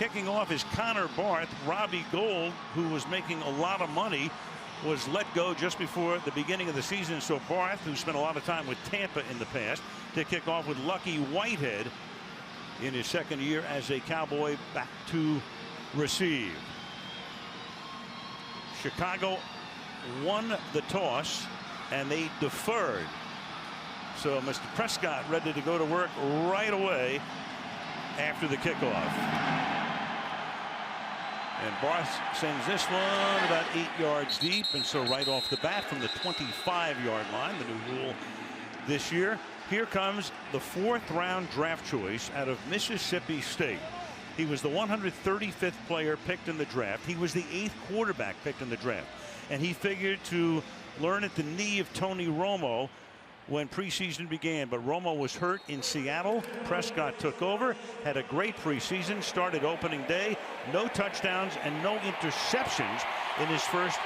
kicking off is Connor Barth. Robbie Gould, who was making a lot of money, was let go just before the beginning of the season. So Barth, who spent a lot of time with Tampa in the past, to kick off with Lucky Whitehead in his second year as a Cowboy, back to receive. Chicago won the toss and they deferred. So Mr. Prescott ready to go to work right away after the kickoff. And Barth sends this one about 8 yards deep, and so right off the bat from the 25-yard line, the new rule this year. Here comes the 4th round draft choice out of Mississippi State. He was the 135th player picked in the draft. He was the 8th quarterback picked in the draft. And he figured to learn at the knee of Tony Romo when preseason began. But Romo was hurt in Seattle. Prescott took over, had a great preseason, started opening day, no touchdowns and no interceptions in his first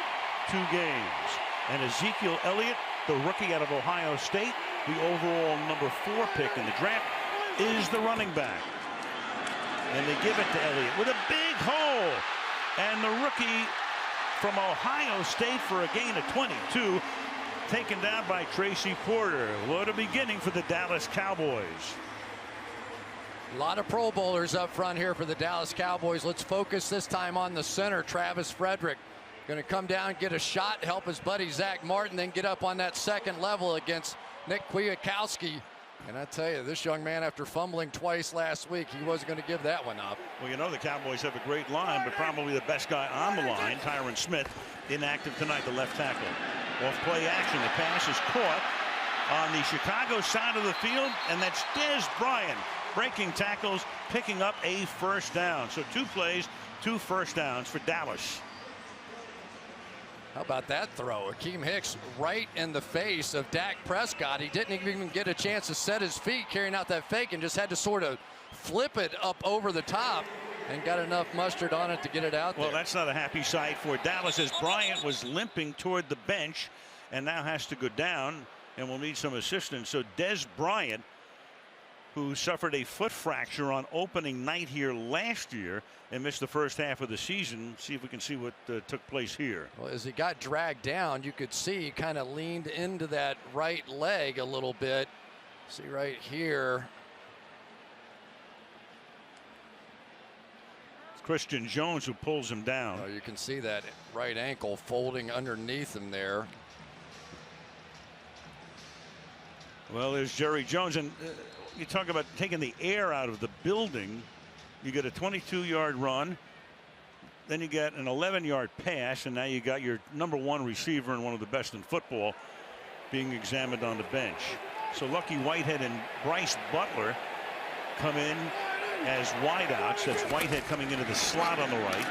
2 games. And Ezekiel Elliott, the rookie out of Ohio State, the overall number 4 pick in the draft, is the running back. And they give it to Elliott with a big hole. And the rookie from Ohio State for a gain of 22, taken down by Tracy Porter. What a beginning for the Dallas Cowboys. A lot of Pro Bowlers up front here for the Dallas Cowboys. Let's focus this time on the center, Travis Frederick. Going to come down, get a shot, help his buddy Zach Martin, then get up on that second level against Nick Kwiatkowski. And I tell you, this young man, after fumbling twice last week, he wasn't going to give that one up. Well, you know the Cowboys have a great line, but probably the best guy on the line, Tyron Smith, inactive tonight, the left tackle. Off play action, the pass is caught on the Chicago side of the field, and that's Dez Bryant breaking tackles, picking up a first down. So 2 plays, 2 first downs for Dallas. How about that throw? Akeem Hicks right in the face of Dak Prescott. He didn't even get a chance to set his feet carrying out that fake and just had to sort of flip it up over the top and got enough mustard on it to get it out there. Well, that's not a happy sight for Dallas, as Bryant was limping toward the bench and now has to go down and will need some assistance. So Dez Bryant, who suffered a foot fracture on opening night here last year and missed the first half of the season. See if we can see what took place here. Well, as he got dragged down, you could see he kind of leaned into that right leg a little bit. See right here. It's Christian Jones who pulls him down. Oh, you can see that right ankle folding underneath him there. Well, there's Jerry Jones, and you talk about taking the air out of the building. You get a 22-yard run, then you get an 11-yard pass, and now you got your number 1 receiver and one of the best in football being examined on the bench. So Lucky Whitehead and Bryce Butler come in as wideouts. That's Whitehead coming into the slot on the right,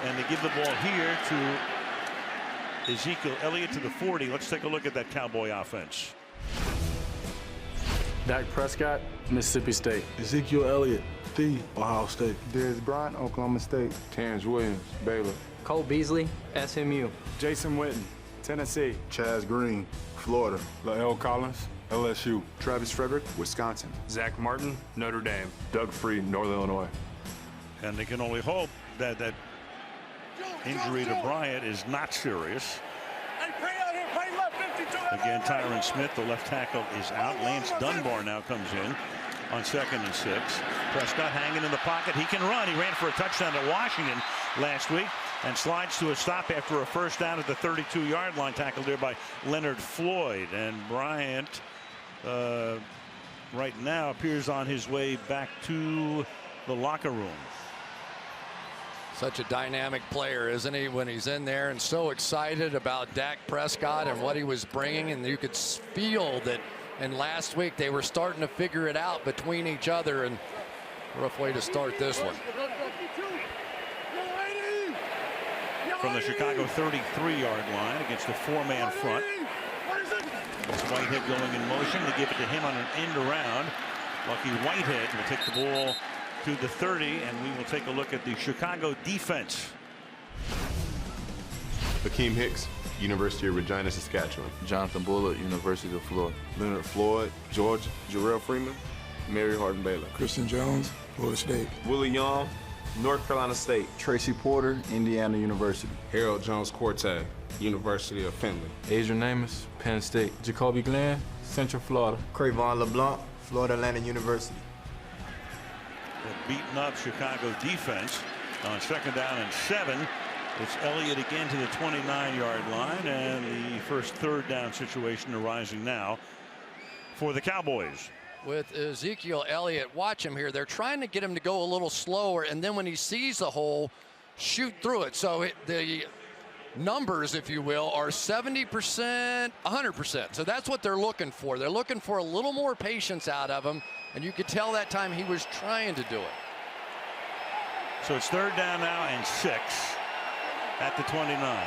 and they give the ball here to Ezekiel Elliott to the 40. Let's take a look at that Cowboy offense. Dak Prescott, Mississippi State. Ezekiel Elliott, the Ohio State. Dez Bryant, Oklahoma State. Terrence Williams, Baylor. Cole Beasley, SMU. Jason Witten, Tennessee. Chaz Green, Florida. Lael Collins, LSU. Travis Frederick, Wisconsin. Zach Martin, Notre Dame. Doug Free, Northern Illinois. And they can only hope that that injury to Bryant is not serious. Again, Tyron Smith, the left tackle, is out. Lance Dunbar now comes in on 2nd and 6. Prescott hanging in the pocket. He can run. He ran for a touchdown at Washington last week and slides to a stop after a first down at the 32-yard line, tackled there by Leonard Floyd. And Bryant right now appears on his way back to the locker room. Such a dynamic player, isn't he, when he's in there, and so excited about Dak Prescott and what he was bringing. And you could feel that in last week they were starting to figure it out between each other, and rough way to start this one. From the Chicago 33-yard line against the 4-man front. It's Whitehead going in motion. They give it to him on an end around. Lucky Whitehead will take the ball to the 30, and we will take a look at the Chicago defense. Akeem Hicks, University of Regina, Saskatchewan. Jonathan Bullock, University of Florida. Leonard Floyd, Georgia. Jarrell Freeman, Mary Hardin Baylor. Christian Jones, Florida State. Willie Young, North Carolina State. Tracy Porter, Indiana University. Harold Jones-Corte, University of Findlay. Adrian Amos, Penn State. Jacoby Glenn, Central Florida. Crayvon LeBlanc, Florida Atlantic University. The beaten up Chicago defense on 2nd down and 7. It's Elliott again to the 29-yard line, and the first 3rd down situation arising now for the Cowboys. With Ezekiel Elliott, watch him here. They're trying to get him to go a little slower, and then when he sees the hole, shoot through it. So the numbers, if you will, are 70%, 100%. So that's what they're looking for. They're looking for a little more patience out of him, and you could tell that time he was trying to do it. So it's 3rd down now and 6 at the 29.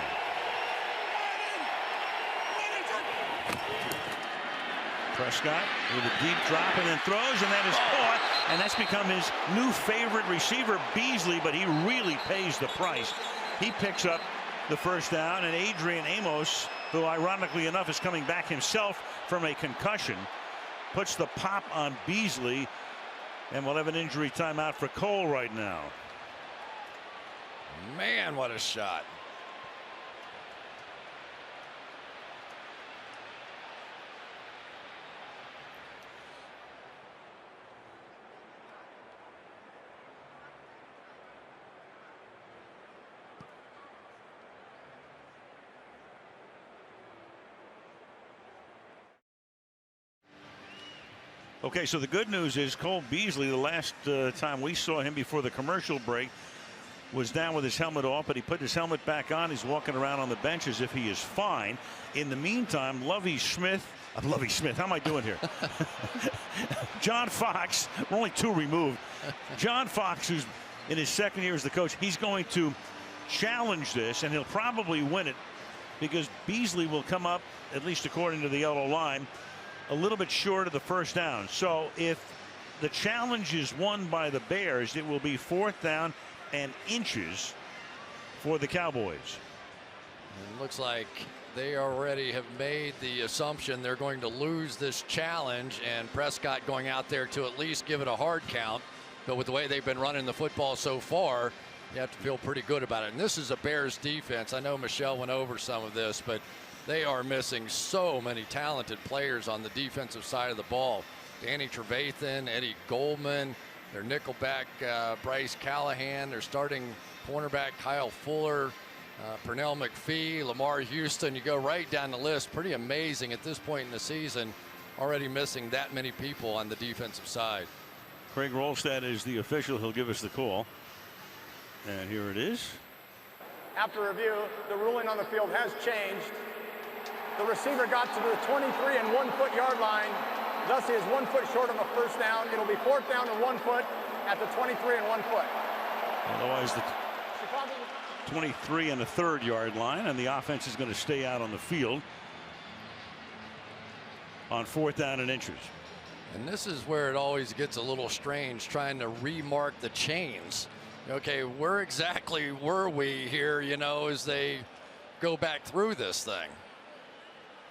Prescott with a deep drop and then throws, and that is caught, and that's become his new favorite receiver, Beasley, but he really pays the price. He picks up the 1st down, and Adrian Amos, who ironically enough is coming back himself from a concussion, puts the pop on Beasley, and we'll have an injury timeout for Cole right now. Man, what a shot. Okay, so the good news is Cole Beasley, the last time we saw him before the commercial break, was down with his helmet off, but he put his helmet back on. He's walking around on the bench as if he is fine. In the meantime, Lovie Smith, how am I doing here? John Fox, we're only 2 removed. John Fox, who's in his 2nd year as the coach, he's going to challenge this, and he'll probably win it because Beasley will come up, at least according to the yellow line, a little bit short of the 1st down. So if the challenge is won by the Bears, it will be 4th down and inches for the Cowboys. It looks like they already have made the assumption they're going to lose this challenge, and Prescott going out there to at least give it a hard count. But with the way they've been running the football so far, you have to feel pretty good about it. And this is a Bears defense. I know Michelle went over some of this, but they are missing so many talented players on the defensive side of the ball. Danny Trevathan, Eddie Goldman, their nickelback Bryce Callahan, their starting cornerback Kyle Fuller, Pernell McPhee, Lamar Houston. You go right down the list. Pretty amazing at this point in the season, already missing that many people on the defensive side. Craig Rolstad is the official. He'll give us the call. And here it is. After review, the ruling on the field has changed. The receiver got to the 23 and 1 foot yard line. Thus, he is 1 foot short of a 1st down. It'll be 4th down and 1 foot at the 23 and 1 foot. Otherwise, the 23 and a 3rd yard line, and the offense is going to stay out on the field on 4th down and inches. And this is where it always gets a little strange, trying to remark the chains. Okay, where exactly were we here, you know, as they go back through this thing?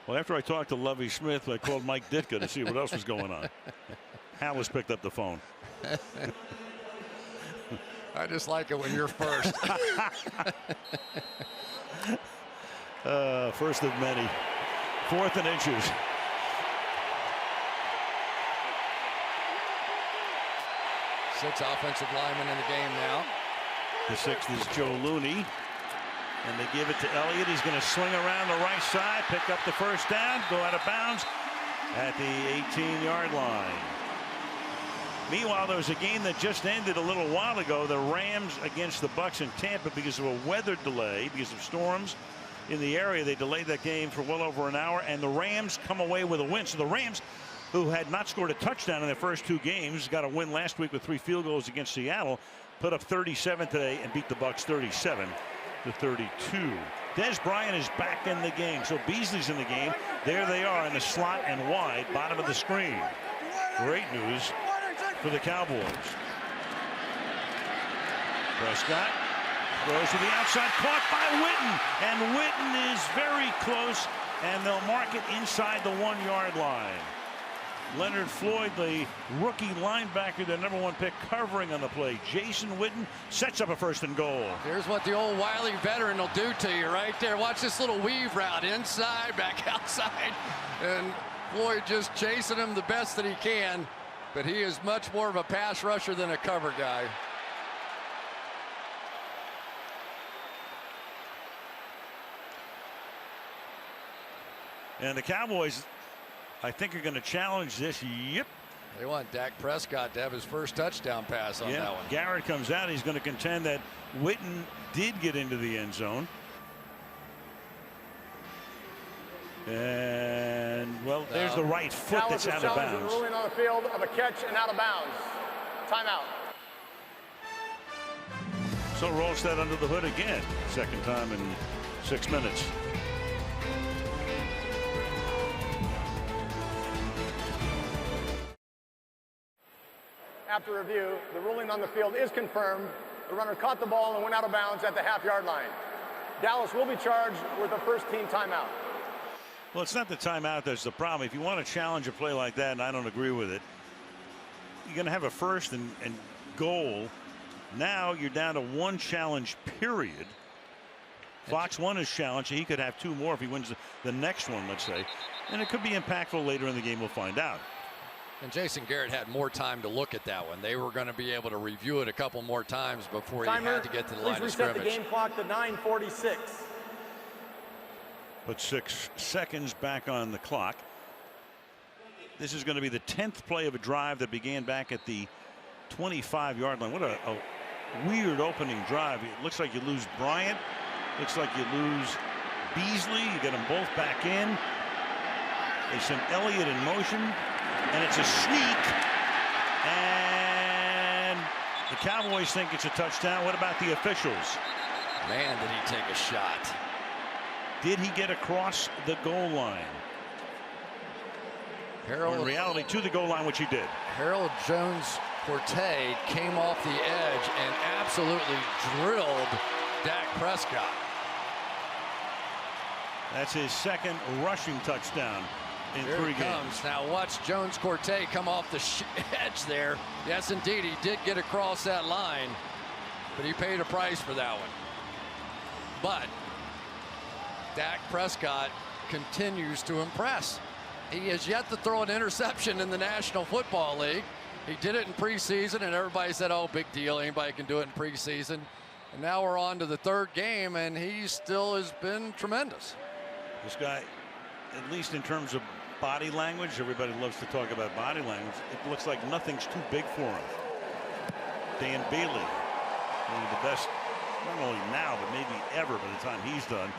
Well, after I talked to Lovie Smith, I called Mike Ditka to see what else was going on. Hallis picked up the phone. I just like it when you're first. First of many. 4th and inches. Six offensive linemen in the game now. The 6th is Joe Looney. And they give it to Elliott. He's going to swing around the right side, pick up the 1st down, go out of bounds at the 18-yard line. Meanwhile, there was a game that just ended a little while ago. The Rams against the Bucs in Tampa, because of a weather delay, because of storms in the area. They delayed that game for well over an hour, and the Rams come away with a win. So the Rams, who had not scored a touchdown in their first 2 games, got a win last week with 3 field goals against Seattle, put up 37 today and beat the Bucs 37-32. Des Bryant is back in the game, so Beasley's in the game. There they are in the slot and wide, bottom of the screen. Great news for the Cowboys. Prescott goes to the outside, caught by Witten, and Witten is very close, and they'll mark it inside the 1-yard line. Leonard Floyd, the rookie linebacker, the #1 pick, covering on the play. Jason Witten sets up a 1st and goal. Here's what the old wily veteran will do to you right there. Watch this little weave route, inside, back outside. And Floyd just chasing him the best that he can. But he is much more of a pass rusher than a cover guy. And the Cowboys, I think, are going to challenge this. Yep. They want Dak Prescott to have his first touchdown pass on that one. Garrett comes out. He's going to contend that Witten did get into the end zone. And, well, there's the right foot that's out of bounds. Ruling on the field of a catch and out of bounds. Timeout. So Rolstad under the hood again. 2nd time in 6 minutes. After review, the ruling on the field is confirmed. The runner caught the ball and went out of bounds at the half-yard line. Dallas will be charged with a first-team timeout. Well, it's not the timeout that's the problem. If you want to challenge a play like that, and I don't agree with it, you're going to have a 1st and goal. Now you're down to 1 challenge period. Fox won his challenge. He could have 2 more if he wins the next one, let's say. And it could be impactful later in the game. We'll find out. And Jason Garrett had more time to look at that one. They were going to be able to review it a couple more times before he had to get to the line of scrimmage. Please reset the game clock to 9:46. Put 6 seconds back on the clock. This is going to be the 10th play of a drive that began back at the 25-yard line. What a weird opening drive. It looks like you lose Bryant. Looks like you lose Beasley. You get them both back in. They send Elliott in motion. And it's a sneak. And the Cowboys think it's a touchdown. What about the officials? Man, did he take a shot. Did he get across the goal line? In reality, to the goal line, which he did. Harold Jones-Forte came off the edge and absolutely drilled Dak Prescott. That's his 2nd rushing touchdown in Here 3 it games. comes. Now watch Jones-Forte come off the edge there. Yes, indeed, he did get across that line, but he paid a price for that one. But Dak Prescott continues to impress. He has yet to throw an interception in the National Football League. He did it in preseason, and everybody said, oh, big deal. Anybody can do it in preseason. And now we're on to the 3rd game, and he still has been tremendous. This guy, at least in terms of body language, everybody loves to talk about body language. It looks like nothing's too big for him. Dan Bailey, one of the best, not only now, but maybe ever by the time he's done.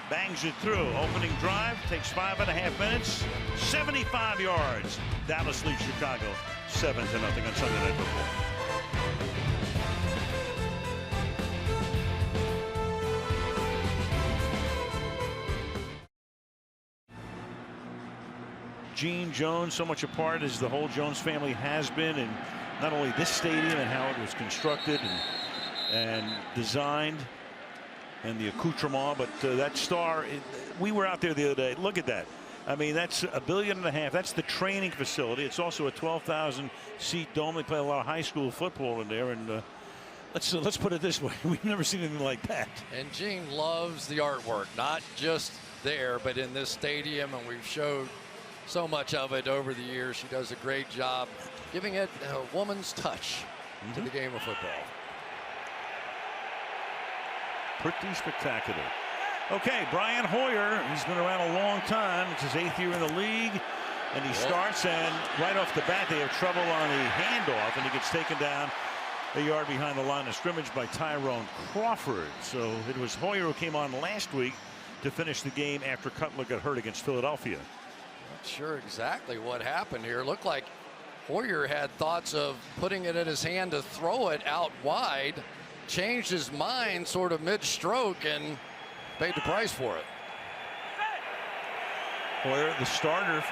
Bangs it through. Opening drive takes 5.5 minutes. 75 yards. Dallas leads Chicago 7-0 on Sunday Night Football. Gene Jones, so much a part as the whole Jones family has been in not only this stadium and how it was constructed and designed, and the accoutrement, but that star, we were out there the other day. Look at that. I mean, that's $1.5 billion. That's the training facility. It's also a 12,000 seat dome. They play a lot of high school football in there. And let's put it this way. We've never seen anything like that. And Gene loves the artwork, not just there, but in this stadium. And we've showed so much of it over the years. She does a great job giving it a woman's touch to the game of football. Pretty spectacular. Okay, Brian Hoyer, he's been around a long time. It's his 8th year in the league, and he starts, and right off the bat they have trouble on the handoff, and he gets taken down a yard behind the line of scrimmage by Tyrone Crawford. So it was Hoyer who came on last week to finish the game after Cutler got hurt against Philadelphia. Not sure exactly what happened here. Looked like Hoyer had thoughts of putting it in his hand to throw it out wide, changed his mind sort of mid-stroke and paid the price for it. Hoyer, the starter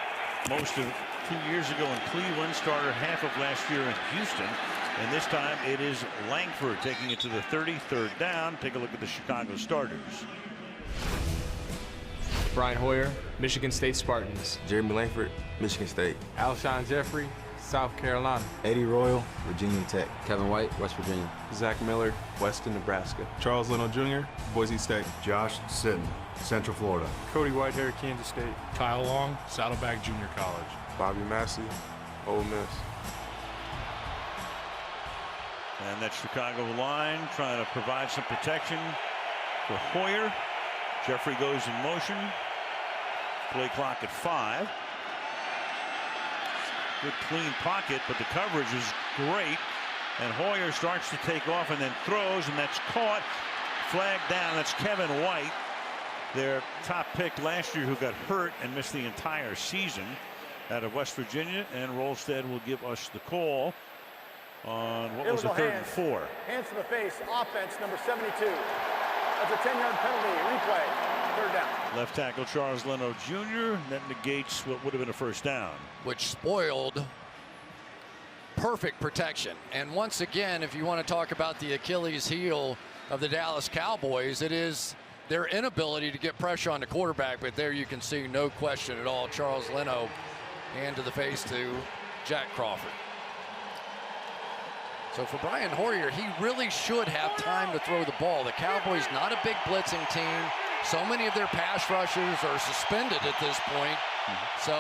most of 2 years ago in Cleveland, starter half of last year in Houston, and this time it is Langford taking it to the 33rd down. Take a look at the Chicago starters. Brian Hoyer, Michigan State Spartans. Jeremy Langford, Michigan State. Alshon Jeffrey, South Carolina. Eddie Royal, Virginia Tech. Kevin White, West Virginia. Zach Miller, Weston, Nebraska. Charles Leno Jr., Boise State. Josh Sitton, Central Florida. Cody Whitehair, Kansas State. Kyle Long, Saddleback Junior College. Bobby Massey, Ole Miss. And that Chicago line trying to provide some protection for Hoyer. Jeffrey goes in motion. Play clock at 5. Good clean pocket, but the coverage is great. And Hoyer starts to take off and then throws, and that's caught. Flag down. That's Kevin White, their top pick last year, who got hurt and missed the entire season, out of West Virginia. And Rolstead will give us the call on what was a 3rd and 4. Hands to the face, offense, number 72. That's a 10-yard penalty. Replay, 3rd down. Left tackle Charles Leno Jr. That negates what would have been a 1st down. Which spoiled perfect protection. And once again, if you want to talk about the Achilles heel of the Dallas Cowboys, it is their inability to get pressure on the quarterback. But there you can see, no question at all, Charles Leno hand to the face to Jack Crawford. So for Brian Hoyer, he really should have time to throw the ball. The Cowboys, not a big blitzing team. So many of their pass rushers are suspended at this point. So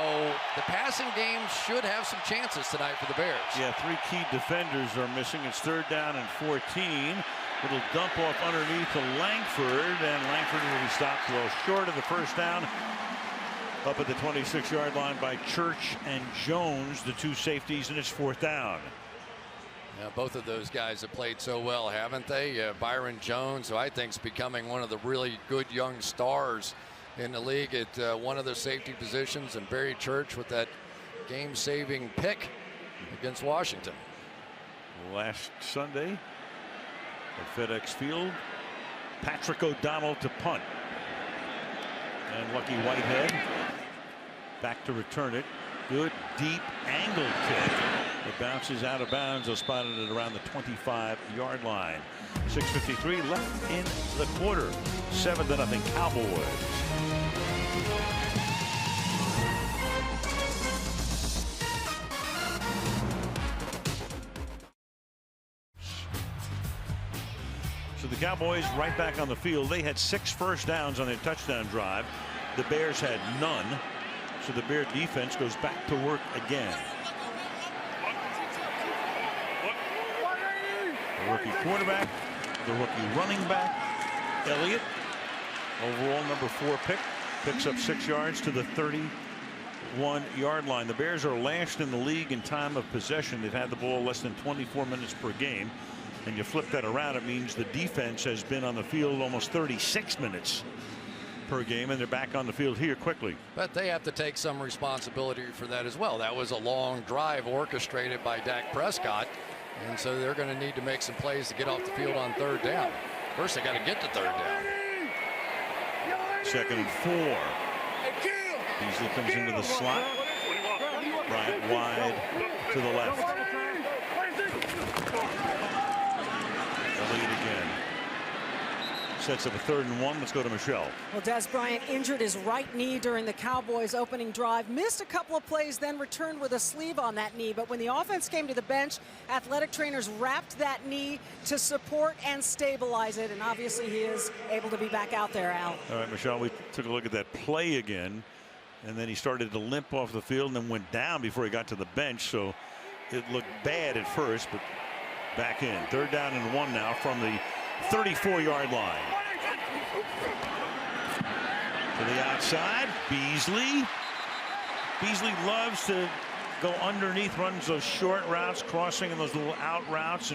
the passing game should have some chances tonight for the Bears. Yeah, 3 key defenders are missing. It's 3rd down and 14. Little dump off underneath to Langford, and Langford will be stopped well short of the 1st down. Up at the 26-yard line by Church and Jones, the 2 safeties, and it's 4th down. Yeah, both of those guys have played so well, haven't they? Byron Jones, who I think is becoming one of the really good young stars in the league at one of the safety positions, and Barry Church with that game-saving pick against Washington. Last Sunday at FedEx Field, Patrick O'Donnell to punt. And Lucky Whitehead back to return it. Good deep angle kick. It bounces out of bounds. They'll spot it at around the 25-yard line. 6:53 left in the quarter. 7-0 Cowboys. So the Cowboys right back on the field. They had 6 first downs on their touchdown drive. The Bears had none. So the Bear defense goes back to work again. The rookie quarterback, the rookie running back, Elliott, overall number 4 pick, picks up 6 yards to the 31-yard line. The Bears are last in the league in time of possession. They've had the ball less than 24 minutes per game. And you flip that around, it means the defense has been on the field almost 36 minutes per game, and they're back on the field here quickly. But they have to take some responsibility for that as well. That was a long drive orchestrated by Dak Prescott, and so they're going to need to make some plays to get off the field on 3rd down. First, they got to get to 3rd down. 2nd and 4. Beasley comes into the slot. Bryant wide to the left. Elliott again. Sets up a 3rd and 1. Let's go to Michelle. Well, Des Bryant injured his right knee during the Cowboys opening drive, missed a couple of plays, then returned with a sleeve on that knee. But when the offense came to the bench, athletic trainers wrapped that knee to support and stabilize it. And obviously he is able to be back out there, Al. All right, Michelle, we took a look at that play again, and then he started to limp off the field and then went down before he got to the bench. So it looked bad at first, but back in. 3rd down and 1 now from the 34-yard line. To the outside, Beasley. Beasley loves to go underneath, runs those short routes, crossing and those little out routes,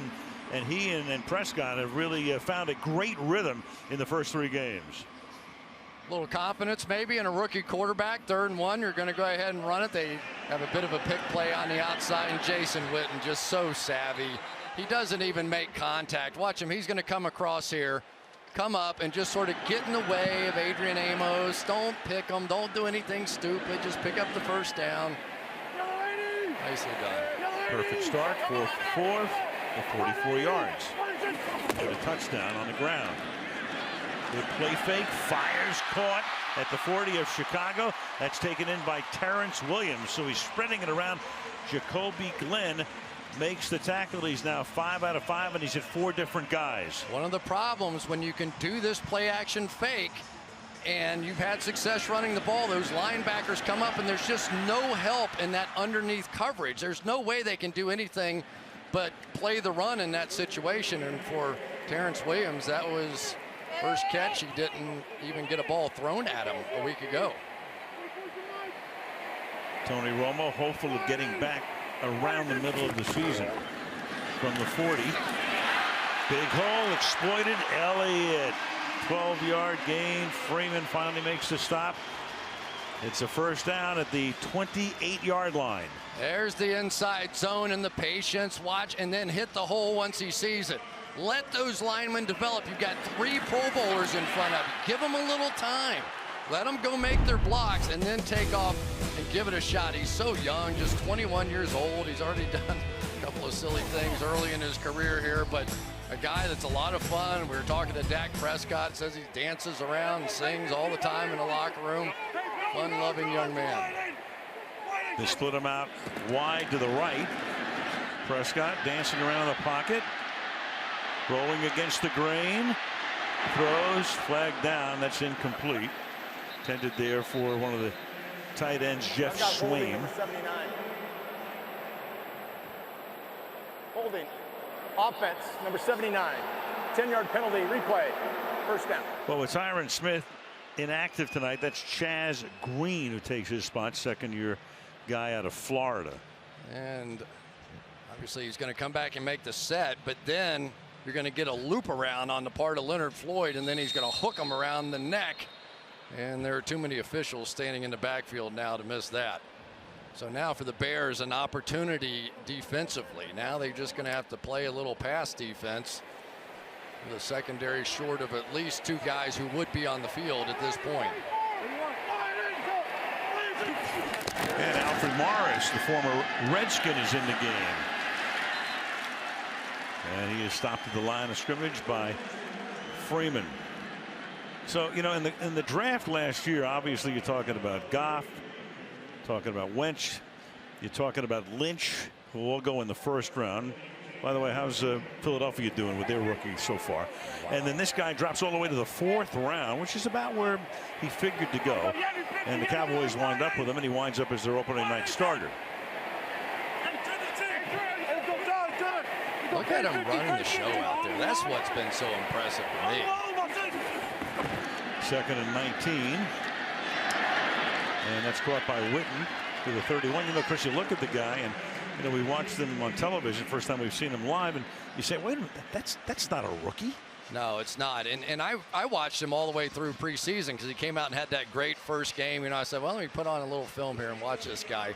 and he and Prescott have really found a great rhythm in the first 3 games. A little confidence maybe in a rookie quarterback. 3rd and 1, you're going to go ahead and run it. They have a bit of a pick play on the outside, and Jason Witten just so savvy. He doesn't even make contact. Watch him. He's going to come across here, come up, and just sort of get in the way of Adrian Amos. Don't pick him. Don't do anything stupid. Just pick up the 1st down. Nicely done. Perfect start. 4th for 4, 44 yards. And a touchdown on the ground. Good play fake, fires, caught at the 40 of Chicago. That's taken in by Terrence Williams. So he's spreading it around. Jacoby Glenn makes the tackle. He's now 5 out of 5, and he's hit 4 different guys. One of the problems when you can do this play action fake and you've had success running the ball, those linebackers come up and there's just no help in that underneath coverage. There's no way they can do anything but play the run in that situation. And for Terrence Williams, that was first catch. He didn't even get a ball thrown at him a week ago. Tony Romo hopeful of getting back around the middle of the season from the 40. Big hole exploited. Elliott, 12-yard gain. Freeman finally makes the stop. It's a first down at the 28-yard line. There's the inside zone and the patience. Watch and then hit the hole once he sees it. Let those linemen develop. You've got 3 Pro Bowlers in front of you. Give them a little time. Let them go make their blocks and then take off and give it a shot. He's so young, just 21 years old. He's already done a couple of silly things early in his career here, but a guy that's a lot of fun. We were talking to Dak Prescott, says he dances around and sings all the time in the locker room. Fun-loving young man. They split him out wide to the right. Prescott dancing around the pocket. Rolling against the grain. Throws, flag down. That's incomplete. Intended there for one of the tight ends, Jeff Swain. Holding. Offense, number 79. 10-yard penalty, replay. First down. Well, with Tyron Smith inactive tonight, that's Chaz Green who takes his spot, second-year guy out of Florida. And obviously he's going to come back and make the set, but then you're going to get a loop around on the part of Leonard Floyd, and then he's going to hook him around the neck. And there are too many officials standing in the backfield now to miss that. So now for the Bears, an opportunity defensively. Now they're just going to have to play a little pass defense. The secondary short of at least 2 guys who would be on the field at this point. And Alfred Morris, the former Redskin, is in the game. And he is stopped at the line of scrimmage by Freeman. So, you know, in the draft last year, obviously you're talking about Goff, talking about Wentz, you're talking about Lynch, who will all go in the first round. By the way, how's Philadelphia doing with their rookie so far? Wow. And then this guy drops all the way to the 4th round, which is about where he figured to go. And the Cowboys wind up with him, and he winds up as their opening night starter. Look at him running the show out there. That's what's been so impressive to me. 2nd and 19. And that's caught by Witten to the 31. You know, Chris, you look at the guy, and you know, we watched him on television, first time we've seen him live, and you say, wait a minute, that's not a rookie. No, it's not. And I watched him all the way through preseason because he came out and had that great first game. You know, I said, well, let me put on a little film here and watch this guy.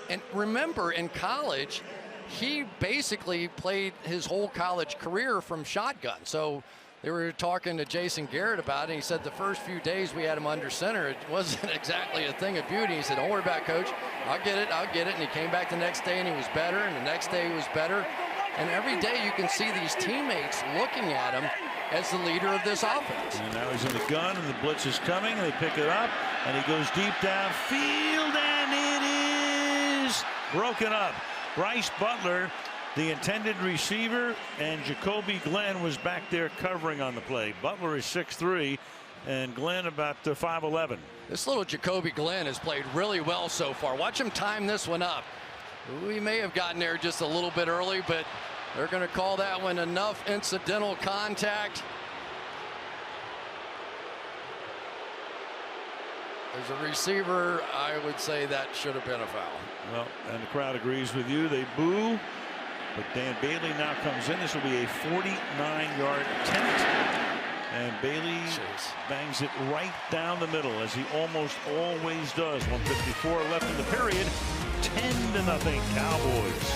And remember, in college, he basically played his whole college career from shotgun. So they were talking to Jason Garrett about it, and he said the first few days we had him under center, it wasn't exactly a thing of beauty. He said, don't worry about it, Coach. I'll get it. And he came back the next day, and he was better, and the next day he was better. And every day you can see these teammates looking at him as the leader of this offense. And now he's in the gun, and the blitz is coming, and they pick it up, and he goes deep downfield, and it is broken up. Bryce Butler, the intended receiver, and Jacoby Glenn was back there covering on the play. Butler is 6'3", and Glenn about 5'11". This little Jacoby Glenn has played really well so far. Watch him time this one up. We may have gotten there just a little bit early, but they're going to call that one enough incidental contact. As a receiver, I would say that should have been a foul. Well, and the crowd agrees with you. They boo. But Dan Bailey now comes in. This will be a 49-yard attempt. And Bailey bangs it right down the middle, as he almost always does. 1:54 left in the period. 10-0 Cowboys.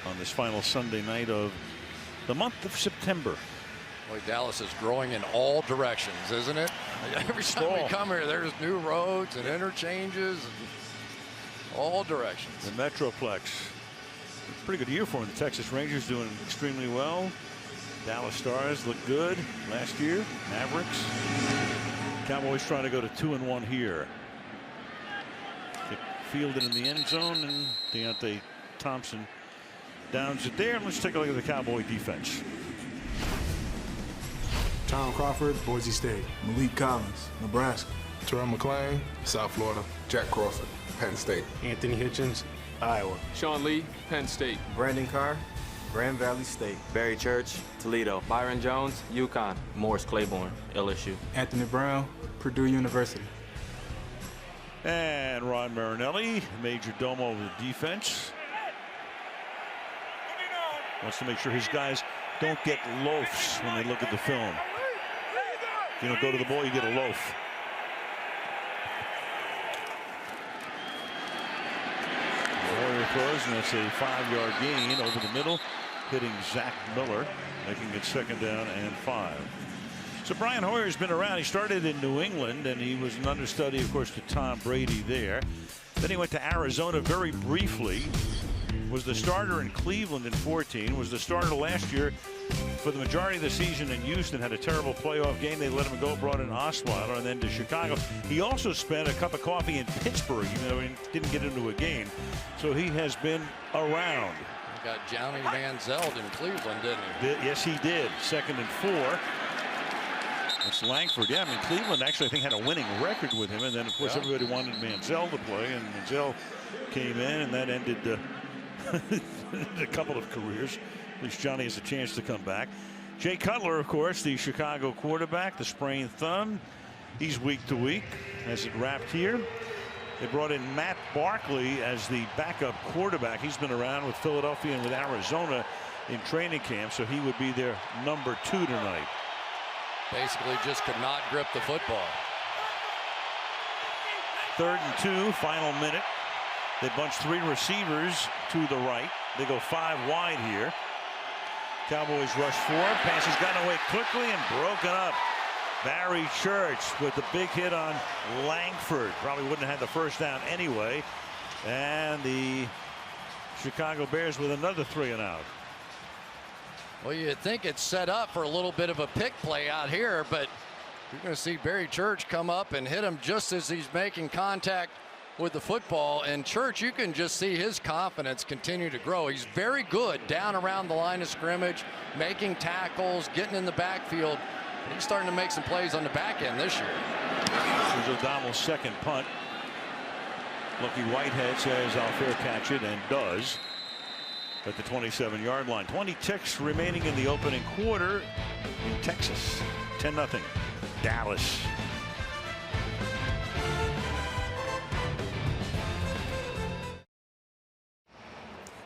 On this final Sunday night of the month of September. Boy, Dallas is growing in all directions, isn't it? Every time we come here, there's new roads and interchanges. All directions. The Metroplex. Pretty good year for them. The Texas Rangers doing extremely well. Dallas Stars look good last year. Mavericks. Cowboys trying to go to 2-1 here. Fielded in the end zone, and Deontay Thompson downs it there. Let's take a look at the Cowboy defense. Tom Crawford, Boise State. Malik Collins, Nebraska. Terrell McClain, South Florida. Jack Crawford, Penn State. Anthony Hitchens, Iowa. Sean Lee, Penn State. Brandon Carr, Grand Valley State. Barry Church, Toledo. Byron Jones, UConn. Morris Claiborne, LSU. Anthony Brown, Purdue University. And Ron Marinelli, major domo of the defense. Wants to make sure his guys don't get loafs when they look at the film. If you don't go to the ball, you get a loaf. Warrior throws, and that's a 5-yard gain over the middle, hitting Zach Miller, making it 2nd down and 5. So Brian Hoyer's been around. He started in New England, and he was an understudy, of course, to Tom Brady there. Then he went to Arizona very briefly. Was the starter in Cleveland in 14. Was the starter last year for the majority of the season in Houston. Had a terrible playoff game. They let him go, brought in Osweiler, and then to Chicago. He also spent a cup of coffee in Pittsburgh, even though he didn't get into a game. So he has been around. He got Johnny Manziel in Cleveland, didn't he? Yes, he did. 2nd and 4. It's Langford. Yeah, I mean, Cleveland actually, I think, had a winning record with him. And then, of course, everybody wanted Manziel to play. And Manziel came in, and that ended a couple of careers. At least Johnny has a chance to come back. Jay Cutler, of course, the Chicago quarterback, the sprained thumb. He's week to week. Has it wrapped here. They brought in Matt Barkley as the backup quarterback. He's been around with Philadelphia and with Arizona in training camp, so he would be their number 2 tonight. Basically just could not grip the football. 3rd and 2, final minute. They bunch 3 receivers to the right. They go 5 wide here. Cowboys rush 4. Pass has gotten away quickly and broken up. Barry Church with the big hit on Langford. Probably wouldn't have had the first down anyway. And the Chicago Bears with another 3 and out. Well, you'd think it's set up for a little bit of a pick play out here, but you're going to see Barry Church come up and hit him just as he's making contact with the football. And Church, you can just see his confidence continue to grow. He's very good down around the line of scrimmage, making tackles, getting in the backfield. He's starting to make some plays on the back end this year. This is O'Donnell's 2nd punt. Lucky Whitehead says, I'll fair catch it, and does. At the 27-yard line. 20 ticks remaining in the opening quarter in Texas. 10-0 Dallas.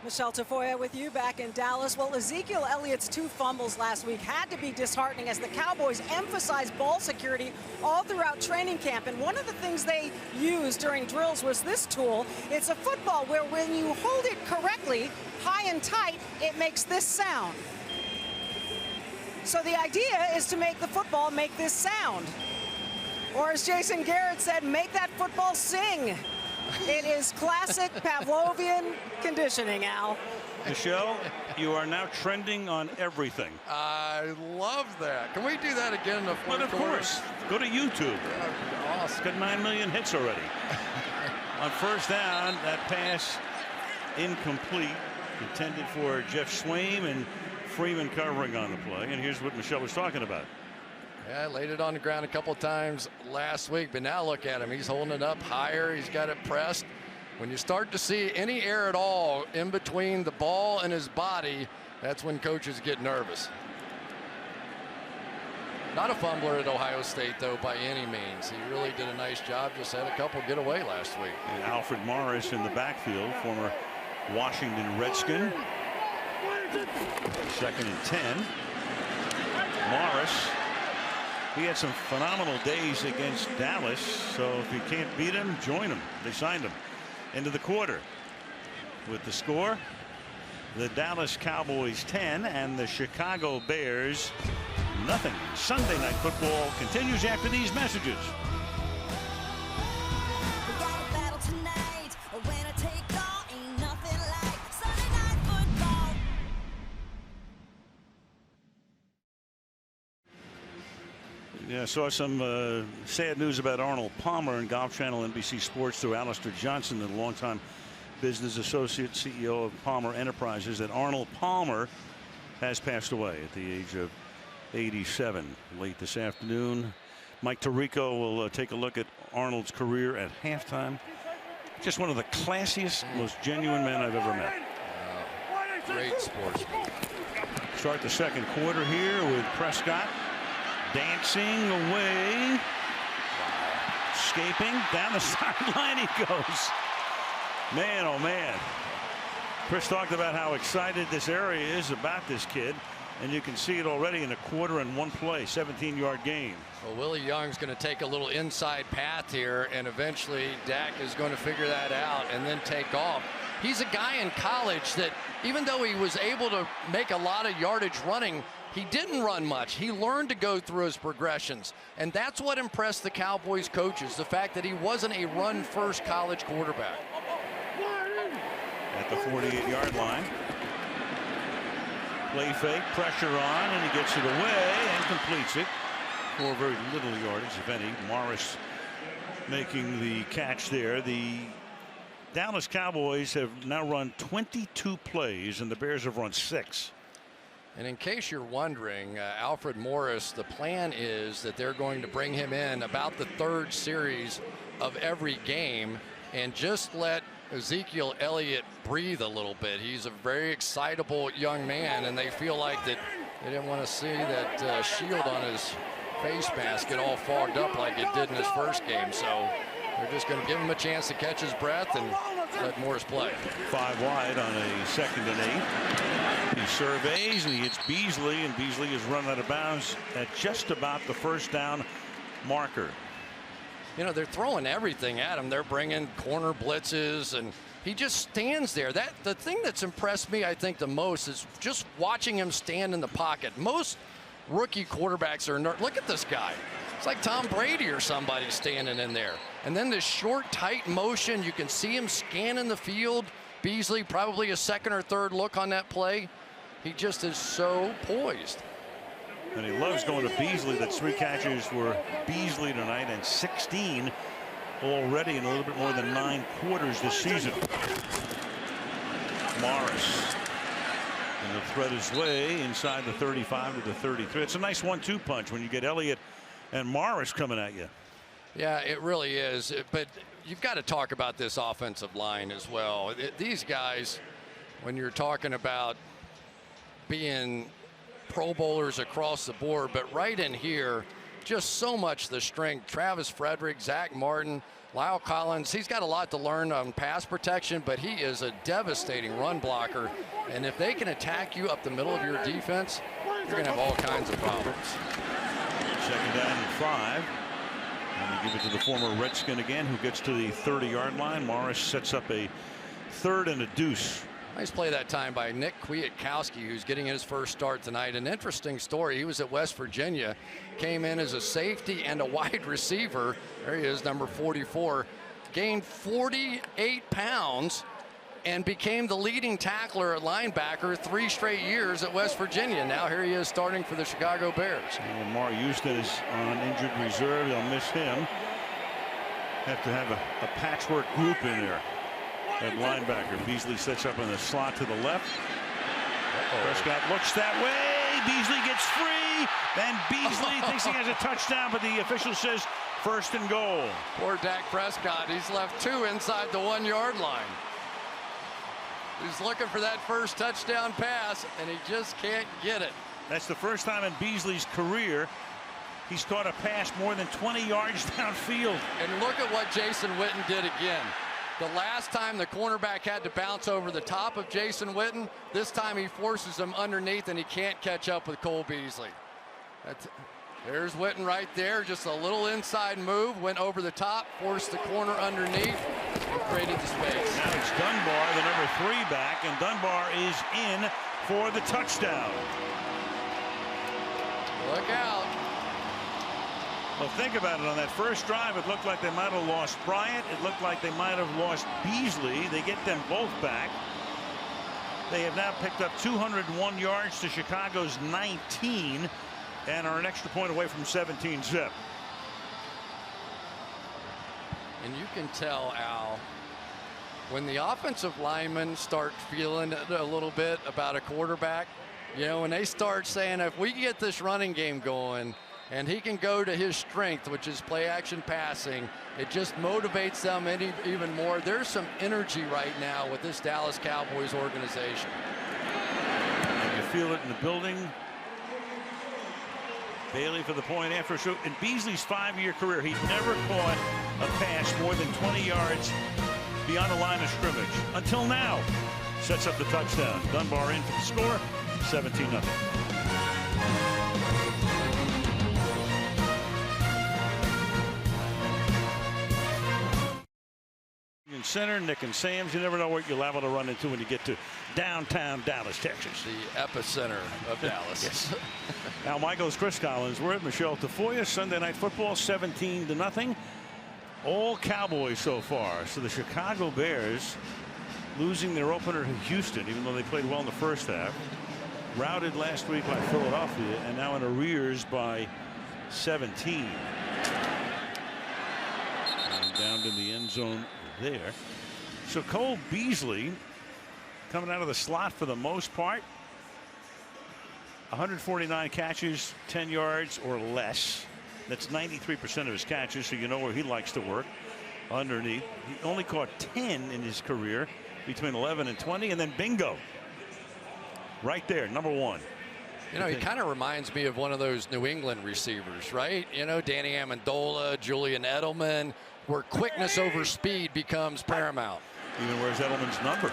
Michelle Tafoya with you back in Dallas. Well, Ezekiel Elliott's 2 fumbles last week had to be disheartening as the Cowboys emphasized ball security all throughout training camp. And one of the things they used during drills was this tool. It's a football where when you hold it correctly, high and tight, it makes this sound. So the idea is to make the football make this sound. Or as Jason Garrett said, make that football sing. It is classic Pavlovian conditioning, Al. Michelle, you are now trending on everything. I love that. Can we do that again in the fourth quarter? Of course. Go to YouTube. Awesome. Got 9 million hits already. On 1st down, that pass incomplete. Intended for Jeff Swaim, and Freeman covering on the play. And here's what Michelle was talking about. Yeah, laid it on the ground a couple of times last week, but now look at him. He's holding it up higher. He's got it pressed. When you start to see any air at all in between the ball and his body, that's when coaches get nervous. Not a fumbler at Ohio State, though, by any means. He really did a nice job. Just had a couple get away last week. And Alfred Morris in the backfield, former Washington Redskin. 2nd and 10. Morris. He had some phenomenal days against Dallas, so if you can't beat him, join him. They signed him. Into the quarter with the score, the Dallas Cowboys 10 and the Chicago Bears nothing. Sunday Night Football continues after these messages. We got a battle tonight. When I Yeah, saw some sad news about Arnold Palmer in Golf Channel NBC Sports through Alistair Johnson, the longtime business associate, CEO of Palmer Enterprises, that Arnold Palmer has passed away at the age of 87 late this afternoon. Mike Tirico will take a look at Arnold's career at halftime. Just one of the classiest, most genuine men I've ever met. Great sportsman. Start the second quarter here with Prescott dancing away. Escaping down the sideline he goes. Man, oh man. Chris talked about how excited this area is about this kid, and you can see it already in a quarter and one play, 17-yard gain. Well, Willie Young's going to take a little inside path here, and eventually Dak is going to figure that out and then take off. He's a guy in college that, even though he was able to make a lot of yardage running, he didn't run much. He learned to go through his progressions, and that's what impressed the Cowboys coaches, the fact that he wasn't a run-first college quarterback. At the 48-yard line. Play fake, pressure on, and he gets it away and completes it for very little yardage, if any. Morris making the catch there. The Dallas Cowboys have now run 22 plays, and the Bears have run 6. And in case you're wondering, Alfred Morris, the plan is that they're going to bring him in about the third series of every game and just let Ezekiel Elliott breathe a little bit. He's a very excitable young man, and they feel like that they didn't want to see that shield on his face mask get all fogged up like it did in his first game. So they're just going to give him a chance to catch his breath and let Morris play. 5 wide on a 2nd and 8. He surveys and he hits Beasley, and Beasley is run out of bounds at just about the first down marker. You know, they're throwing everything at him. They're bringing corner blitzes, and he just stands there. The thing that's impressed me, I think, the most is just watching him stand in the pocket. Most rookie quarterbacks are look at this guy. It's like Tom Brady or somebody standing in there. And then this short, tight motion, you can see him scanning the field. Beasley, probably a second or third look on that play. He just is so poised. And he loves going to Beasley. That's 3 catches for Beasley tonight, and 16 already in a little bit more than 9 quarters this season. Morris. And he'll thread his way inside the 35 to the 33. It's a nice 1-2 punch when you get Elliott and Morris coming at you. Yeah, it really is. But you've got to talk about this offensive line as well. These guys, when you're talking about being Pro Bowlers across the board, but right in here, just so much the strength. Travis Frederick, Zach Martin, Lyle Collins. He's got a lot to learn on pass protection, but he is a devastating run blocker. And if they can attack you up the middle of your defense, you're going to have all kinds of problems. 2nd down and 5. And you give it to the former Redskin again, who gets to the 30-yard line. Morris sets up a 3rd and a deuce. Nice play that time by Nick Kwiatkowski, who's getting his first start tonight. An interesting story. He was at West Virginia, came in as a safety and a wide receiver. There he is, number 44. Gained 48 pounds and became the leading tackler at linebacker 3 straight years at West Virginia. Now here he is starting for the Chicago Bears. And Lamar Houston is on injured reserve. They'll miss him. Have to have a patchwork group in there. At linebacker, Beasley sets up in the slot to the left. Prescott looks that way. Beasley gets free. Then Beasley thinks he has a touchdown, but the official says 1st and goal. Poor Dak Prescott. He's left 2 inside the 1-yard line. He's looking for that first touchdown pass, and he just can't get it. That's the first time in Beasley's career he's caught a pass more than 20 yards downfield. And look at what Jason Witten did again. The last time the cornerback had to bounce over the top of Jason Witten, this time he forces him underneath and he can't catch up with Cole Beasley. There's Witten right there, just a little inside move, went over the top, forced the corner underneath, and created the space. Now it's Dunbar, the number 3 back, and Dunbar is in for the touchdown. Look out. Well, think about it. On that first drive, it looked like they might have lost Bryant. It looked like they might have lost Beasley. They get them both back. They have now picked up 201 yards to Chicago's 19. and are an extra point away from 17-zip. And you can tell, Al, when the offensive linemen start feeling it a little bit about a quarterback, you know, when they start saying, if we get this running game going and he can go to his strength, which is play action passing, it just motivates them even more. There's some energy right now with this Dallas Cowboys organization. And you feel it in the building. Bailey for the point after. So in Beasley's 5-year career, he never caught a pass more than 20 yards beyond the line of scrimmage. Until now. Sets up the touchdown. Dunbar in for the score. 17-0. In center, Nick and Sam's. You never know what you're liable to run into when you get to downtown Dallas, Texas. The epicenter of Dallas. Yes. Al Michaels, Chris Collinsworth, Michelle Tafoya. Sunday Night Football, 17-0. All Cowboys so far. So the Chicago Bears losing their opener to Houston, even though they played well in the first half. Routed last week by Philadelphia, and now in arrears by 17. And down in the end zone there. So Cole Beasley coming out of the slot for the most part. 149 catches, 10 yards or less. That's 93% of his catches, so you know where he likes to work. Underneath. He only caught 10 in his career between 11 and 20, and then bingo. Right there, number 1. You know, he kind of reminds me of one of those New England receivers, right? You know, Danny Amendola, Julian Edelman, where quickness over speed becomes paramount. Even where's Edelman's number?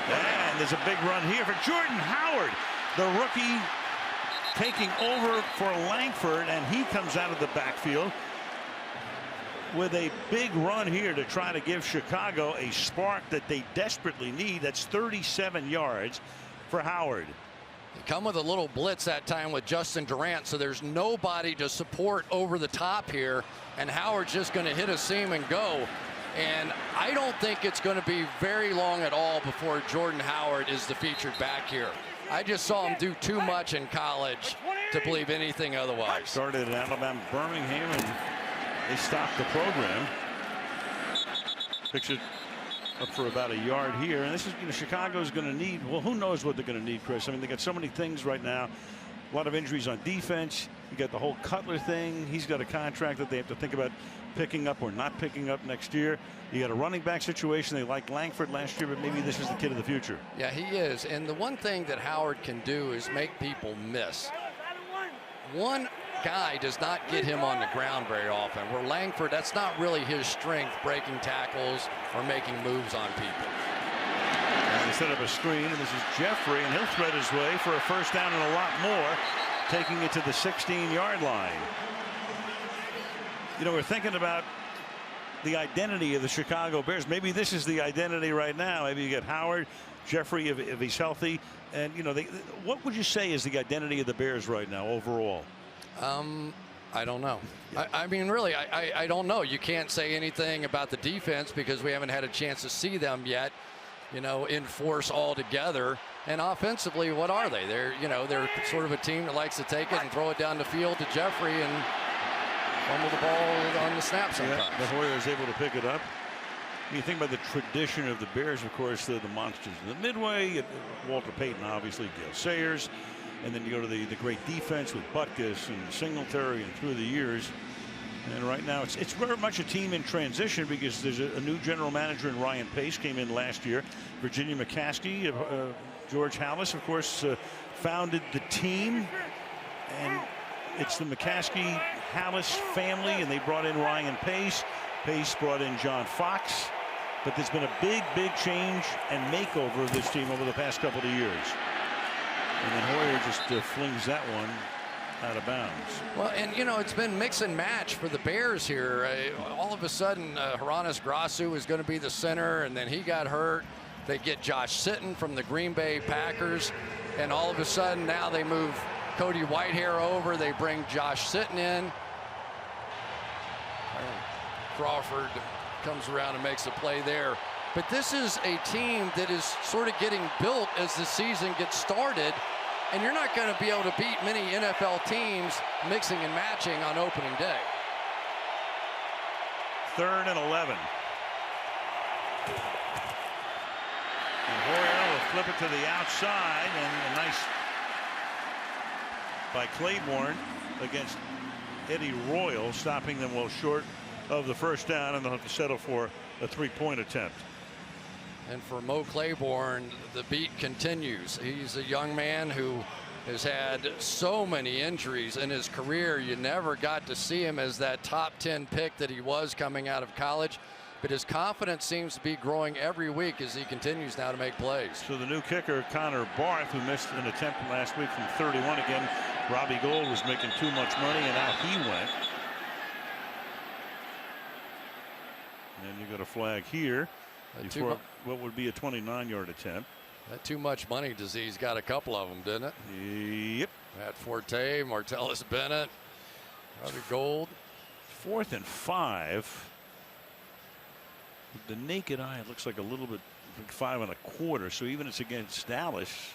And there's a big run here for Jordan Howard, the rookie, taking over for Langford, and he comes out of the backfield with a big run here to try to give Chicago a spark that they desperately need. That's 37 yards for Howard. They come with a little blitz that time with Justin Durant, so there's nobody to support over the top here, and Howard's just going to hit a seam and go. And I don't think it's going to be very long at all before Jordan Howard is the featured back here. I just saw him do too much in college to believe anything otherwise. Started at Alabama, Birmingham, and they stopped the program. Picks it up for about a yard here, and this is, you know, Chicago's going to need, well, who knows what they're going to need, Chris. I mean, they got so many things right now. A lot of injuries on defense. You got the whole Cutler thing. He's got a contract that they have to think about picking up or not picking up next year. You got a running back situation. They liked Langford last year, but maybe this is the kid of the future. Yeah, he is. And the one thing that Howard can do is make people miss. One guy does not get him on the ground very often, where Langford, that's not really his strength, breaking tackles or making moves on people. And they set up a screen, and this is Jeffrey, and he'll thread his way for a first down and a lot more, taking it to the 16-yard line. You know, we're thinking about the identity of the Chicago Bears. Maybe this is the identity right now. Maybe you get Howard, Jeffrey if he's healthy, and you know, what would you say is the identity of the Bears right now overall? I don't know. I mean, really, I don't know. You can't say anything about the defense because we haven't had a chance to see them yet, you know, in force all together. And offensively, what are they? They're sort of a team that likes to take it and throw it down the field to Jeffrey and fumble the ball on the snap sometimes. Yeah, Hoyer is able to pick it up. When you think about the tradition of the Bears, of course, the monsters in the Midway, Walter Payton, obviously, Gale Sayers. And then you go to the great defense with Butkus and Singletary and through the years. And right now it's very much a team in transition because there's a new general manager in Ryan Pace, came in last year. Virginia McCaskey, George Halas, of course, founded the team. And it's the McCaskey-Halas family, and they brought in Ryan Pace. Pace brought in John Fox. But there's been a big change and makeover of this team over the past couple of years. And then Hoyer just flings that one out of bounds. Well, and, you know, it's been mix and match for the Bears here. All of a sudden, Haranis Grasu is going to be the center, and then he got hurt. They get Josh Sitton from the Green Bay Packers, and all of a sudden now they move Cody Whitehair over. They bring Josh Sitton in. Crawford comes around and makes a play there. But this is a team that is sort of getting built as the season gets started. And you're not going to be able to beat many NFL teams mixing and matching on opening day. 3rd and 11. And Hoyer will flip it to the outside, and a nice by Claiborne against Eddie Royal, stopping them well short of the first down, and they'll have to settle for a 3-point attempt. And for Mo Claiborne, the beat continues. He's a young man who has had so many injuries in his career. You never got to see him as that top 10 pick that he was coming out of college. But his confidence seems to be growing every week as he continues now to make plays. So the new kicker, Connor Barth, who missed an attempt last week from 31 again. Robbie Gould was making too much money, and out he went. And you got a flag here before what would be a 29-yard attempt. That too much money disease got a couple of them, didn't it? Yep. Matt Forte, Martellus Bennett, Robbie Gould. 4th and 5. With the naked eye, it looks like a little bit, like 5 1/4. So even it's against Dallas.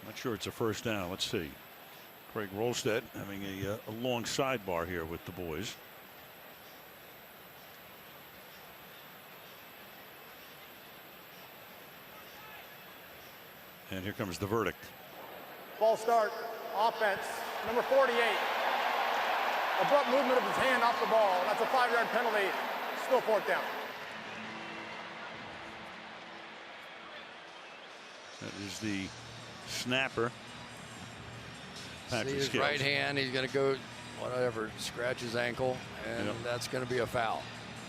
Not sure it's a first down. Let's see. Craig Rolstead having a long sidebar here with the boys. And here comes the verdict. Ball start, offense, number 48. Abrupt movement of his hand off the ball. That's a 5-yard penalty. Still 4th down. That is the snapper. See his right hand. He's going to go, whatever, scratch his ankle, and that's going to be a foul.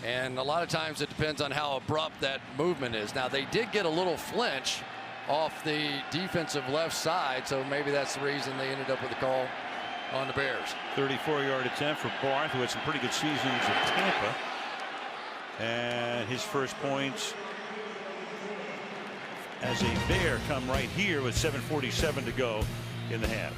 And a lot of times it depends on how abrupt that movement is. Now, they did get a little flinch off the defensive left side, so maybe that's the reason they ended up with a call on the Bears. 34-yard attempt for Barth, who had some pretty good seasons at Tampa. And his first points as a Bear come right here with 7:47 to go in the half.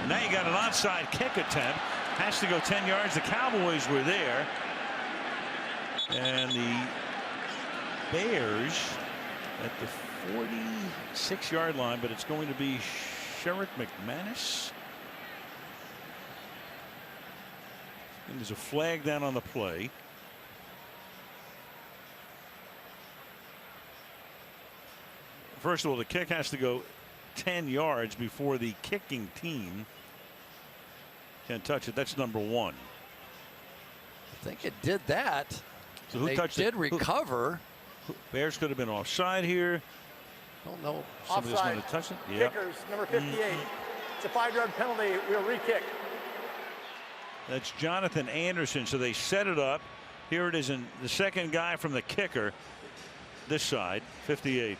Now you got an onside kick attempt. Has to go 10 yards. The Cowboys were there. And the Bears at the 46-yard line, but it's going to be Sherrick McManus. And there's a flag down on the play. First of all, the kick has to go 10 yards before the kicking team can touch it. That's number 1. I think it did that. So who touched it? They did recover. Bears could have been offside here. Don't know. Somebody's going to touch it. Yep. Kickers, number 58. It's a 5-yard penalty. We'll re-kick. That's Jonathan Anderson. So they set it up. Here it is, in the second guy from the kicker. This side, 58.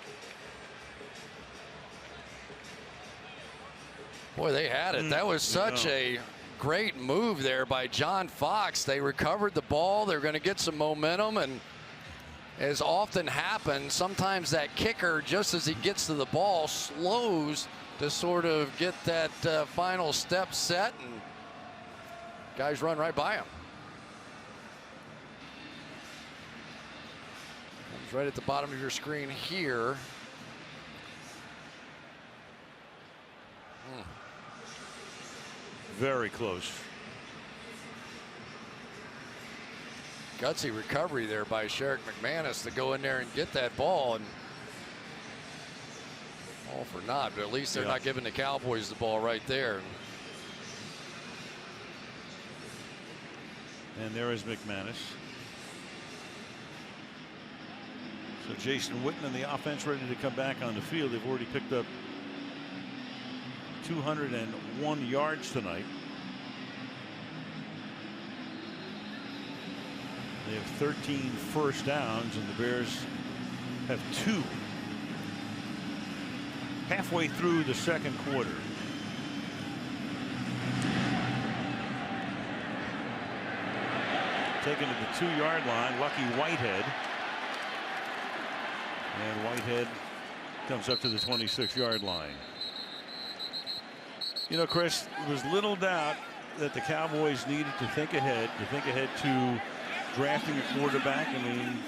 Boy, they had it. That was such a great move there by John Fox. They recovered the ball. They're going to get some momentum, and as often happens, sometimes that kicker, just as he gets to the ball, slows to sort of get that final step set, and guys run right by him. He's right at the bottom of your screen here. Very close. Gutsy recovery there by Sherrick McManus to go in there and get that ball, and all for naught, but at least they're not giving the Cowboys the ball right there. And there is McManus. So Jason Witten and the offense ready to come back on the field. They've already picked up 201 yards tonight. They have 13 first downs, and the Bears have 2. Halfway through the second quarter. Taken to the 2-yard line, Lucky Whitehead. And Whitehead Comes up to the 26-yard line. You know, Chris, there was little doubt that the Cowboys needed to think ahead to drafting a quarterback. I mean,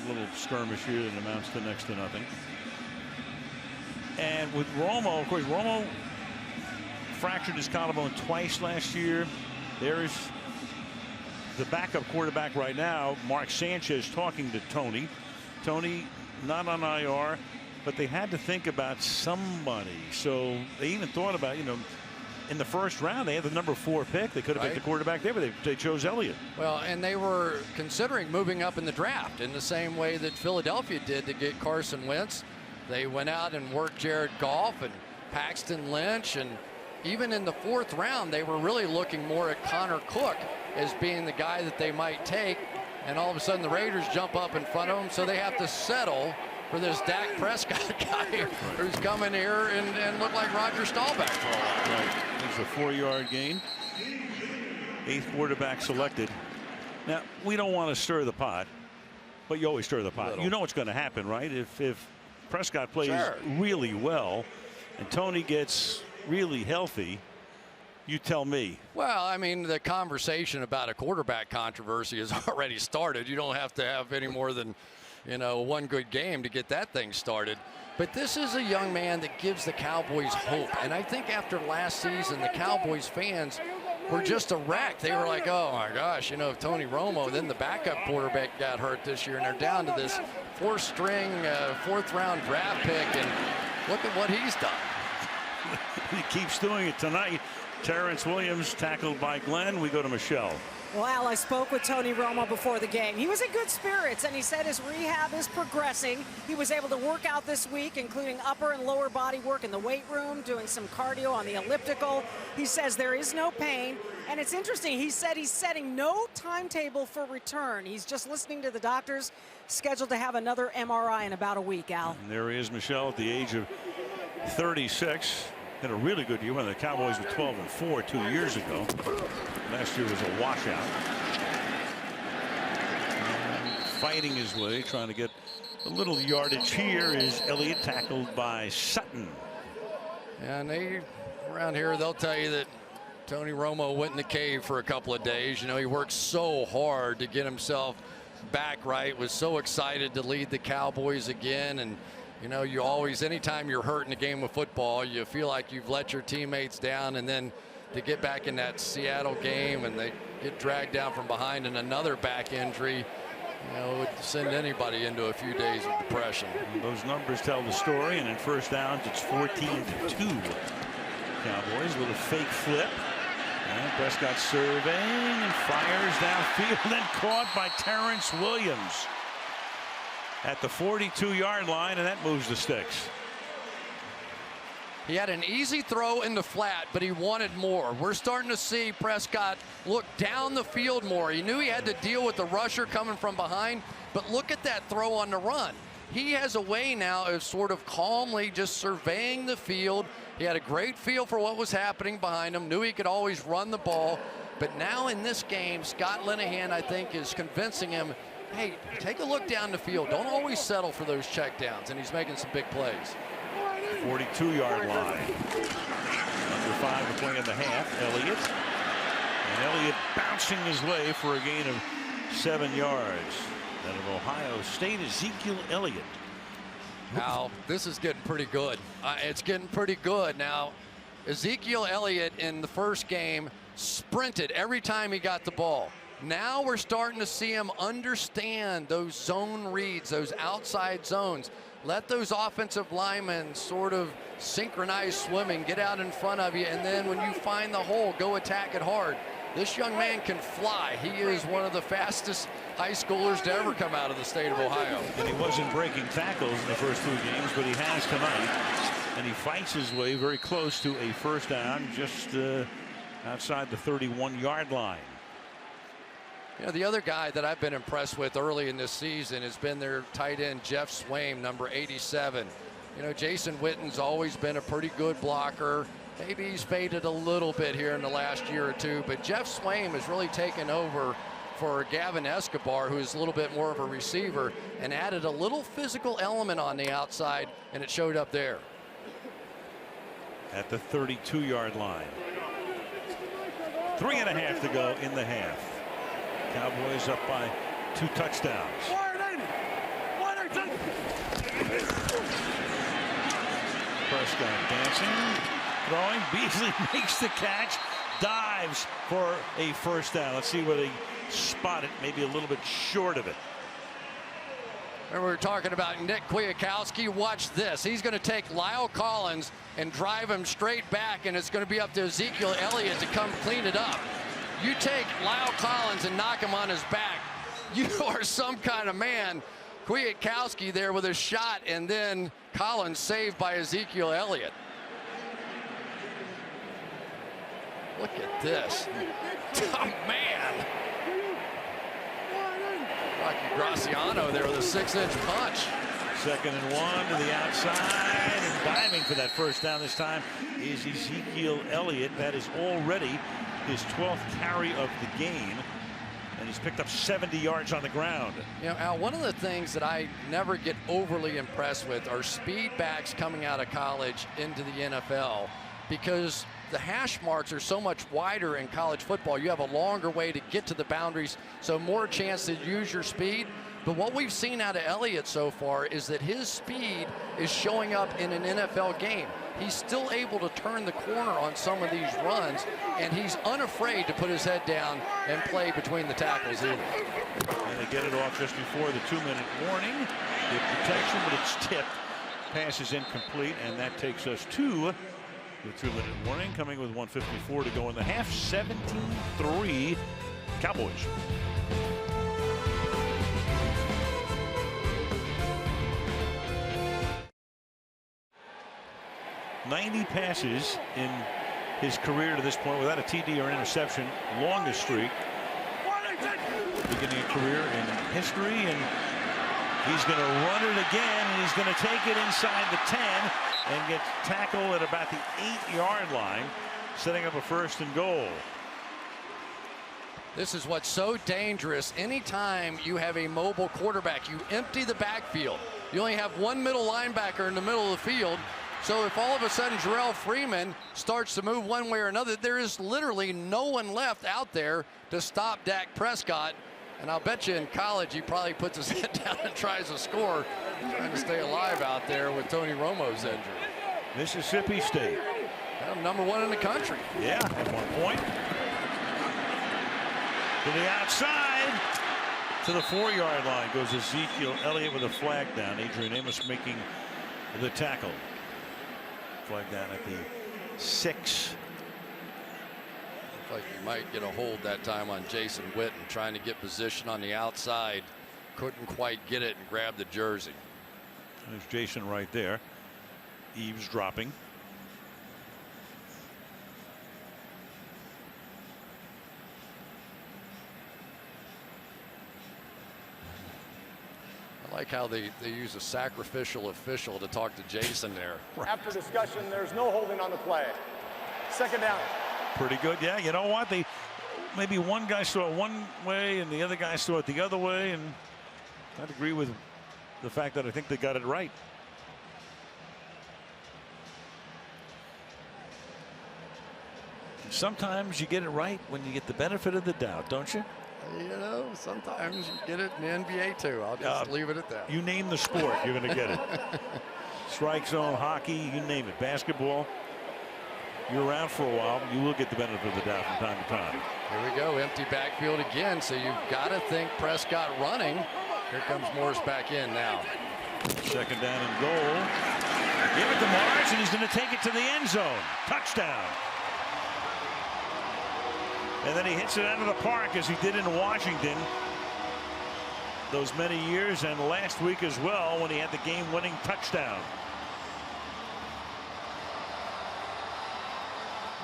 a little skirmish here that amounts to next to nothing. And with Romo, of course, Romo fractured his collarbone twice last year. There's the backup quarterback right now, Mark Sanchez, talking to Tony. Tony not on IR, but they had to think about somebody. So they even thought about, you know, in the first round, they had the number 4 pick. They could have picked the quarterback there, but they chose Elliott. Well, and they were considering moving up in the draft in the same way that Philadelphia did to get Carson Wentz. They went out and worked Jared Goff and Paxton Lynch, and even in the 4th round, they were really looking more at Connor Cook as being the guy that they might take. And all of a sudden, the Raiders jump up in front of them, so they have to settle for this Dak Prescott guy who's coming here and look like Roger Staubach for a while. Right. There's a 4-yard gain. 8th quarterback selected. Now, we don't want to stir the pot, but you always stir the pot. You know what's going to happen, right? If Prescott plays really well and Tony gets really healthy, you tell me. Well, I mean, the conversation about a quarterback controversy has already started. You don't have to have any more than, you know, one good game to get that thing started. But this is a young man that gives the Cowboys hope. And I think after last season, the Cowboys fans were just a wreck. They were like, oh my gosh, you know, if Tony Romo, then the backup quarterback got hurt this year, and they're down to this 4th-string, 4th-round draft pick, and look at what he's done. He keeps doing it tonight. Terrence Williams tackled by Glenn. We go to Michelle. Well, Al, I spoke with Tony Romo before the game. He was in good spirits, and he said his rehab is progressing. He was able to work out this week, including upper and lower body work in the weight room, doing some cardio on the elliptical. He says there is no pain. And it's interesting, he said he's setting no timetable for return. He's just listening to the doctors, scheduled to have another MRI in about a week, Al. And there he is, Michelle, at the age of 36. Had a really good year when the Cowboys were 12-4 2 years ago. Last year was a washout. And fighting his way, trying to get a little yardage here is Elliott, tackled by Sutton. And they, around here, they'll tell you that Tony Romo went in the cave for a couple of days. You know, he worked so hard to get himself back right, was so excited to lead the Cowboys again. And you know, you always, anytime you're hurt in a game of football, you feel like you've let your teammates down, and then to get back in that Seattle game and they get dragged down from behind in another back injury, you know, would send anybody into a few days of depression. And those numbers tell the story, and in first downs, it's 14-2. Cowboys with a fake flip. And Prescott surveying and fires downfield and caught by Terrence Williams at the 42-yard line, and that moves the sticks. He had an easy throw in the flat, but he wanted more. We're starting to see Prescott look down the field more. He knew he had to deal with the rusher coming from behind, but look at that throw on the run. He has a way now of sort of calmly just surveying the field. He had a great feel for what was happening behind him, knew he could always run the ball. But now in this game, Scott Linehan, I think, is convincing him, hey, take a look down the field. Don't always settle for those checkdowns, and he's making some big plays. 42-yard line. Under 5 to play in the half. Elliott. And Elliott bouncing his way for a gain of 7 yards. Out of Ohio State, Ezekiel Elliott. Now, this is getting pretty good. It's getting pretty good. Now, Ezekiel Elliott in the first game sprinted every time he got the ball. Now we're starting to see him understand those zone reads, those outside zones. Let those offensive linemen sort of synchronize swimming, get out in front of you, and then when you find the hole, go attack it hard. This young man can fly. He is one of the fastest high schoolers to ever come out of the state of Ohio. And he wasn't breaking tackles in the first 2 games, but he has tonight. And he fights his way very close to a first down, just outside the 31-yard line. You know, the other guy that I've been impressed with early in this season has been their tight end, Jeff Swaim, number 87. You know, Jason Witten's always been a pretty good blocker. Maybe he's faded a little bit here in the last year or two, but Jeff Swaim has really taken over for Gavin Escobar, who's a little bit more of a receiver, and added a little physical element on the outside, and it showed up there. At the 32-yard line. 3.5 to go in the half. Cowboys up by 2 touchdowns. Prescott dancing, throwing. Beasley makes the catch, dives for a first down. Let's see where they spot it, maybe a little bit short of it. Remember, we were talking about Nick Kwiatkowski. Watch this. He's going to take Lyle Collins and drive him straight back, and it's going to be up to Ezekiel Elliott to come clean it up. You take Lyle Collins and knock him on his back, you are some kind of man. Kwiatkowski there with a shot, and then Collins saved by Ezekiel Elliott. Look at this. Oh, man. Rocky Graciano there with a 6-inch punch. 2nd and 1 to the outside, and diving for that first down this time is Ezekiel Elliott. That is already his 12th carry of the game, and he's picked up 70 yards on the ground. You know, Al, one of the things that I never get overly impressed with are speed backs coming out of college into the NFL, because the hash marks are so much wider in college football. You have a longer way to get to the boundaries, so more chance to use your speed. But what we've seen out of Elliott so far is that his speed is showing up in an NFL game. He's still able to turn the corner on some of these runs, and he's unafraid to put his head down and play between the tackles either. And they get it off just before the 2-minute warning. Good protection, but it's tipped. Pass is incomplete, and that takes us to the 2-minute warning, coming with 1:54 to go in the half. 17-3 Cowboys. "90 passes in his career to this point without a TD or interception, longest streak. Beginning a career in history, and he's going to run it again, and he's going to take it inside the 10 and get tackled at about the 8-yard line, setting up a 1st and goal. This is what's so dangerous. Anytime you have a mobile quarterback, you empty the backfield. You only have one middle linebacker in the middle of the field. So if all of a sudden Jarrell Freeman starts to move one way or another, there is literally no one left out there to stop Dak Prescott. And I'll bet you in college he probably puts his head down and tries to score, trying to stay alive out there with Tony Romo's injury. Mississippi State. #1 in the country. Yeah, at one point. To the outside, to the 4-yard line goes Ezekiel Elliott with a flag down. Adrian Amos making the tackle. Flag down at the 6. Looked like you might get a hold that time on Jason Witten, trying to get position on the outside. Couldn't quite get it and grab the jersey. There's Jason right there, eavesdropping. I like how they use a sacrificial official to talk to Jason there. After discussion, there's no holding on the play. 2nd down. Pretty good. Yeah, you know what? Maybe one guy saw it one way and the other guy saw it the other way, and I'd agree with the fact that I think they got it right. Sometimes you get it right when you get the benefit of the doubt, don't you? You know, sometimes you get it in the NBA too. I'll just leave it at that. You name the sport, you're going to get it. Strike zone, hockey, you name it. Basketball. You're around for a while, you will get the benefit of the doubt from time to time. Here we go, empty backfield again, so you've got to think Prescott running. Here comes Morris back in now. 2nd down and goal. Give it to Morris, and he's going to take it to the end zone. Touchdown. And then he hits it out of the park as he did in Washington those many years, and last week as well when he had the game-winning touchdown.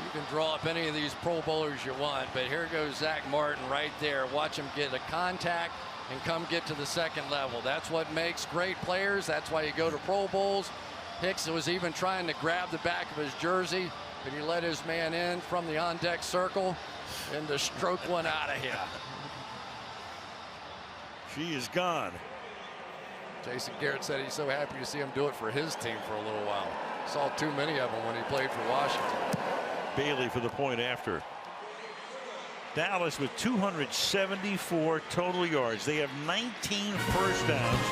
You can draw up any of these Pro Bowlers you want, but here goes Zach Martin right there. Watch him get a contact and come get to the 2nd level. That's what makes great players. That's why you go to Pro Bowls. Hicks was even trying to grab the back of his jersey, but he let his man in from the on-deck circle and to stroke one out of here. She is gone. Jason Garrett said he's so happy to see him do it for his team for a little while. Saw too many of them when he played for Washington. Bailey for the point after. Dallas with 274 total yards. They have 19 first downs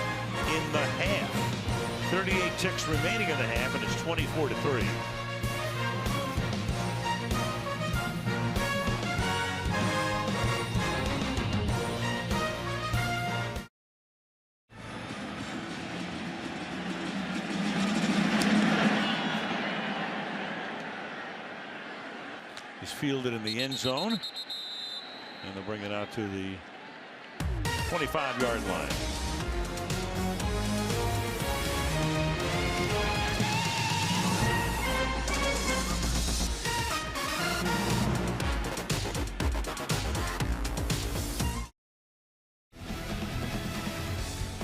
in the half. 38 ticks remaining in the half, and it's 24-3. He's fielded in the end zone, and they'll bring it out to the 25-yard line.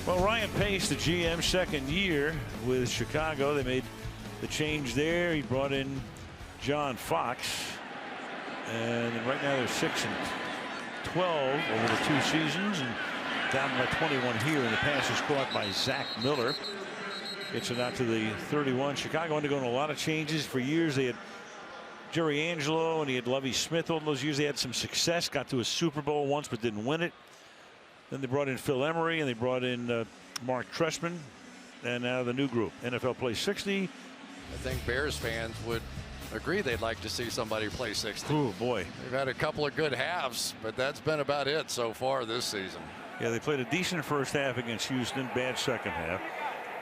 Well, Ryan Pace, the GM, second year with Chicago. They made the change there. He brought in John Fox. And right now they're 6-12 over the 2 seasons, and down by 21 here. And the pass is caught by Zach Miller. Gets it out to the 31. Chicago undergoing a lot of changes. For years they had Jerry Angelo and he had Lovie Smith. All those years they had some success. Got to a Super Bowl once but didn't win it. Then they brought in Phil Emery and they brought in Mark Trestman. And now the new group. NFL plays 60. I think Bears fans would agree they'd like to see somebody play 60. Oh boy. They've had a couple of good halves, but that's been about it so far this season. Yeah, they played a decent first half against Houston, bad second half.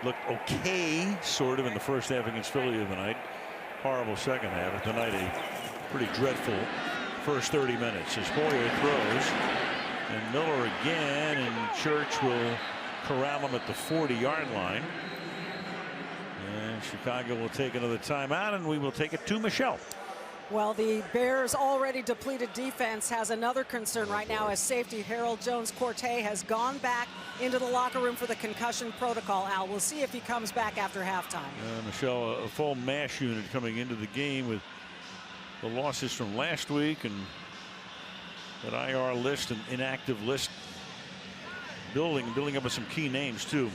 Looked okay sort of in the first half against Philly the other night. Horrible second half. And tonight a pretty dreadful first 30 minutes as Hoyer throws, and Miller again, and Church will corral him at the 40-yard line. And Chicago will take another timeout, and we will take it to Michelle. Well, the Bears' already depleted defense has another concern right now as safety Harold Jones-Corte has gone back into the locker room for the concussion protocol. Al, we'll see if he comes back after halftime. Michelle, a full MASH unit coming into the game with the losses from last week and that IR list and inactive list building up with some key names too.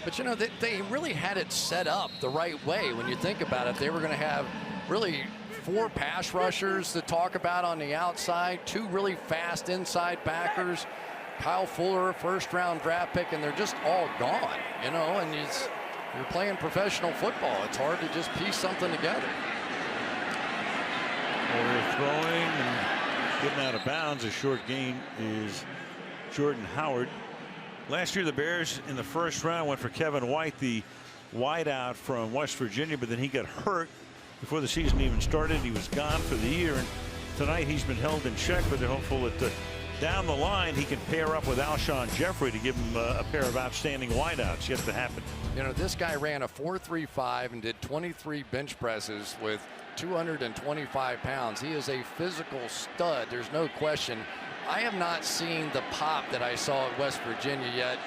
But you know, they really had it set up the right way. When you think about it, they were going to have really 4 pass rushers to talk about on the outside, 2 really fast inside backers, Kyle Fuller, first-round draft pick, and they're just all gone, you know, and you're playing professional football. It's hard to just piece something together. Well, they're throwing and getting out of bounds. A short gain is Jordan Howard. Last year, the Bears in the first round went for Kevin White, the wideout from West Virginia, but then he got hurt before the season even started. He was gone for the year, and tonight he's been held in check, but they're hopeful that down the line he can pair up with Alshon Jeffrey to give him a pair of outstanding wideouts. Yet to happen. You know, this guy ran a 4.35 and did 23 bench presses with 225 pounds. He is a physical stud. There's no question. I have not seen the pop that I saw at West Virginia yet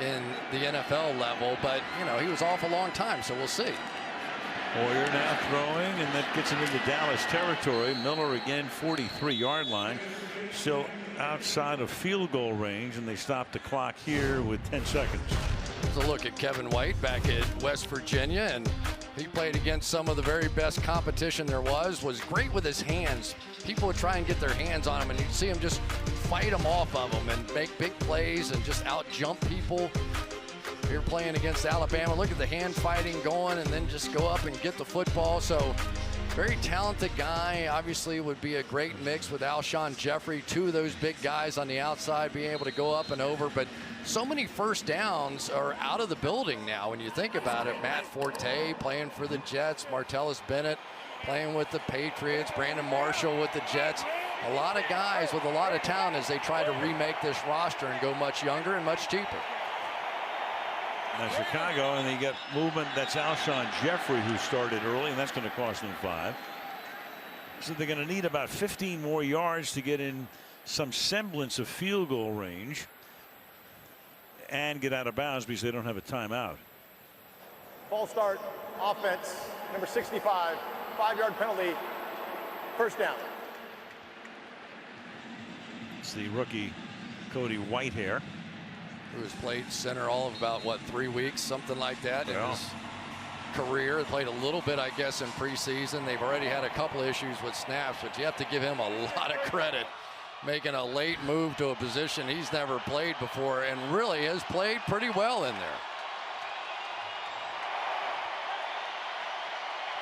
in the NFL level, but you know, he was off a long time, so we'll see. Hoyer now throwing, and that gets him into Dallas territory. Miller again, 43-yard line, still outside of field goal range, and they stop the clock here with 10 seconds. Here's a look at Kevin White back at West Virginia, and he played against some of the very best competition there was great with his hands. People would try and get their hands on him, and you'd see him just fight them off of them and make big plays and just out jump people. Here playing against Alabama, look at the hand fighting going, and then just go up and get the football. So very talented guy. Obviously would be a great mix with Alshon Jeffrey, 2 of those big guys on the outside being able to go up and over. But so many first downs are out of the building now when you think about it. Matt Forte playing for the Jets, Martellus Bennett playing with the Patriots, Brandon Marshall with the Jets. A lot of guys with a lot of talent as they try to remake this roster and go much younger and much cheaper. Now Chicago, and they get movement. That's Alshon Jeffrey who started early, and that's going to cost them 5. So they're going to need about 15 more yards to get in some semblance of field goal range and get out of bounds because they don't have a timeout. False start, offense, number 65, 5-yard penalty, first down. It's the rookie Cody Whitehair. who has played center all of about, what, 3 weeks, something like that in his career. Played a little bit, I guess, in preseason. They've already had a couple issues with snaps, but you have to give him a lot of credit, making a late move to a position he's never played before and really has played pretty well in there.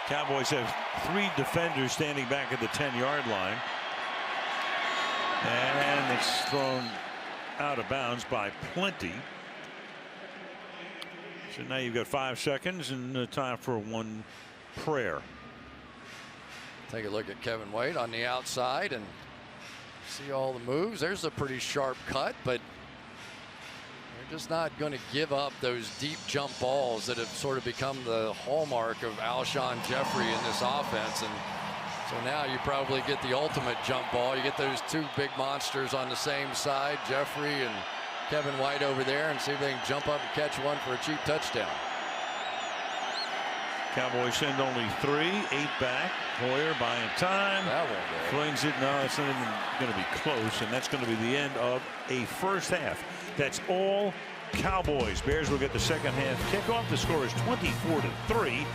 Cowboys have 3 defenders standing back at the 10-yard line. And it's thrown out of bounds by plenty. So now you've got 5 seconds and time for one prayer. Take a look at Kevin White on the outside and see all the moves. There's a pretty sharp cut, but they're just not going to give up those deep jump balls that have sort of become the hallmark of Alshon Jeffrey in this offense. And so now you probably get the ultimate jump ball. You get those 2 big monsters on the same side, Jeffrey and Kevin White over there, and see if they can jump up and catch one for a cheap touchdown. Cowboys send only 3, 8 back. Hoyer buying time. That won't go. Flings it. No, it's not even going to be close, and that's going to be the end of a first half. That's all Cowboys. Bears will get the second half kickoff. The score is 24-3.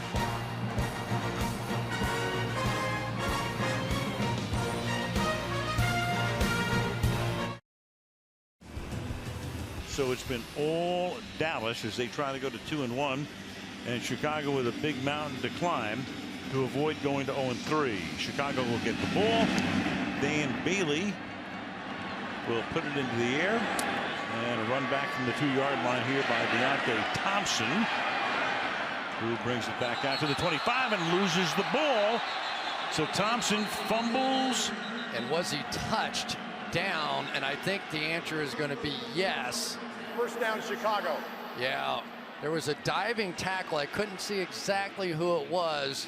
So it's been all Dallas as they try to go to 2-1, and Chicago with a big mountain to climb to avoid going to 0-3. Chicago will get the ball. Dan Bailey will put it into the air, and a run back from the 2-yard line here by Deontay Thompson, who brings it back out to the 25 and loses the ball. So Thompson fumbles. And was he touched down? And I think the answer is going to be yes. First down, Chicago. Yeah, there was a diving tackle. I couldn't see exactly who it was.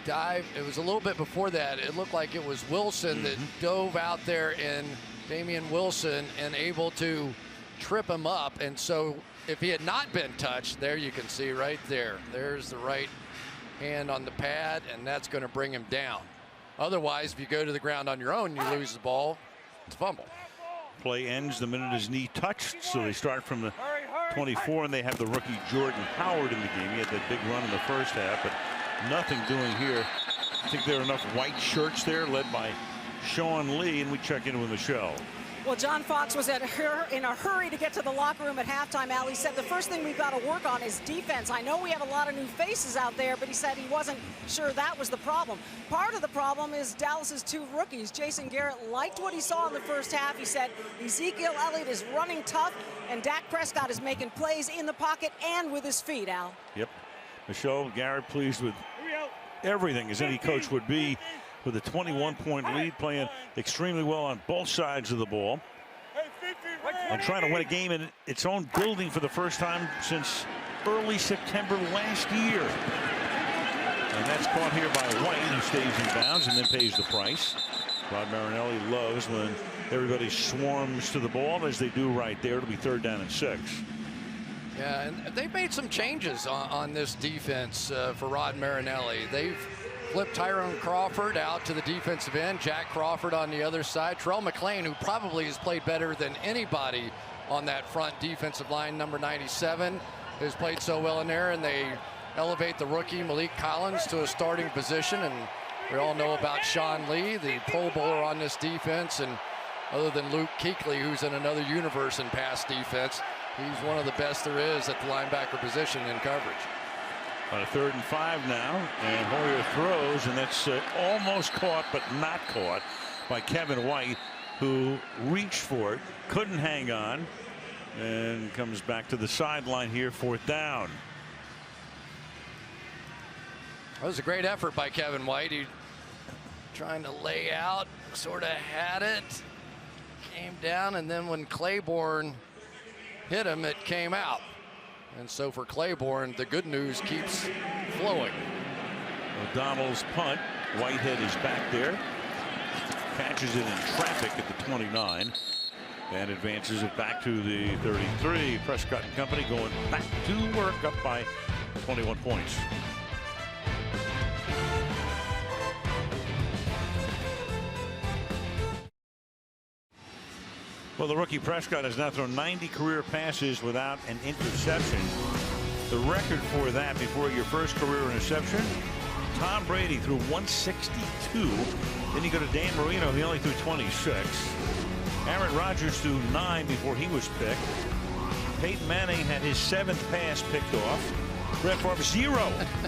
It was a little bit before that. It looked like it was Wilson that dove out there, and Damian Wilson, and able to trip him up. And so if he had not been touched, there you can see right there. There's the right hand on the pad, and that's going to bring him down. Otherwise, if you go to the ground on your own, you lose the ball. It's a fumble. Play ends the minute his knee touched, so they start from the 24, and they have the rookie Jordan Howard in the game. He had that big run in the first half, but nothing doing here. I think there are enough white shirts there, led by Sean Lee, and we check in with Michelle. Well, John Fox was in a hurry to get to the locker room at halftime. Al, he said the first thing we've got to work on is defense. I know we have a lot of new faces out there, but he said he wasn't sure that was the problem. Part of the problem is Dallas's 2 rookies. Jason Garrett liked what he saw in the first half. He said Ezekiel Elliott is running tough, and Dak Prescott is making plays in the pocket and with his feet, Al. Yep. Michelle, Garrett pleased with everything, as any coach would be, with a 21-point lead, playing extremely well on both sides of the ball, and trying to win a game in its own building for the first time since early September last year. And that's caught here by White, who stays in bounds and then pays the price. Rod Marinelli loves when everybody swarms to the ball, as they do right there. It'll be 3rd down and 6. Yeah, and they've made some changes on this defense for Rod Marinelli. They've flipped Tyrone Crawford out to the defensive end. Jack Crawford on the other side. Terrell McClain, who probably has played better than anybody on that front defensive line, number 97, has played so well in there. And they elevate the rookie Malik Collins to a starting position. And we all know about Sean Lee, the Pro Bowler on this defense. And other than Luke Kuechly, who's in another universe in pass defense, he's one of the best there is at the linebacker position in coverage. On a 3rd and 5 now, and Hoyer throws, and that's almost caught but not caught by Kevin White, who reached for it, couldn't hang on, and comes back to the sideline here, 4th down. That was a great effort by Kevin White. He trying to lay out, sort of had it, came down, and then when Claiborne hit him, it came out. And so for Claiborne, the good news keeps flowing. O'Donnell's punt. Whitehead is back there. Catches it in traffic at the 29. And advances it back to the 33. Prescott and company going back to work, up by 21 points. Well, the rookie Prescott has now thrown 90 career passes without an interception. The record for that before your first career interception, Tom Brady threw 162. Then you go to Dan Marino, he only threw 26. Aaron Rodgers threw 9 before he was picked. Peyton Manning had his 7th pass picked off. Brett Favre 0.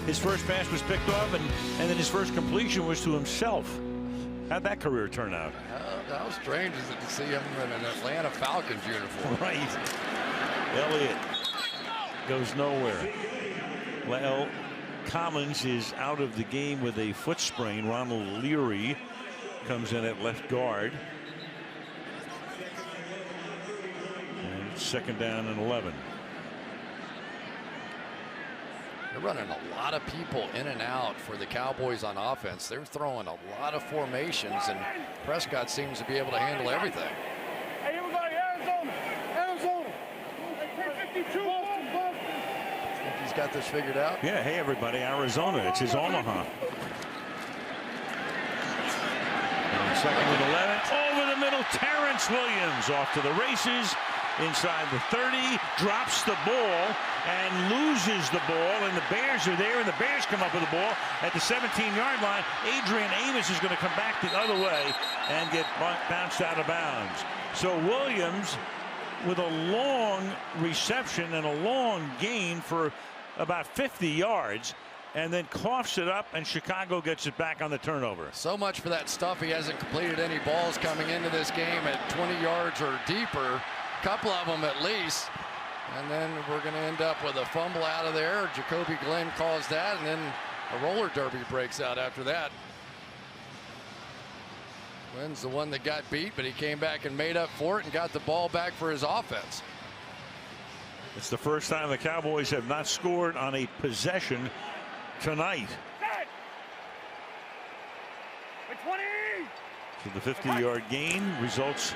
His first pass was picked off, and then his first completion was to himself. How'd that career turn out? How strange is it to see him in an Atlanta Falcons uniform? Right. Elliott goes nowhere. Well, Collins is out of the game with a foot sprain. Ronald Leary comes in at left guard. And 2nd down and 11. They're running a lot of people in and out for the Cowboys on offense. They're throwing a lot of formations, and Prescott seems to be able to handle everything. Hey, everybody, Arizona. Hey, 52. Think he's got this figured out? Yeah, hey, everybody, Arizona. It's his Omaha. And 2nd and 11. Over the middle, Terrence Williams off to the races. Inside the 30, drops the ball and loses the ball, and the Bears are there, and the Bears come up with the ball at the 17-yard line. Adrian Amos is going to come back the other way and get bounced out of bounds. So Williams with a long reception and a long gain for about 50 yards, and then coughs it up, and Chicago gets it back on the turnover. So much for that stuff. He hasn't completed any balls coming into this game at 20 yards or deeper. Couple of them at least, and then we're going to end up with a fumble out of there. Jacoby Glenn calls that, and then a roller derby breaks out after that. Glenn's the one that got beat, but he came back and made up for it and got the ball back for his offense. It's the first time the Cowboys have not scored on a possession tonight. So the 50-yard gain results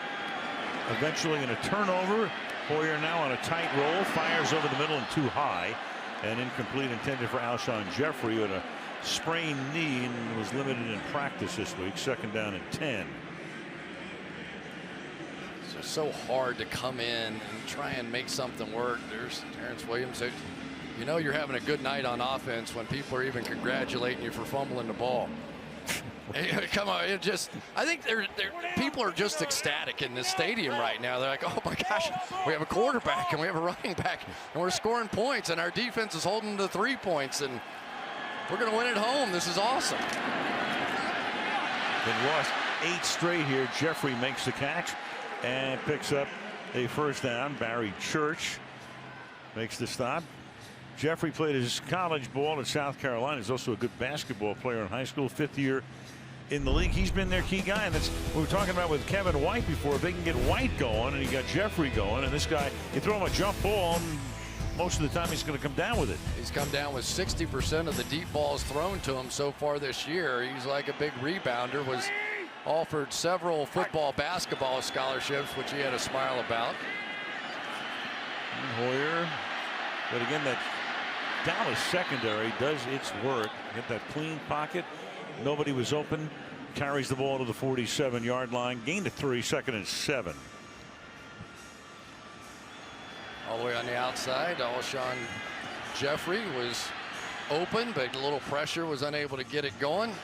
eventually in a turnover. Hoyer now on a tight roll, fires over the middle and too high, and incomplete, intended for Alshon Jeffrey, who had a sprained knee and was limited in practice this week. 2nd down and 10. It's just so hard to come in and try and make something work. There's Terrence Williams. You know you're having a good night on offense when people are even congratulating you for fumbling the ball. Come on, I think people are just ecstatic in this stadium right now. They're like, oh my gosh, we have a quarterback and we have a running back and we're scoring points and our defense is holding to 3 points and we're going to win at home. This is awesome. Been lost 8 straight here. Jeffrey makes the catch and picks up a 1st down. Barry Church makes the stop. Jeffrey played his college ball at South Carolina. He's also a good basketball player in high school. 5th year in the league. He's been their key guy, and that's what we were talking about with Kevin White before. If they can get White going, and you got Jeffrey going, and this guy, you throw him a jump ball, and most of the time he's going to come down with it. He's come down with 60% of the deep balls thrown to him so far this year. He's like a big rebounder. Was offered several football, basketball scholarships, which he had a smile about. And Hoyer, but again, that Dallas secondary does its work. Get that clean pocket. Nobody was open. Carries the ball to the 47-yard line. Gain to 3, 2nd and 7. All the way on the outside, Alshon Jeffrey was open, but a little pressure, was unable to get it going. I'll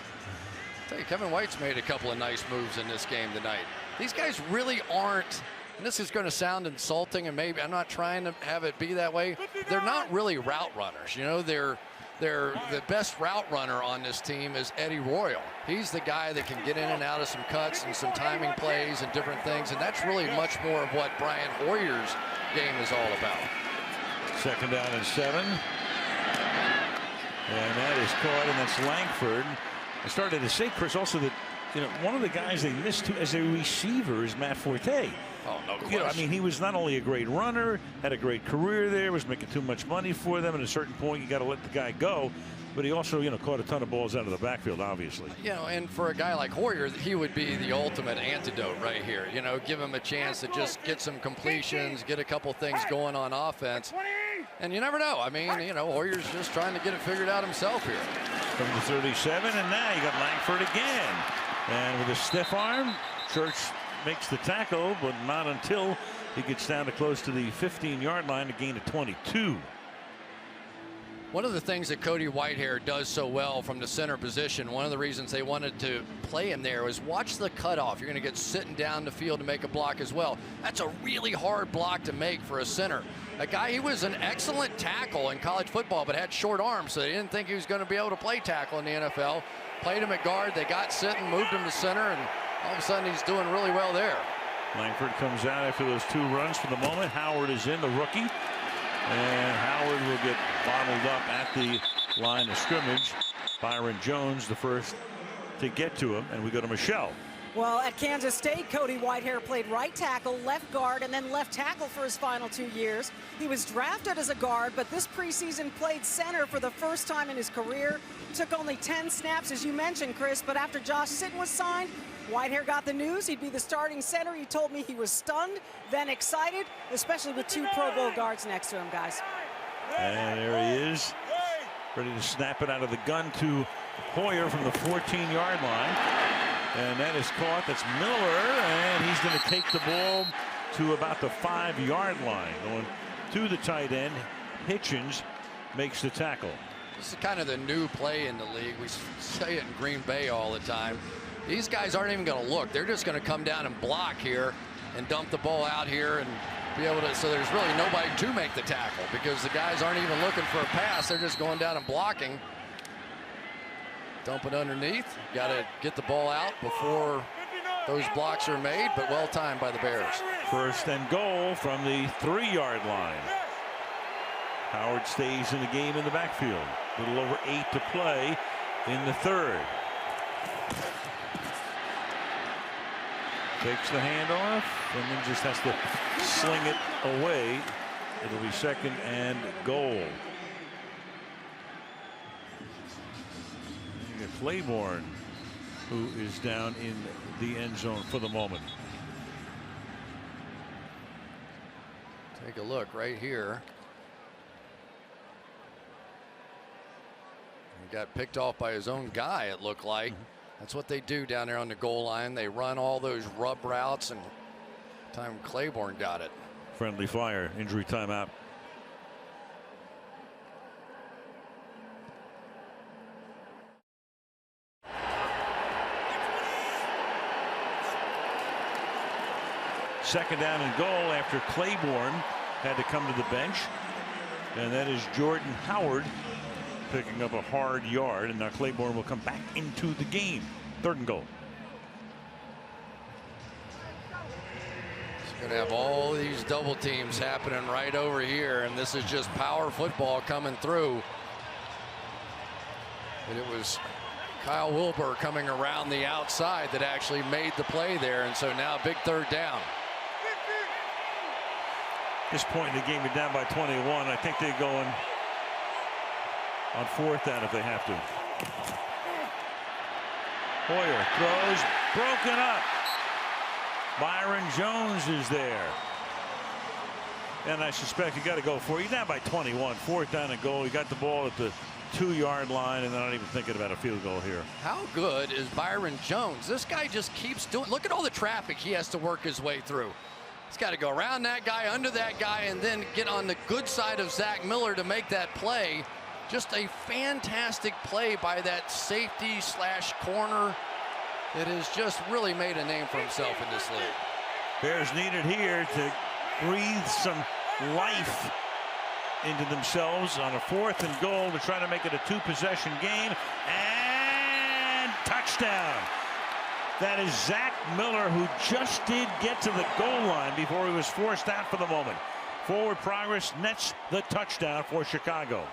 tell you, Kevin White's made a couple of nice moves in this game tonight. These guys really aren't, and this is going to sound insulting, and maybe I'm not trying to have it be that way. They're not really route runners. You know, they're the best route runner on this team is Eddie Royal. He's the guy that can get in and out of some cuts and some timing plays and different things, and that's really much more of what Brian Hoyer's game is all about. 2nd down and 7. And that is caught, and that's Langford. I started to say, Chris, also that, you know, one of the guys they missed too as a receiver is Matt Forte. Oh, no question. You know, I mean, he was not only a great runner, had a great career there, was making too much money for them. At a certain point, you got to let the guy go. But he also, you know, caught a ton of balls out of the backfield, obviously. You know, and for a guy like Hoyer, he would be the ultimate antidote right here. You know, give him a chance to just get some completions, get a couple things going on offense. And you never know. I mean, you know, Hoyer's just trying to get it figured out himself here. From the 37, and now you got Langford again. And with a stiff arm, Church makes the tackle, but not until he gets down to close to the 15-yard line, a gain of 22. One of the things that Cody Whitehair does so well from the center position, one of the reasons they wanted to play him there was watch the cutoff. You're going to get sitting down the field to make a block as well. That's a really hard block to make for a center. A guy, he was an excellent tackle in college football, but had short arms, so they didn't think he was going to be able to play tackle in the NFL. Played him at guard, they got sitting, moved him to center, and all of a sudden he's doing really well there. Langford comes out after those 2 runs for the moment. Howard is in, the rookie. And Howard will get bottled up at the line of scrimmage. Byron Jones, the first to get to him, and we go to Michelle. Well, at Kansas State, Cody Whitehair played right tackle, left guard, and then left tackle for his final 2 years. He was drafted as a guard, but this preseason played center for the first time in his career. Took only 10 snaps, as you mentioned, Chris, but after Josh Sitton was signed, Whitehair got the news he'd be the starting center. He told me he was stunned, then excited, especially with 2 Pro Bowl guards next to him, guys. And there he is, ready to snap it out of the gun to Hoyer from the 14-yard line. And that is caught. That's Miller, and he's going to take the ball to about the 5-yard line. Going to the tight end. Hitchens makes the tackle. This is kind of the new play in the league. We say it in Green Bay all the time. These guys aren't even going to look. They're just going to come down and block here and dump the ball out here and be able to. So there's really nobody to make the tackle because the guys aren't even looking for a pass. They're just going down and blocking. Dump it underneath. Got to get the ball out before those blocks are made, but well timed by the Bears. First and goal from the 3-yard line. Howard stays in the game in the backfield. A little over 8 to play in the 3rd. Takes the handoff and then just has to sling it away. It'll be 2nd and goal. You get Claiborne, who is down in the end zone for the moment. Take a look right here. He got picked off by his own guy, it looked like. That's what they do down there on the goal line. They run all those rub routes, and time Claiborne got it. Friendly fire, injury timeout. Second down and goal after Claiborne had to come to the bench. And that is Jordan Howard picking up a hard yard, and now Claiborne will come back into the game. 3rd and goal. He's going to have all these double teams happening right over here, and this is just power football coming through. And it was Kyle Wilbur coming around the outside that actually made the play there, and so now big 3rd down. This point in the game, you're down by 21. I think they're going on 4th down if they have to. Hoyer throws, broken up. Byron Jones is there. And I suspect you got to go for it. You're down by 21. 4th down and goal. You got the ball at the 2-yard line, and they're not even thinking about a field goal here. How good is Byron Jones? This guy just keeps doing. Look at all the traffic he has to work his way through. He's got to go around that guy, under that guy, and then get on the good side of Zach Miller to make that play. Just a fantastic play by that safety / corner that has just really made a name for himself in this league. Bears needed here to breathe some life into themselves on a 4th and goal to try to make it a 2-possession game. And touchdown. That is Zach Miller, who just did get to the goal line before he was forced out for the moment. Forward progress nets the touchdown for Chicago.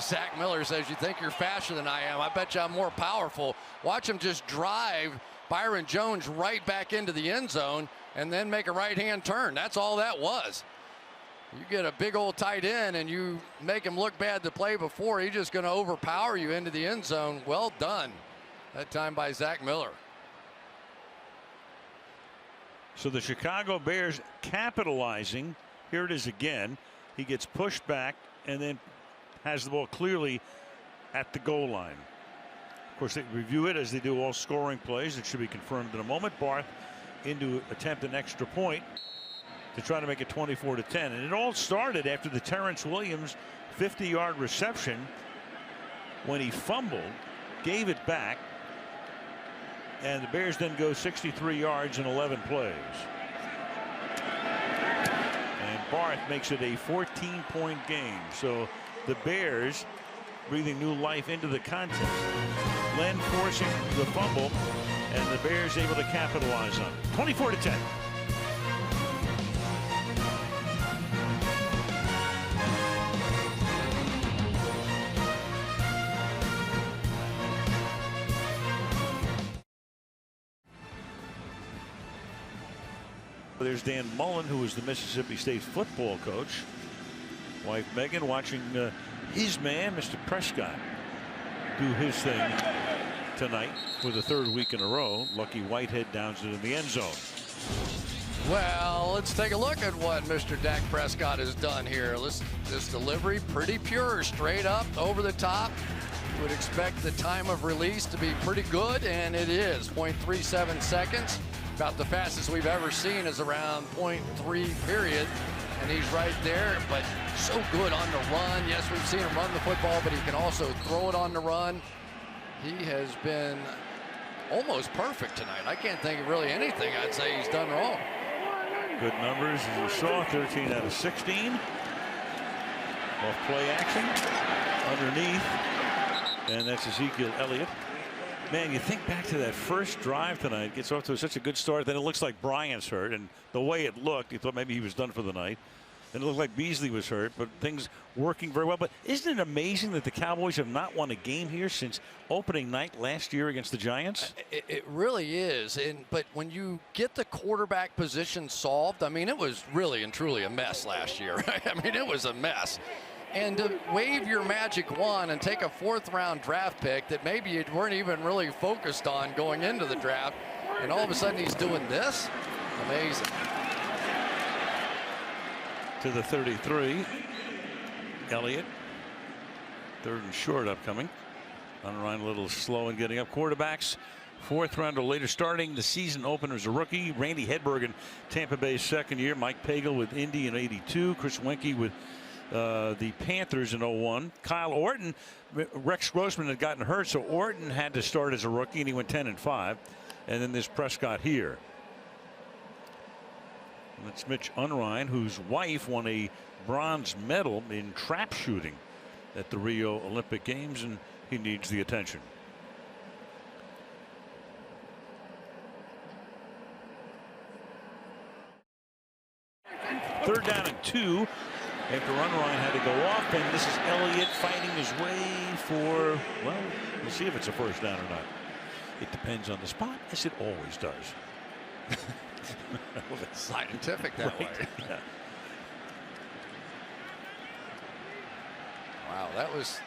Zach Miller says, you think you're faster than I am. I bet you I'm more powerful. Watch him just drive Byron Jones right back into the end zone and then make a right-hand turn. That's all that was. You get a big old tight end and you make him look bad to play before. He's just going to overpower you into the end zone. Well done. That time by Zach Miller. So the Chicago Bears capitalizing. Here it is again. He gets pushed back and then has the ball clearly at the goal line. Of course, they review it as they do all scoring plays. It should be confirmed in a moment. Barth in to attempt an extra point to try to make it 24-10. And it all started after the Terrence Williams 50-yard reception when he fumbled, gave it back, and the Bears then go 63 yards in 11 plays. And Barth makes it a 14-point game. So the Bears breathing new life into the contest. Len forcing the fumble, and the Bears able to capitalize on it. 24-10. There's Dan Mullen, who is the Mississippi State football coach. Wife Megan watching his man, Mr. Prescott, do his thing tonight for the third week in a row. Lucky Whitehead downs it in the end zone. Well, let's take a look at what Mr. Dak Prescott has done here. This delivery, pretty pure, straight up, over the top. You would expect the time of release to be pretty good, and it is. 0.37 seconds. About the fastest we've ever seen is around 0.3 period. And he's right there, but so good on the run. Yes, we've seen him run the football, but he can also throw it on the run. He has been almost perfect tonight. I can't think of really anything I'd say he's done wrong. Good numbers, as you saw, 13 out of 16. Off play action, underneath, and that's Ezekiel Elliott. Man, you think back to that first drive tonight, gets off to such a good start, then it looks like Bryant's hurt, and the way it looked, you thought maybe he was done for the night. Then it looked like Beasley was hurt, but things working very well. But isn't it amazing that the Cowboys have not won a game here since opening night last year against the Giants? It really is. But when you get the quarterback position solved, I mean, it was really and truly a mess last year. I mean, it was a mess. And to wave your magic wand and take a fourth-round draft pick that maybe you weren't even really focused on going into the draft, and all of a sudden he's doing this? Amazing. To the 33. Elliott. Third and short upcoming. Unrein a little slow in getting up. Quarterbacks, fourth round or later, starting the season opener as a rookie. Randy Hedberg in Tampa Bay's second year. Mike Pagel with Indy in '82. Chris Wenke with the Panthers in '01. Kyle Orton, Rex Grossman had gotten hurt, so Orton had to start as a rookie, and he went 10-5. And then there's Prescott here. And it's Mitch Unrein, whose wife won a bronze medal in trap shooting at the Rio Olympic Games, and he needs the attention. Third down and 2. After Unrein had to go off, and this is Elliott fighting his way for, well, we'll see if it's a first down or not. It depends on the spot, as it always does. It's scientific that way. Yeah. Wow, that was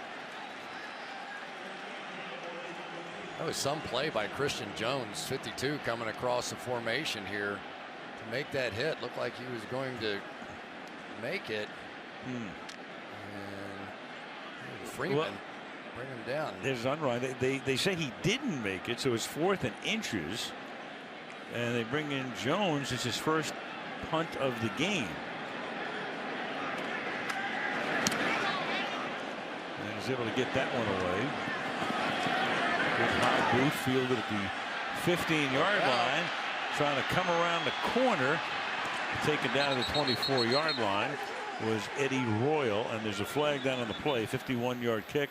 some play by Christian Jones, 52, coming across the formation here to make that hit. Looked like he was going to make it. And Freeman bring him down. There's Unrein. They say he didn't make it, so it's 4th and inches. And they bring in Jones. It's his first punt of the game. And he's able to get that one away. Good high boot fielded at the 15-yard line. Trying to come around the corner. Taken down to the 24-yard line was Eddie Royal, and there's a flag down on the play. 51-yard kick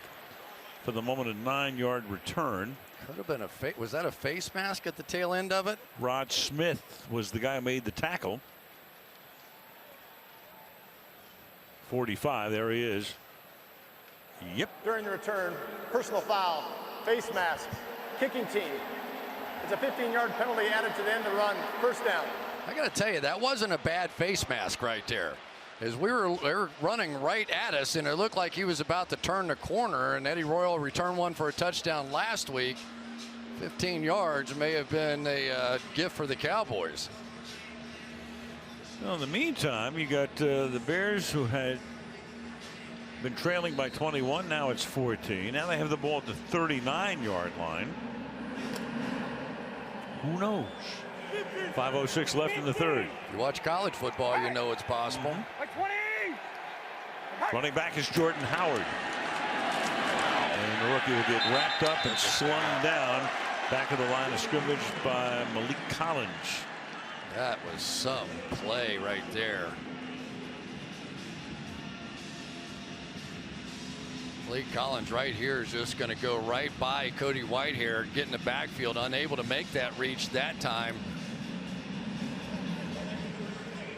for the moment, a 9-yard return. Could have been was that a face mask at the tail end of it? Rod Smith was the guy who made the tackle. 45, there he is. Yep. During the return, personal foul, face mask, kicking team. It's a 15-yard penalty added to the end of the run. First down. I got to tell you, that wasn't a bad face mask right there. As they were running right at us, and it looked like he was about to turn the corner, and Eddie Royal returned one for a touchdown last week. 15 yards may have been a gift for the Cowboys. Well, in the meantime, you got the Bears, who had been trailing by 21. Now it's 14. Now they have the ball at the 39-yard line. Who knows? 5:06 left in the third. You watch college football, you know it's possible. Running back is Jordan Howard. And the rookie will get wrapped up and slung down back of the line of scrimmage by Malik Collins. That was some play right there. Malik Collins right here is just going to go right by Cody Whitehair, get in the backfield, unable to make that reach that time.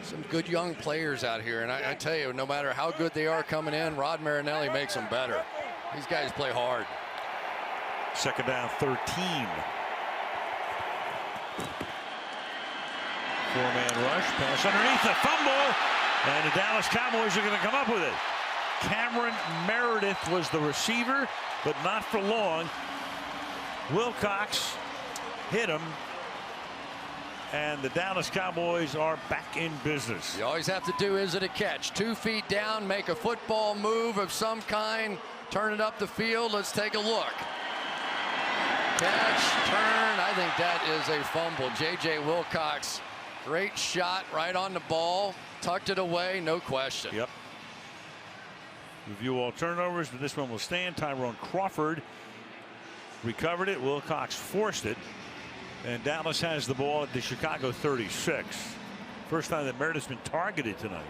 Some good young players out here, and I tell you, no matter how good they are coming in, Rod Marinelli makes them better. These guys play hard. Second down, 13. Four-man rush, pass underneath, the fumble, and the Dallas Cowboys are going to come up with it. Cameron Meredith was the receiver, but not for long. Wilcox hit him, and the Dallas Cowboys are back in business. You always have to do, is it a catch? 2 feet down, make a football move of some kind, turn it up the field. Let's take a look. Catch, turn. I think that is a fumble. J.J. Wilcox, great shot right on the ball, tucked it away, no question. Yep. Review all turnovers, but this one will stand. Tyrone Crawford recovered it. Wilcox forced it. And Dallas has the ball at the Chicago 36. First time that Meredith's been targeted tonight.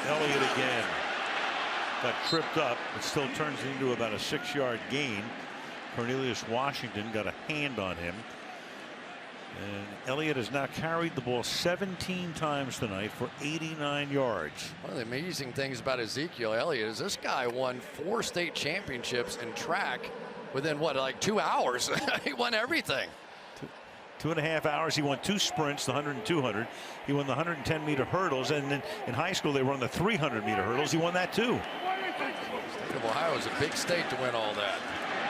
Elliott again. Got tripped up. It still turns into about a 6-yard gain. Cornelius Washington got a hand on him. And Elliott has now carried the ball 17 times tonight for 89 yards. One of the amazing things about Ezekiel Elliott is this guy won 4 state championships in track within what, like 2 hours? He won everything. 2.5 hours. He won 2 sprints, the 100 and 200. He won the 110-meter hurdles, and then in high school they run the 300-meter hurdles. He won that too. State of Ohio is a big state to win all that.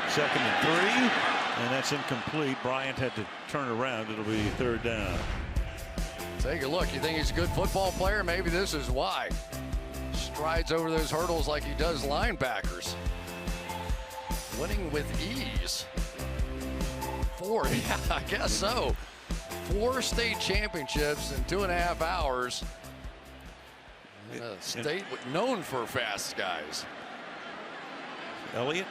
Second and 3, and that's incomplete. Bryant had to turn around. It'll be third down. Take a look. You think he's a good football player? Maybe this is why. Strides over those hurdles like he does linebackers. Winning with ease. 4, yeah, I guess so. 4 state championships in 2.5 hours. A state known for fast guys. Elliott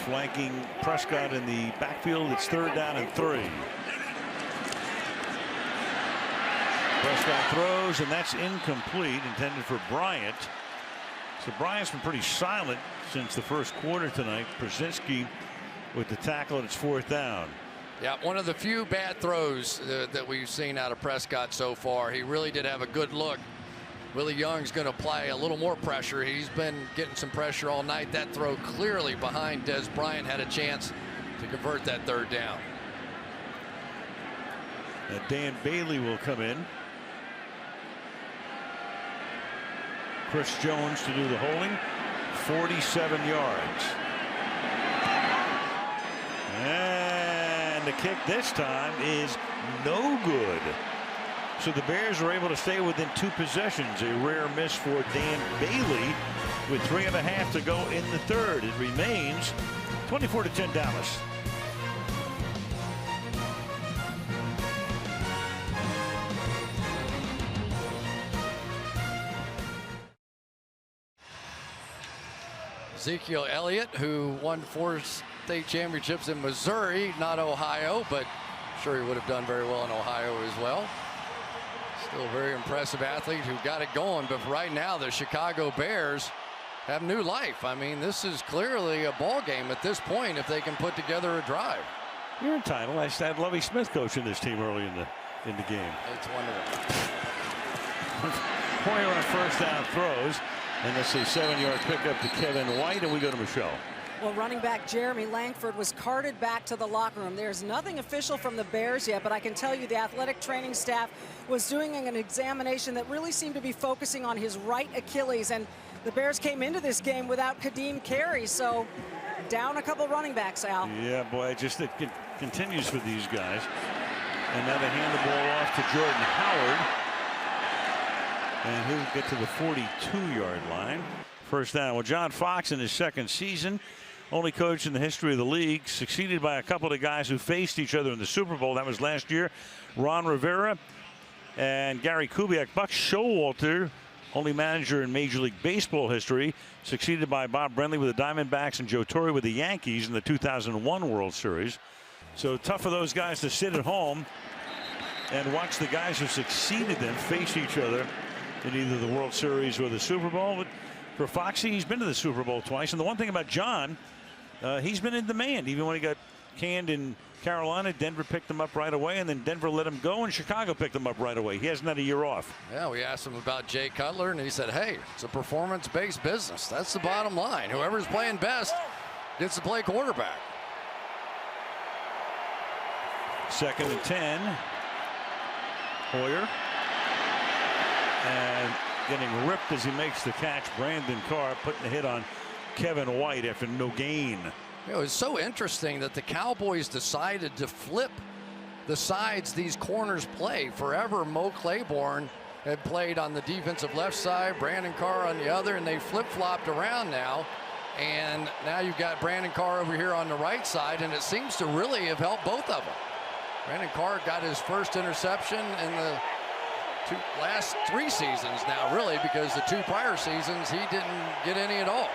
flanking Prescott in the backfield. It's third down and 3. Prescott throws, and that's incomplete, intended for Bryant. So Bryant's been pretty silent since the first quarter tonight. Brzezinski with the tackle, and it's fourth down. Yeah, one of the few bad throws that we've seen out of Prescott so far. He really did have a good look. Willie Young's going to apply a little more pressure. He's been getting some pressure all night. That throw clearly behind Des Bryant had a chance to convert that third down. And Dan Bailey will come in. Chris Jones to do the holding. 47 yards. And the kick this time is no good. So the Bears are able to stay within 2 possessions. A rare miss for Dan Bailey with 3.5 to go in the third. It remains 24-10 Dallas. Ezekiel Elliott, who won 4 state championships in Missouri, not Ohio, but I'm sure he would have done very well in Ohio as well. Still a very impressive athlete who got it going, but right now the Chicago Bears have new life. I mean, this is clearly a ball game at this point if they can put together a drive. You're entitled. I had Lovie Smith coaching this team early in the game. It's wonderful. Poyer on first down throws, and that's a 7-yard pickup to Kevin White, and we go to Michelle. Well, running back Jeremy Langford was carted back to the locker room. There's nothing official from the Bears yet, but I can tell you the athletic training staff was doing an examination that really seemed to be focusing on his right Achilles, and the Bears came into this game without Kadeem Carey, so down a couple running backs, Al. Yeah, boy, it continues for these guys. And now they hand the ball off to Jordan Howard. And he'll get to the 42-yard line. First down. Well, John Fox in his second season, only coach in the history of the league, succeeded by a couple of guys who faced each other in the Super Bowl. That was last year. Ron Rivera and Gary Kubiak. Buck Showalter, only manager in Major League Baseball history, succeeded by Bob Brenly with the Diamondbacks and Joe Torre with the Yankees in the 2001 World Series. So tough for those guys to sit at home and watch the guys who succeeded them face each other in either the World Series or the Super Bowl. But for Foxy, he's been to the Super Bowl twice. And the one thing about John, he's been in demand. Even when he got canned in Carolina, Denver picked him up right away, and then Denver let him go, and Chicago picked him up right away. He hasn't had a year off. Yeah, we asked him about Jay Cutler, and he said, hey, it's a performance-based business. That's the bottom line. Whoever's playing best gets to play quarterback. 2nd and 10. Hoyer. And getting ripped as he makes the catch. Brandon Carr putting a hit on Kevin White after no gain. It was so interesting that the Cowboys decided to flip the sides these corners play. Forever, Mo Claiborne had played on the defensive left side, Brandon Carr on the other, and they flip-flopped around now. And now you've got Brandon Carr over here on the right side, and it seems to really have helped both of them. Brandon Carr got his first interception in the last 3 seasons now, really, because the 2 prior seasons he didn't get any at all.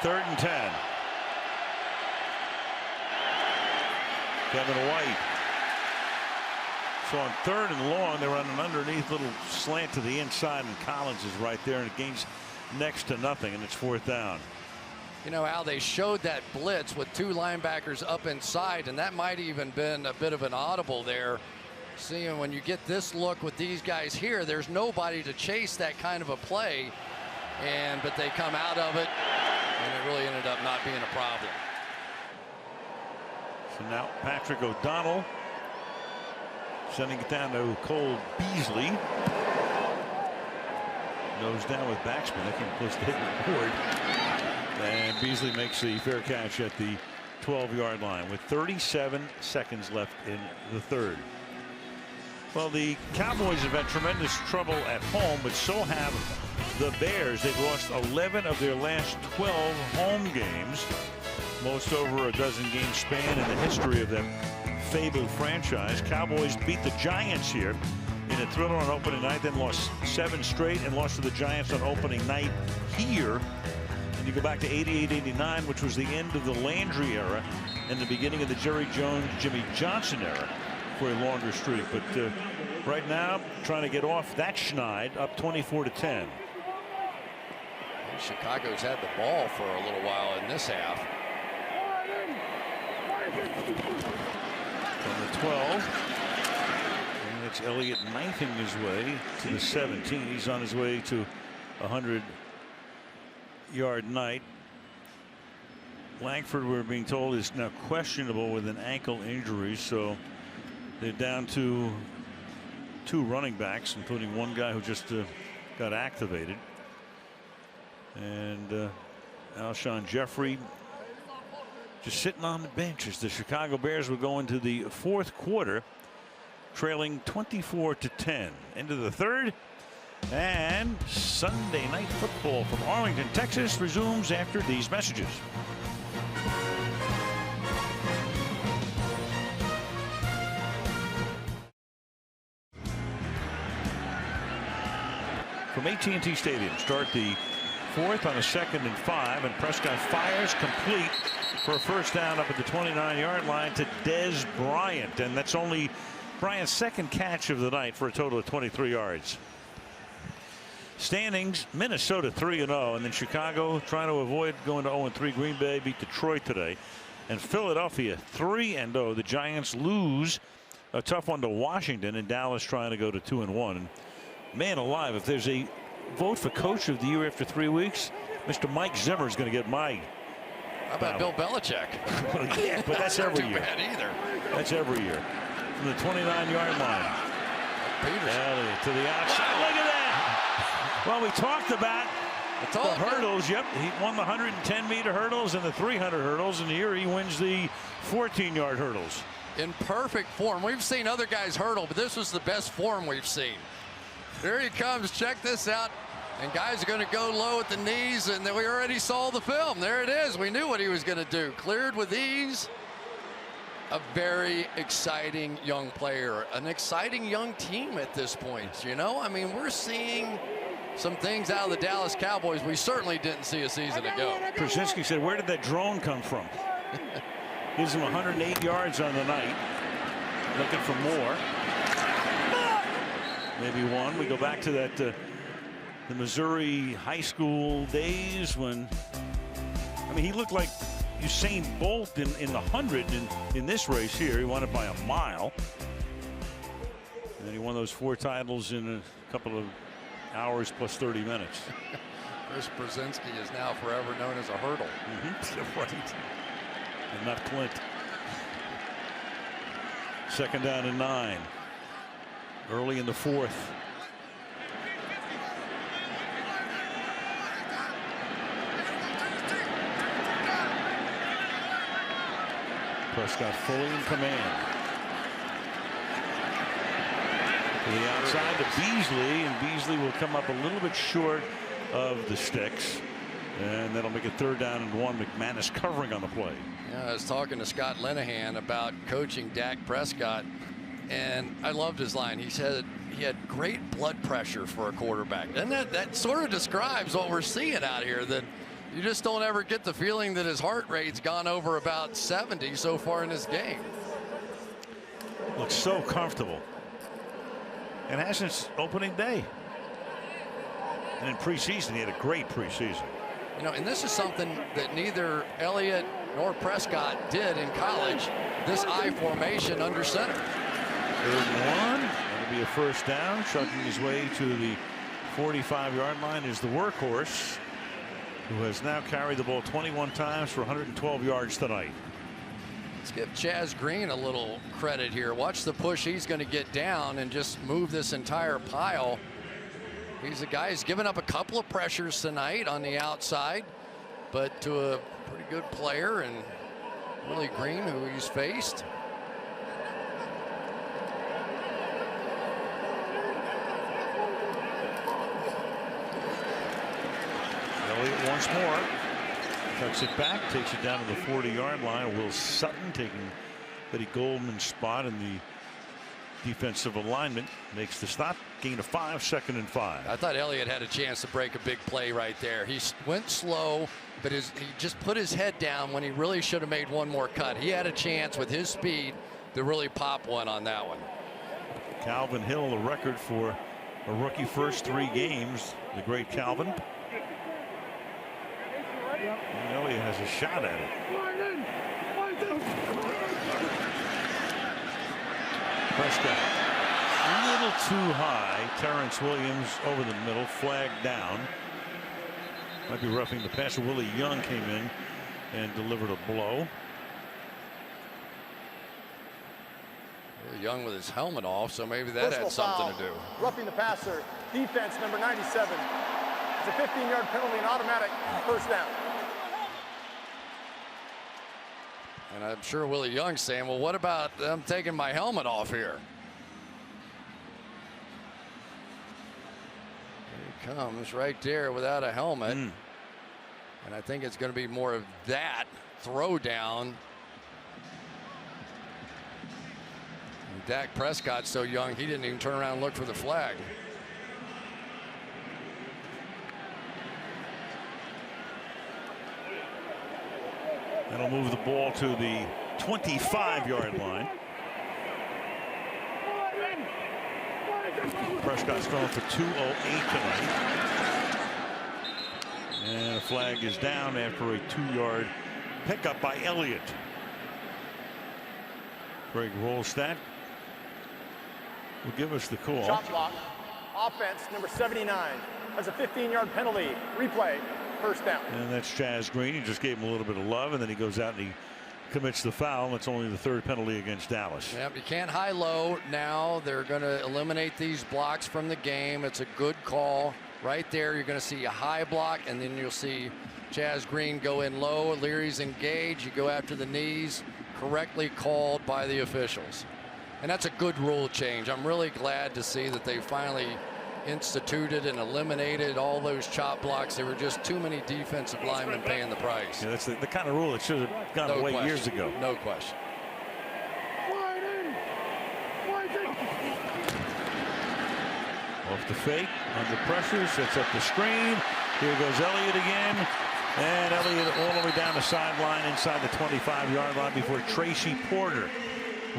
3rd and 10. Kevin White. So on 3rd and long, they run an underneath little slant to the inside, and Collins is right there, and it gains next to nothing, and it's 4th down. You know how they showed that blitz with 2 linebackers up inside, and that might even been a bit of an audible there. Seeing when you get this look with these guys here, there's nobody to chase that kind of a play, but they come out of it, and it really ended up not being a problem. So now Patrick O'Donnell sending it down to Cole Beasley. Nose down with backspin. That came close to hitting the board. And Beasley makes the fair catch at the 12-yard line with 37 seconds left in the 3rd. Well, the Cowboys have had tremendous trouble at home, but so have the Bears. They've lost 11 of their last 12 home games, most over a dozen game span in the history of that fabled franchise. Cowboys beat the Giants here in a thriller on opening night, then lost 7 straight and lost to the Giants on opening night here. And you go back to 88-89, which was the end of the Landry era and the beginning of the Jerry Jones, Jimmy Johnson era for a longer streak. But right now, trying to get off that schneid, up 24-10. Chicago's had the ball for a little while in this half. From the 12. And it's Elliott knifing his way to the 17. He's on his way to a 100-yard night. Langford, we're being told, is now questionable with an ankle injury, so they're down to 2 running backs, including one guy who just got activated. And Alshon Jeffrey just sitting on the bench as the Chicago Bears will go into the 4th quarter, trailing 24-10. Into the 3rd, and Sunday Night Football from Arlington, Texas resumes after these messages. From AT&T Stadium, start the 4th on a 2nd and 5, and Prescott fires complete for a first down up at the 29-yard line to Dez Bryant, and that's only Bryant's 2nd catch of the night for a total of 23 yards. Standings: Minnesota 3-0, and then Chicago trying to avoid going to 0-3. Green Bay beat Detroit today, and Philadelphia 3-0. The Giants lose a tough one to Washington, and Dallas trying to go to 2-1. And man alive, if there's a vote for coach of the year after 3 weeks, Mr. Mike Zimmer is going to get my. How about Bill Belichick? Yeah, but that's every year. Not too bad either. That's every year. From the 29-yard line. Elliott to the outside. Look at that. Well, we talked about the hurdles. Yep, he won the 110-meter hurdles and the 300 hurdles, and here he wins the 14-yard hurdles. in perfect form. We've seen other guys hurdle, but this was the best form we've seen. There he comes. Check this out. And guys are going to go low at the knees, and we already saw the film. There it is. We knew what he was going to do. Cleared with ease. A very exciting young player, an exciting young team at this point. You know, I mean, we're seeing some things out of the Dallas Cowboys we certainly didn't see a season ago. Krasinski said, where did that drone come from? Gives him 108 yards on the night. Looking for more. Maybe one. We go back to that the Missouri high school days when, I mean, he looked like Usain Bolt in the 100 in this race here. He won it by a mile. And he won those 4 titles in a couple of hours plus 30 minutes. Chris Krasinski is now forever known as a hurdle. Right. And not Clint. 2nd down and 9. Early in the 4th. Prescott fully in command. To the outside to Beasley, and Beasley will come up a little bit short of the sticks. And that'll make it 3rd down and 1. McManus covering on the play. Yeah, I was talking to Scott Linehan about coaching Dak Prescott, and I loved his line. He said he had great blood pressure for a quarterback. And that sort of describes what we're seeing out here, that you just don't ever get the feeling that his heart rate's gone over about 70 so far in this game. Looks so comfortable. And has since opening day. And in preseason, he had a great preseason. You know, and this is something that neither Elliott nor Prescott did in college, this I formation under center. 3rd and 1. That'll be a 1st down. Chugging his way to the 45-yard line is the workhorse, who has now carried the ball 21 times for 112 yards tonight. Let's give Chaz Green a little credit here. Watch the push he's going to get down and just move this entire pile. He's a guy who's given up a couple of pressures tonight on the outside, but to a pretty good player, and Willie Green, who he's faced. Elliott once more cuts it back, takes it down to the 40-yard line. Will Sutton taking Betty Goldman's spot in the defensive alignment, makes the stop. Gain of 5, 2nd and 5. I thought Elliott had a chance to break a big play right there. He went slow, but he just put his head down when he really should have made one more cut. He had a chance with his speed to really pop one on that one. Calvin Hill, the record for a rookie first 3 games. The great Calvin. And Elliott has a shot at it. Prescott a little too high. Terrence Williams over the middle, flagged down. Might be roughing the passer. Willie Young came in and delivered a blow. Willie Young with his helmet off, so maybe that had something to do. Roughing the passer, defense number 97. It's a 15-yard penalty, an automatic 1st down. And I'm sure Willie Young's saying, well, what about them taking my helmet off here? Here he comes right there without a helmet. And I think it's going to be more of that throw down. And Dak Prescott's so young, he didn't even turn around and look for the flag. That'll move the ball to the 25-yard line. Prescott's thrown for 208 tonight. And a flag is down after a 2-yard pickup by Elliott. Craig Rolstad will give us the call. Shot block. Offense number 79 has a 15-yard penalty. Replay. 1st down. And that's Chaz Green. He just gave him a little bit of love, and then he goes out and he commits the foul. That's only the 3rd penalty against Dallas. Yep, you can't high-low now. They're going to eliminate these blocks from the game. It's a good call. Right there, you're going to see a high block, and then you'll see Chaz Green go in low. Leary's engaged. You go after the knees. correctly called by the officials. And that's a good rule change. I'm really glad to see that they finally instituted and eliminated all those chop blocks. There were just too many defensive linemen paying the price. Yeah, that's the kind of rule that should have gone away years ago. No question. Off the fake, under pressure, sets up the screen. Here goes Elliott again. And Elliott all the way down the sideline inside the 25-yard line before Tracy Porter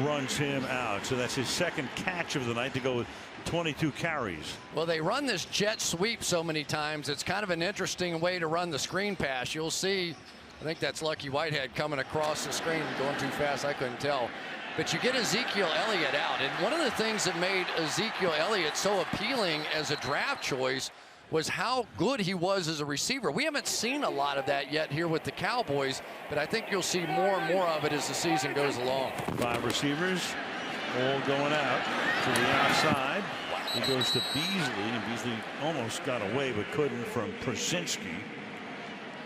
runs him out. So that's his second catch of the night to go with 22 carries. Well, they run this jet sweep so many times. It's kind of an interesting way to run the screen pass. You'll see, I think that's Lucky Whitehead coming across the screen, going too fast, I couldn't tell. But you get Ezekiel Elliott out. And one of the things that made Ezekiel Elliott so appealing as a draft choice was how good he was as a receiver. We haven't seen a lot of that yet here with the Cowboys, but I think you'll see more and more of it as the season goes along. 5 receivers all going out to the outside. He goes to Beasley, and Beasley almost got away but couldn't from Przinski.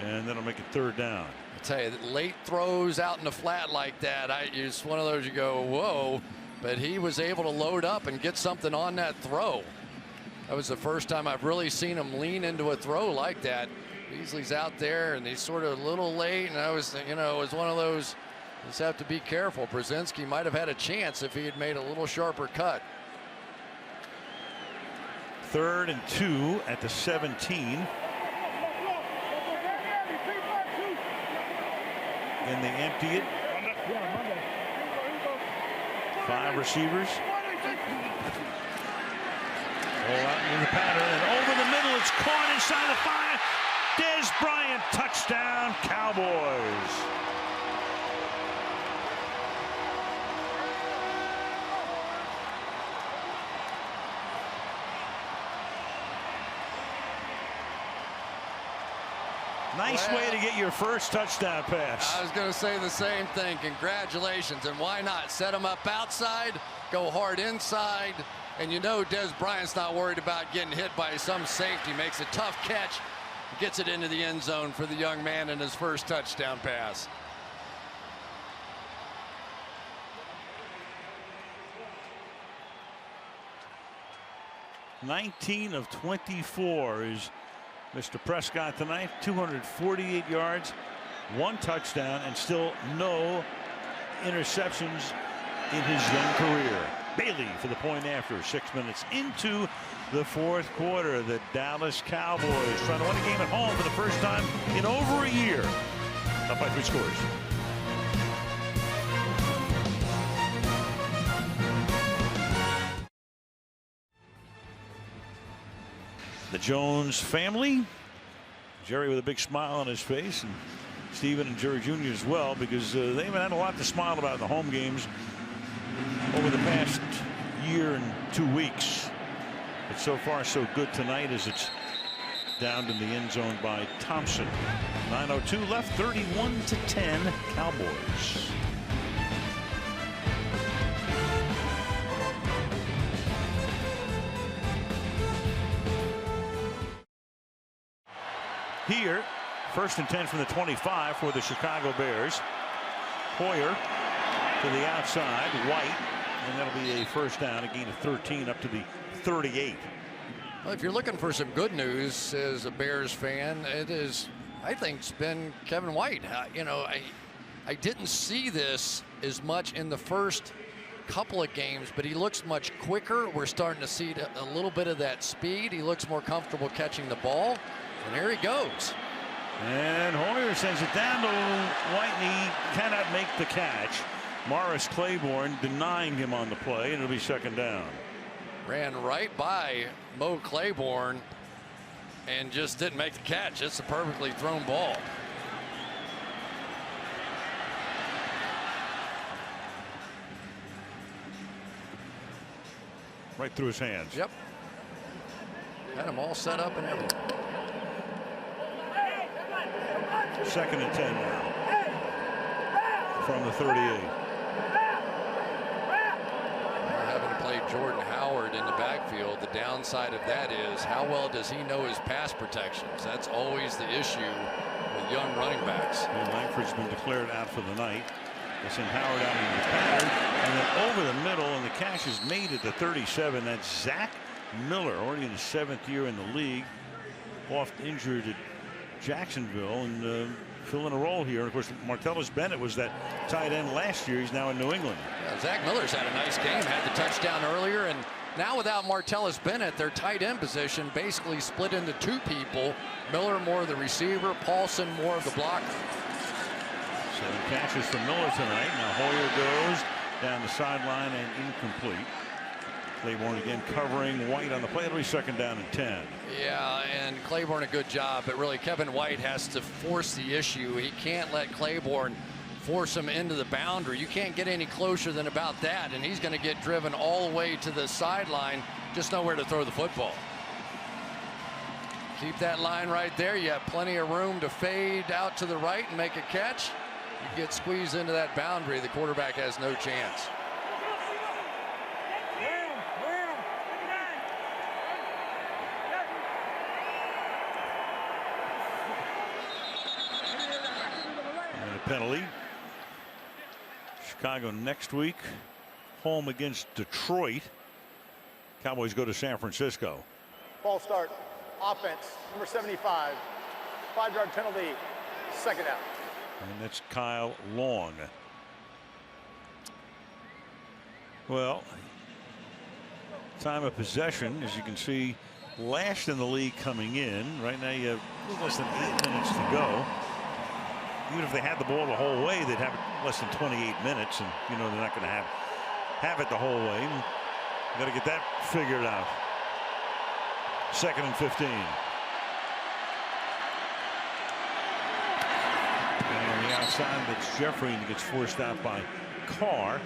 And that'll make it 3rd down. I tell you, late throws out in the flat like that, it's one of those you go, whoa, but he was able to load up and get something on that throw. That was the first time I've really seen him lean into a throw like that. Beasley's out there and he's sort of a little late, and I was, it was one of those, you just have to be careful. Przinski might have had a chance if he had made a little sharper cut. 3rd and 2 at the 17. And they empty it. 5 receivers. All out in the pattern, and over the middle, it's caught inside the 5. Dez Bryant, touchdown, Cowboys. Nice way to get your first touchdown pass. I was going to say the same thing. Congratulations. And why not? Set them up outside, go hard inside. And Dez Bryant's not worried about getting hit by some safety. Makes a tough catch, gets it into the end zone for the young man in his first touchdown pass. $19 of 24 is Mr. Prescott tonight. 248 yards, 1 touchdown, and still no interceptions in his young career. Bailey for the point after 6 minutes into the 4th quarter. The Dallas Cowboys trying to win a game at home for the first time in over a year. Up by 3 scores. The Jones family. Jerry with a big smile on his face, and Stephen and Jerry Jr. as well, because they haven't had a lot to smile about in the home games over the past year and 2 weeks. But so far so good tonight as it's downed in the end zone by Thompson. 9:02 left, 31-10 Cowboys. Here, 1st and 10 from the 25 for the Chicago Bears. Hoyer to the outside, White, and that'll be a first down, a gain of 13 up to the 38. Well, if you're looking for some good news as a Bears fan, it is, I think, it's been Kevin White. I didn't see this as much in the first couple of games, but he looks much quicker. We're starting to see a little bit of that speed. He looks more comfortable catching the ball. And here he goes. And Hoyer sends it down to White, and he cannot make the catch. Morris Claiborne denying him on the play, and it'll be 2nd down. Ran right by Mo Claiborne and just didn't make the catch. It's a perfectly thrown ball. Right through his hands. Yep. Had him all set up and everything. 2nd and 10 now from the 38. Having to play Jordan Howard in the backfield, the downside of that is how well does he know his pass protections? That's always the issue with young running backs. And Langford's been declared out for the night. They send Howard out into the pattern, and then over the middle, and the catch is made at the 37. That's Zach Miller, already in his 7th year in the league, oft injured at Jacksonville, and filling a role here. And of course, Martellus Bennett was that tight end last year. He's now in New England. Yeah, Zach Miller's had a nice game, had the touchdown earlier, and now without Martellus Bennett, their tight end position basically split into 2 people. Miller more of the receiver, Paulson more of the blocker. 7 catches for Miller tonight. Now Hoyer goes down the sideline and incomplete. Claiborne again covering White on the play. It'll be 2nd down and 10. Yeah, and Claiborne a good job, but really Kevin White has to force the issue. He can't let Claiborne force him into the boundary. You can't get any closer than about that, and he's going to get driven all the way to the sideline, just nowhere to throw the football. Keep that line right there. You have plenty of room to fade out to the right and make a catch. You get squeezed into that boundary, the quarterback has no chance. And a penalty. Chicago next week, home against Detroit. Cowboys go to San Francisco. False start. Offense, number 75. 5-yard penalty. 2nd down. And that's Kyle Long. Well, time of possession, as you can see, last in the league coming in. Right now you have a little less than 8 minutes to go. Even if they had the ball the whole way, they'd have it less than 28 minutes, and you know they're not going to have it the whole way. Got to get that figured out. 2nd and 15. And on the outside, that's Jeffrey, and he gets forced out by Carr.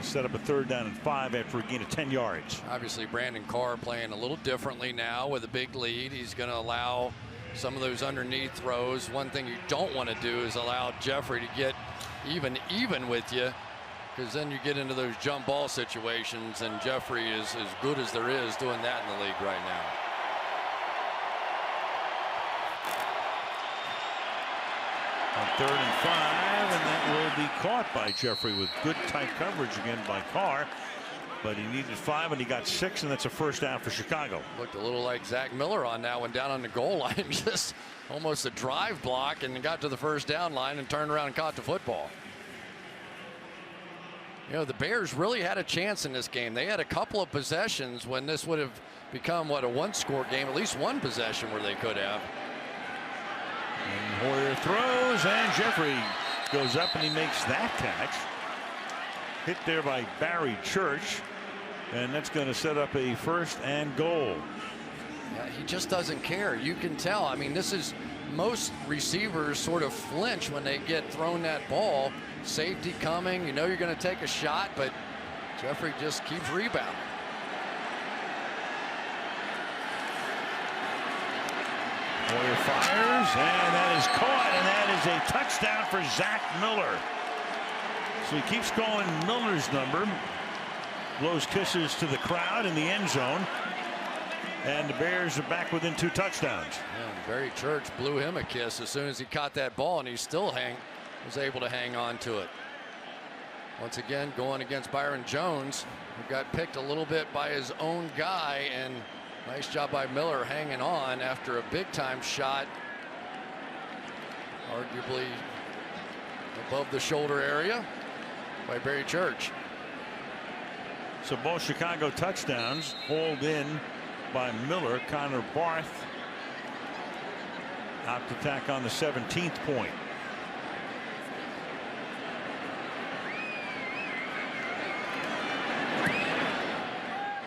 Set up a 3rd down and 5 after a gain of 10 yards. Obviously, Brandon Carr playing a little differently now with a big lead. He's going to allow some of those underneath throws. One thing you don't want to do is allow Jeffrey to get even with you, because then you get into those jump ball situations, and Jeffrey is as good as there is doing that in the league right now. On 3rd and 5, and that will be caught by Jeffrey with good tight coverage again by Carr. But he needed 5 and he got 6, and that's a 1st down for Chicago. Looked a little like Zach Miller on that one, down on the goal line, just almost a drive block, and got to the 1st down line and turned around and caught the football. You know, the Bears really had a chance in this game. They had a couple of possessions when this would have become, what, a 1-score game, at least one possession where they could have. And Hoyer throws, and Jeffrey goes up and he makes that catch. Hit there by Barry Church, and that's going to set up a 1st and goal. Yeah, he just doesn't care. You can tell. I mean, this is, most receivers sort of flinch when they get thrown that ball. Safety coming, you know you're going to take a shot, but Jeffrey just keeps rebounding. Hoyer fires, and that is caught, and that is a touchdown for Zach Miller. So he keeps calling Miller's number. Blows kisses to the crowd in the end zone. And the Bears are back within 2 touchdowns. Yeah, Barry Church blew him a kiss as soon as he caught that ball, and he still was able to hang on to it. Once again, going against Byron Jones, who got picked a little bit by his own guy, and nice job by Miller hanging on after a big-time shot, arguably above the shoulder area, by Barry Church. So both Chicago touchdowns hauled in by Miller. Connor Barth out to tack on the 17th point.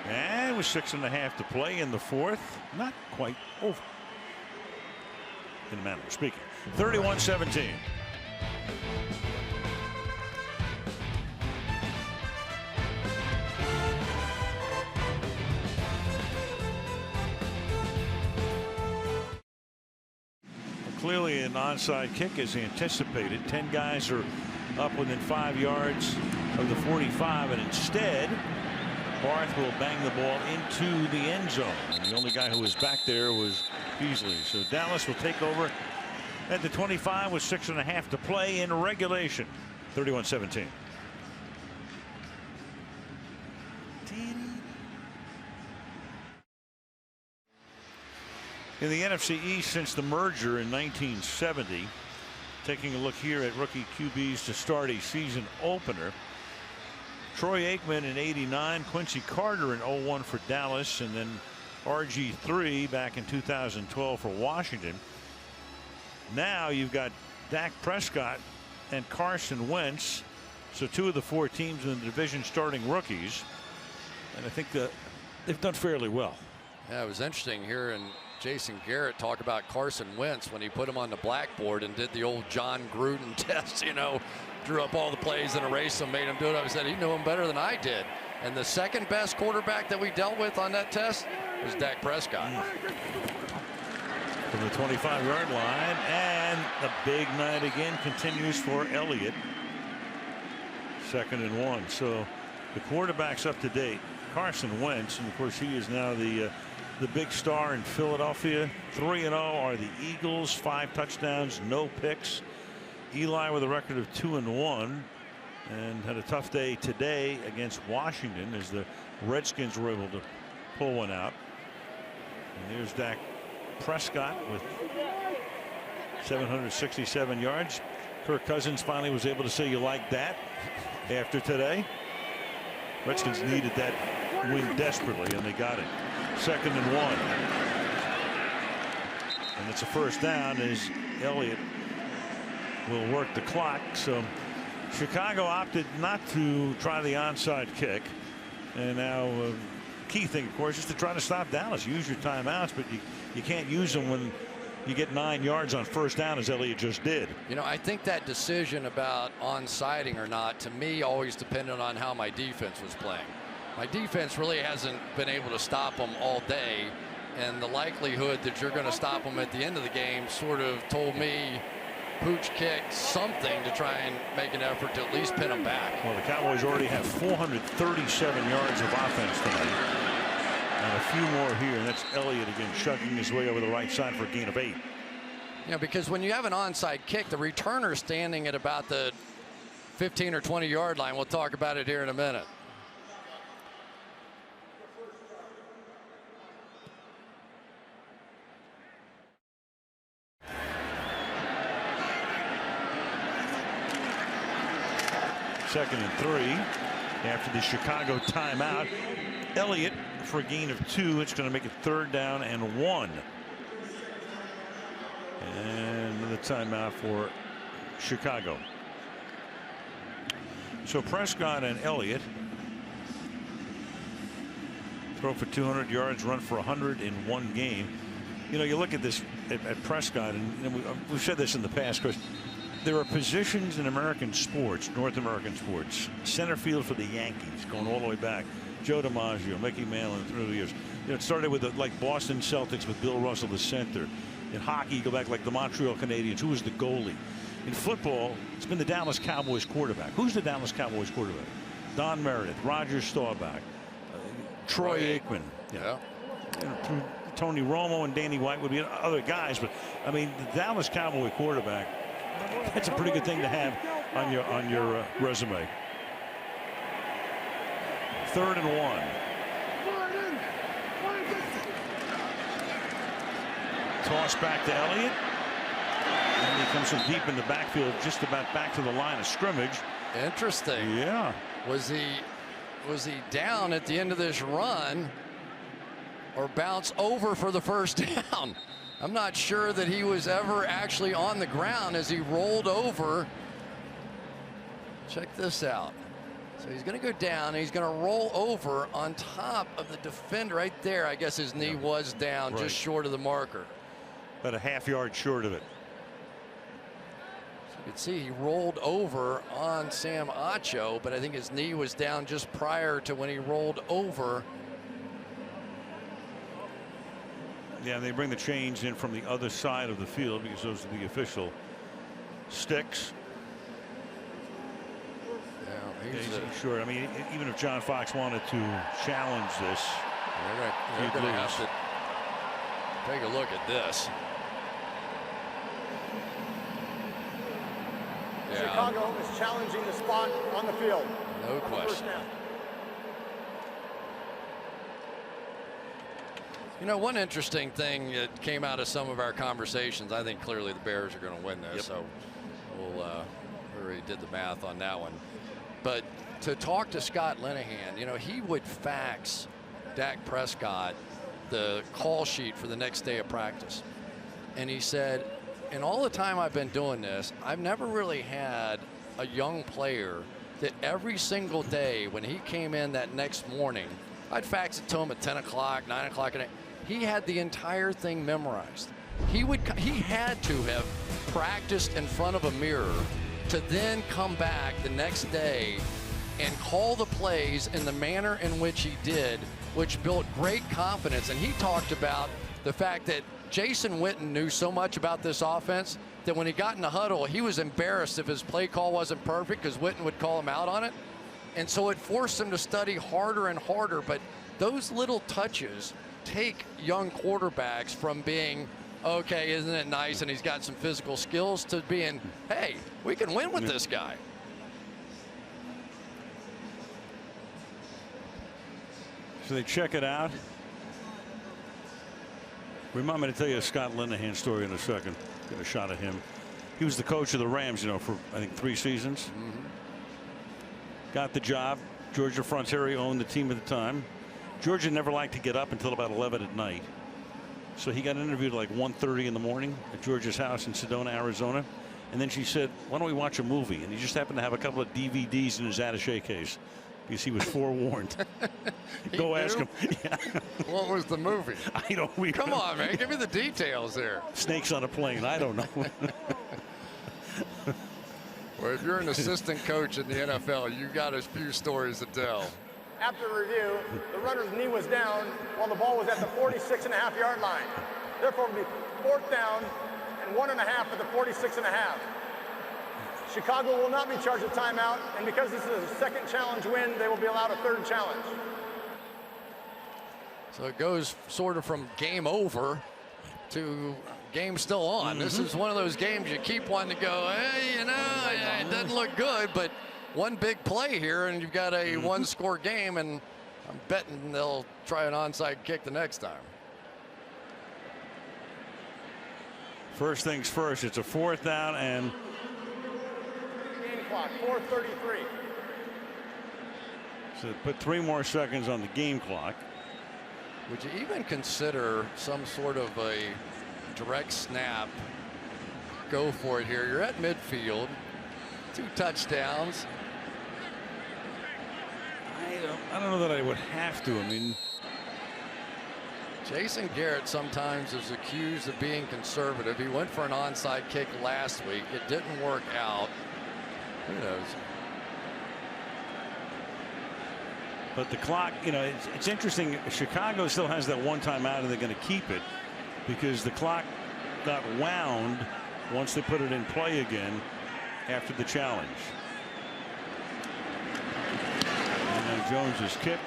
And with 6.5 to play in the 4th, not quite over. In a manner of speaking. 31-17. Clearly an onside kick as anticipated. 10 guys are up within 5 yards of the 45, and instead Barth will bang the ball into the end zone. And the only guy who was back there was Beasley. So Dallas will take over at the 25 with 6.5 to play in regulation. 31-17. In the NFC East since the merger in 1970, taking a look here at rookie QBs to start a season opener. Troy Aikman in '89, Quincy Carter in '01 for Dallas, and then RG3 back in 2012 for Washington. Now you've got Dak Prescott and Carson Wentz, so two of the four teams in the division starting rookies, and I think that they've done fairly well. Yeah, it was interesting hearing Jason Garrett talk about Carson Wentz when he put him on the blackboard and did the old John Gruden test, you know, drew up all the plays and erased them, made him do it. I said he knew him better than I did. And the second best quarterback that we dealt with on that test was Dak Prescott. From the 25-yard line, and the big night again continues for Elliott. 2nd and 1. So the quarterback's up to date. Carson Wentz, and of course he is now the big star in Philadelphia. 3-0 are the Eagles, 5 touchdowns, no picks. Eli with a record of 2-1, and had a tough day today against Washington as the Redskins were able to pull one out. And there's Dak Prescott with 767 yards. Kirk Cousins finally was able to say you like that after today. Redskins needed that win desperately, and they got it. 2nd and 1. And it's a first down as Elliott will work the clock. So Chicago opted not to try the onside kick. And now key thing, of course, is to try to stop Dallas. Use your timeouts, but you can't use them when you get 9 yards on first down, as Elliott just did. You know, I think that decision about on-siding or not, to me, always depended on how my defense was playing. My defense really hasn't been able to stop them all day, and the likelihood that you're going to stop them at the end of the game sort of told me pooch kick something to try and make an effort to at least pin them back. Well, the Cowboys already have 437 yards of offense tonight, and a few more here, and that's Elliott again chugging his way over the right side for a gain of 8. You know, because when you have an onside kick, the returner is standing at about the 15 or 20 yard line. We'll talk about it here in a minute. Second and 3 after the Chicago timeout. Elliott for a gain of 2. It's going to make it 3rd down and 1. And another timeout for Chicago. So Prescott and Elliott throw for 200 yards, run for 100 in one game. You know, you look at this at Prescott, and we've said this in the past, Chris. There are positions in American sports, North American sports, center field for the Yankees, going all the way back. Joe DiMaggio, Mickey Mantle through the years. You know, it started with like Boston Celtics with Bill Russell, the center. In hockey, you go back like the Montreal Canadiens, who was the goalie. In football, it's been the Dallas Cowboys quarterback. Who's the Dallas Cowboys quarterback? Don Meredith, Roger Staubach, Troy Aikman. Yeah. You know, through Tony Romo and Danny White would be other guys, but I mean, the Dallas Cowboy quarterback. That's a pretty good thing to have on your resume. 3rd and 1. Toss back to Elliott, and he comes from deep in the backfield, just about back to the line of scrimmage. Interesting. Yeah. Was he down at the end of this run, or bounce over for the first down? I'm not sure that he was ever actually on the ground as he rolled over. Check this out. So he's going to go down, and he's going to roll over on top of the defender right there. I guess his knee was down, just short of the marker. About a half yard short of it. So you can see he rolled over on Sam Acho, but I think his knee was down just prior to when he rolled over. Yeah, they bring the chains in from the other side of the field because those are the official sticks. Yeah, he's sure. I mean, even if John Fox wanted to challenge this, they're going to have to take a look at this. Yeah. Chicago is challenging the spot on the field. No question. You know, one interesting thing that came out of some of our conversations, I think clearly the Bears are going to win this. Yep. So we already did the math on that one. But to talk to Scott Linehan, you know, he would fax Dak Prescott the call sheet for the next day of practice. And he said, in all the time I've been doing this, I've never really had a young player that every single day when he came in that next morning, I'd fax it to him at 10 o'clock, 9 o'clock at night. He had the entire thing memorized. He had to have practiced in front of a mirror to then come back the next day and call the plays in the manner in which he did, which built great confidence. And he talked about the fact that Jason Witten knew so much about this offense that when he got in the huddle, he was embarrassed if his play call wasn't perfect because Witten would call him out on it. And so it forced him to study harder and harder. But those little touches take young quarterbacks from being, okay, isn't it nice, and he's got some physical skills, to being, hey, we can win with this guy. So they check it out. Remind me to tell you a Scott Linehan story in a second. Get a shot at him. He was the coach of the Rams, you know, for I think 3 seasons. Got the job. Georgia Frontiere owned the team at the time. Georgia never liked to get up until about 11 at night. So he got interviewed at like 1:30 in the morning at Georgia's house in Sedona, Arizona. And then she said, why don't we watch a movie? And he just happened to have a couple of DVDs in his attaché case because he was forewarned. Go ask him. Yeah. What was the movie? I don't. Come on, man. Give me the details there. Snakes on a plane. I don't know. Well, if you're an assistant coach in the NFL, you got a few stories to tell. After review, the runner's knee was down while the ball was at the 46.5-yard line. Therefore, it will be 4th down and 1.5 at the 46.5. Chicago will not be charged a timeout, and because this is a second challenge win, they will be allowed a 3rd challenge. So it goes sort of from game over to game still on. This is one of those games you keep wanting to go, hey, you know, it doesn't look good, but one big play here and you've got a 1-score game, and I'm betting they'll try an onside kick the next time. First things first, it's a 4th down and game clock, 4:33. So put 3 more seconds on the game clock. Would you even consider some sort of a direct snap? Go for it here. You're at midfield. 2 touchdowns. I don't know that I would have to. I mean, Jason Garrett sometimes is accused of being conservative. He went for an onside kick last week. It didn't work out. Who knows? but the clock, you know, it's interesting. Chicago still has that 1 timeout, and they're going to keep it because the clock got wound once they put it in play again after the challenge. And now Jones is kicked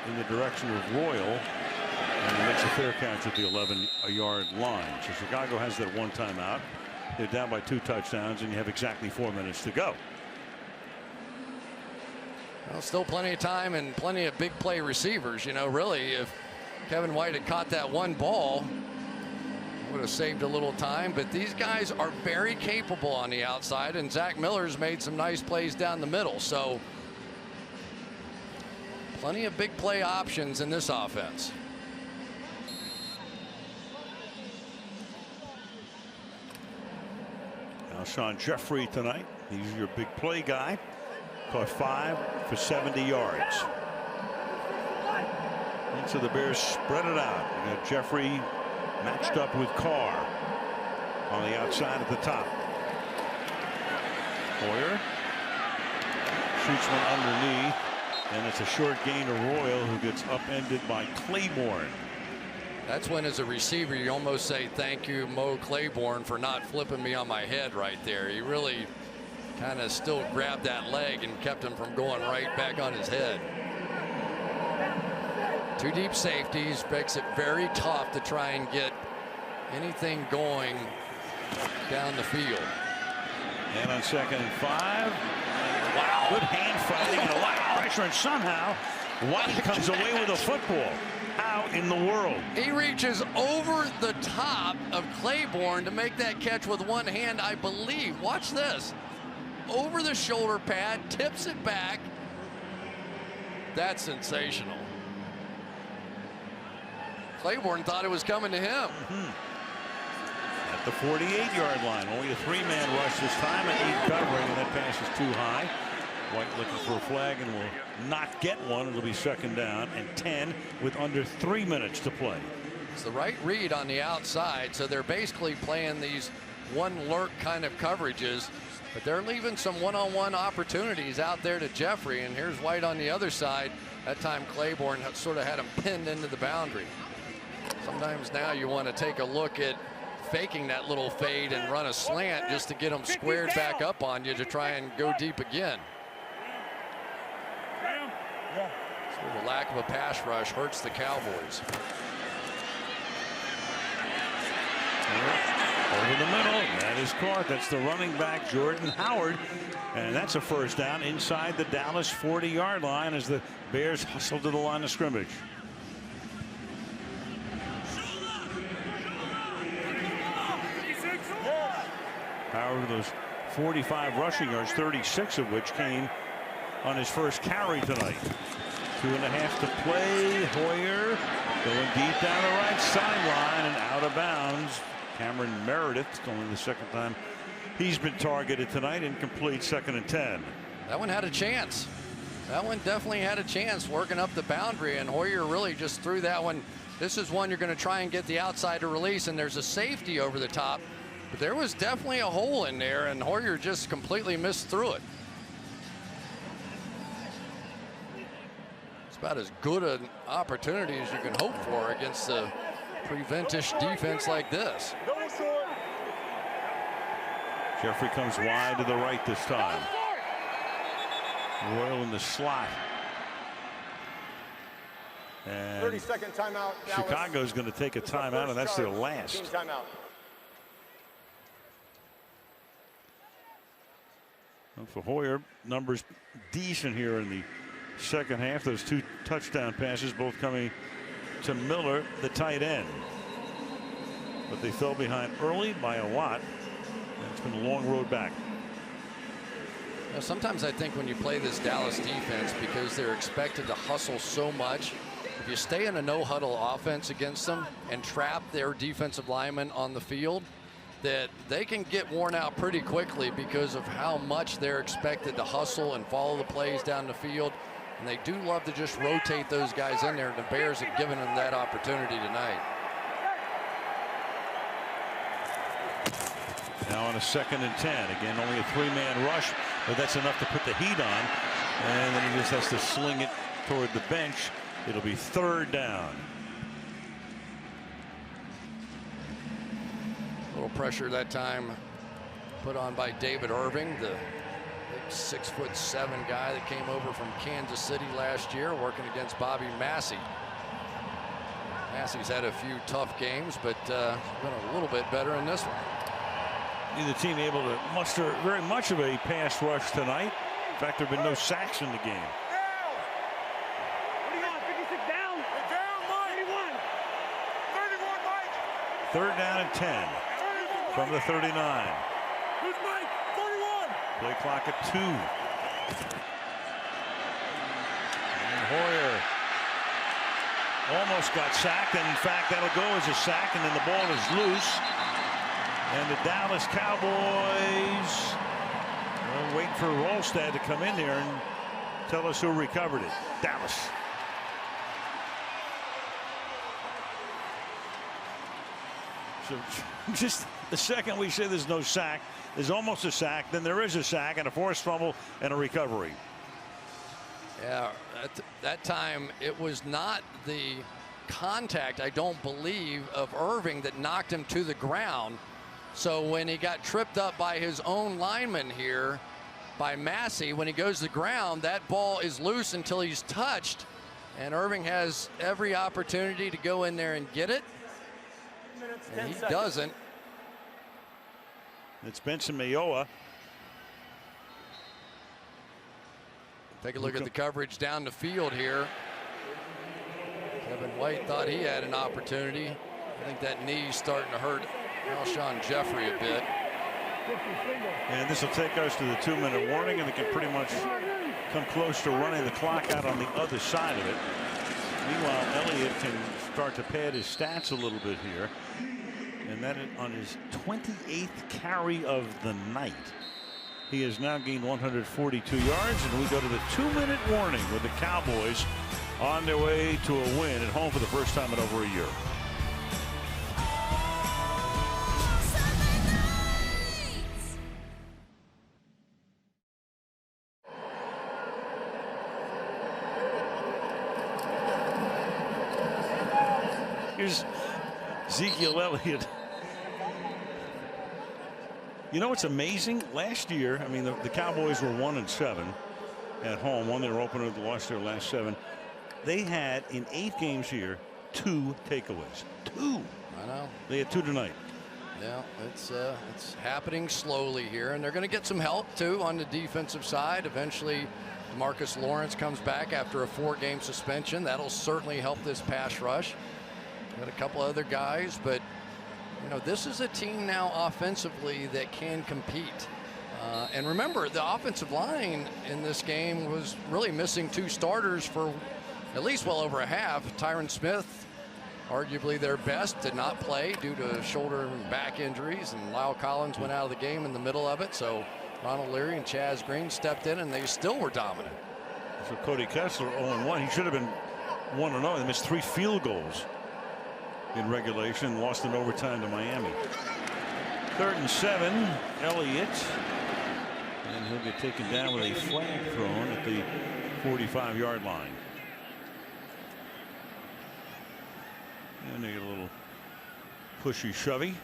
in the direction of Royal, and he makes a fair catch at the 11-yard line. So Chicago has that 1 timeout. They're down by 2 touchdowns, and you have exactly 4 minutes to go. Well, still plenty of time and plenty of big play receivers. You know, really, if Kevin White had caught that 1 ball, would have saved a little time. But these guys are very capable on the outside, and Zach Miller's made some nice plays down the middle. So plenty of big play options in this offense. Alshon Jeffrey tonight. He's your big play guy. Caught 5 for 70 yards. And so the Bears spread it out. You got Jeffrey matched up with Carr on the outside at the top. Hoyer shoots one underneath, and it's a short gain to Royal, who gets upended by Claiborne. That's when, as a receiver, you almost say thank you, Mo Claiborne, for not flipping me on my head right there. He really kind of still grabbed that leg and kept him from going right back on his head. 2 deep safeties makes it very tough to try and get anything going down the field. And on 2nd and 5. Wow, good hand fighting and a lot of pressure, and somehow White comes away with a football. How in the world? He reaches over the top of Claiborne to make that catch with one hand, I believe. Watch this. Over the shoulder pad, tips it back. That's sensational. Claiborne thought it was coming to him. At the 48-yard line, only a 3-man rush this time, and 8 covering, and that pass is too high. White looking for a flag and will not get one. It'll be 2nd down and 10 with under 3 minutes to play. It's the right read on the outside, so they're basically playing these one lurk kind of coverages, but they're leaving some one-on-one opportunities out there to Jeffrey, and here's White on the other side. That time Claiborne sort of had him pinned into the boundary. Sometimes now you want to take a look at faking that little fade and run a slant just to get them squared back up on you to try and go deep again. So the lack of a pass rush hurts the Cowboys. Over the middle, that is caught. That's the running back, Jordan Howard. And that's a 1st down inside the Dallas 40-yard line as the Bears hustle to the line of scrimmage. Howard with those 45 rushing yards, 36 of which came on his first carry tonight. 2.5 to play. Hoyer going deep down the right sideline and out of bounds. Cameron Meredith, only the 2nd time he's been targeted tonight. Incomplete, 2nd and 10. That one had a chance. That one definitely had a chance working up the boundary, and Hoyer really just threw that one. This is one you're going to try and get the outside to release, and there's a safety over the top. But there was definitely a hole in there, and Hoyer just completely missed through it. It's about as good an opportunity as you can hope for against a preventish defense like this. Jeffrey comes wide to the right this time. Royal in the slot. And 30-second timeout. Chicago's going to take a timeout, and that's their last. Timeout. Well, for Hoyer, numbers decent here in the 2nd half. Those 2 touchdown passes, both coming to Miller, the tight end. But they fell behind early by a lot. And it's been a long road back. Now, sometimes I think when you play this Dallas defense, because they're expected to hustle so much, if you stay in a no-huddle offense against them and trap their defensive linemen on the field, that they can get worn out pretty quickly because of how much they're expected to hustle and follow the plays down the field. And they do love to just rotate those guys in there, and the Bears have given them that opportunity tonight. Now on a 2nd and 10. Again, only a 3-man rush, but that's enough to put the heat on. And then he just has to sling it toward the bench. It'll be 3rd down. A little pressure that time put on by David Irving, the big 6'7" guy that came over from Kansas City last year, working against Bobby Massey. Massey's had a few tough games, but been a little bit better in this one. Neither team able to muster very much of a pass rush tonight. In fact, there have been no sacks in the game. 3rd down and 10 from the 39. Play clock at 2. And Hoyer almost got sacked, and in fact that'll go as a sack, and then the ball is loose. And the Dallas Cowboys will wait for Rolstad to come in there and tell us who recovered it. Dallas. So just the second we say there's no sack, there's almost a sack, then there is a sack and a forced fumble and a recovery. Yeah, at that time it was not the contact, I don't believe, of Irving that knocked him to the ground. So when he got tripped up by his own lineman here, by Massey, when he goes to the ground, that ball is loose until he's touched, and Irving has every opportunity to go in there and get it, and he doesn't. It's Benson Mayowa Take a look at the coverage down the field here. Kevin White thought he had an opportunity. I think that knee's starting to hurt Alshon Jeffrey a bit. And this will take us to the 2-minute warning, and they can pretty much come close to running the clock out on the other side of it. Meanwhile, Elliott can start to pad his stats a little bit here. And that on his 28th carry of the night. He has now gained 142 yards, and we go to the 2-minute warning with the Cowboys on their way to a win at home for the first time in over a year. Here's Ezekiel Elliott. You know what's amazing? Last year, I mean, the Cowboys were 1-7 at home. Won their opener, they lost their last 7. They had in 8 games here 2 takeaways. 2. I know. They had 2 tonight. Yeah, it's happening slowly here, and they're going to get some help too on the defensive side. Eventually, Marcus Lawrence comes back after a 4-game suspension. That'll certainly help this pass rush. Got a couple other guys, but you know, this is a team now offensively that can compete. And remember, the offensive line in this game was really missing 2 starters for at least well over a half. Tyron Smith, arguably their best, did not play due to shoulder and back injuries, and Lyle Collins went out of the game in the middle of it. So Ronald Leary and Chaz Green stepped in, and they still were dominant. So Cody Kessler 0-1. He should have been 1-0. They missed 3 field goals in regulation, lost in overtime to Miami. 3rd and 7, Elliott, and he'll get taken down with a flag thrown at the 45-yard line. And they get a little pushy shovey.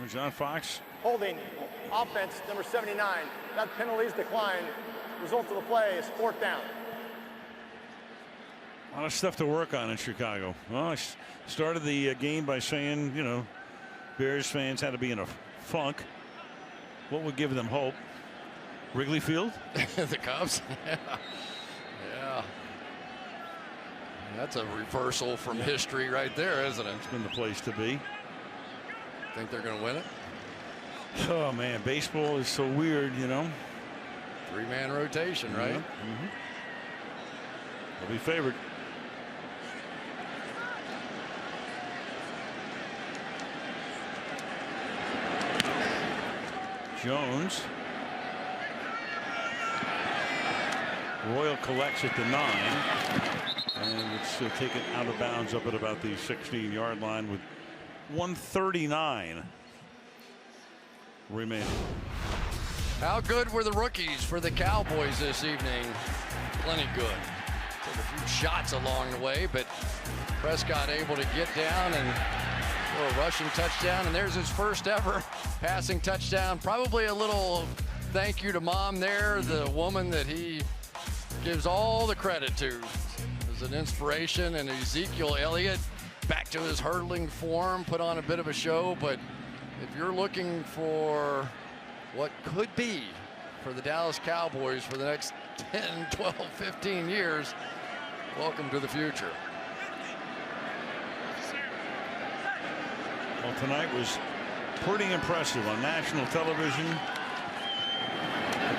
John Fox. Holding offense number 79. That penalties decline. Result of the play is 4th down. A lot of stuff to work on in Chicago. Well, I started the game by saying, you know, Bears fans had to be in a funk. What would give them hope? Wrigley Field? The Cubs? Yeah. That's a reversal from history right there, isn't it? It's been the place to be. Think they're going to win it? Oh, man, baseball is so weird, you know. 3-man rotation, right? Mm-hmm. They'll be favored. Jones. Royal collects at the 9. And it's taken out of bounds up at about the 16-yard line with 1:39 remaining. How good were the rookies for the Cowboys this evening? Plenty good. Took a few shots along the way, but Prescott able to get down and throw a rushing touchdown, and there's his first ever passing touchdown. Probably a little thank you to Mom there, the woman that he gives all the credit to. As an inspiration, and Ezekiel Elliott back to his hurdling form, put on a bit of a show. But if you're looking for what could be for the Dallas Cowboys for the next 10, 12, 15 years, welcome to the future. Well, tonight was pretty impressive on national television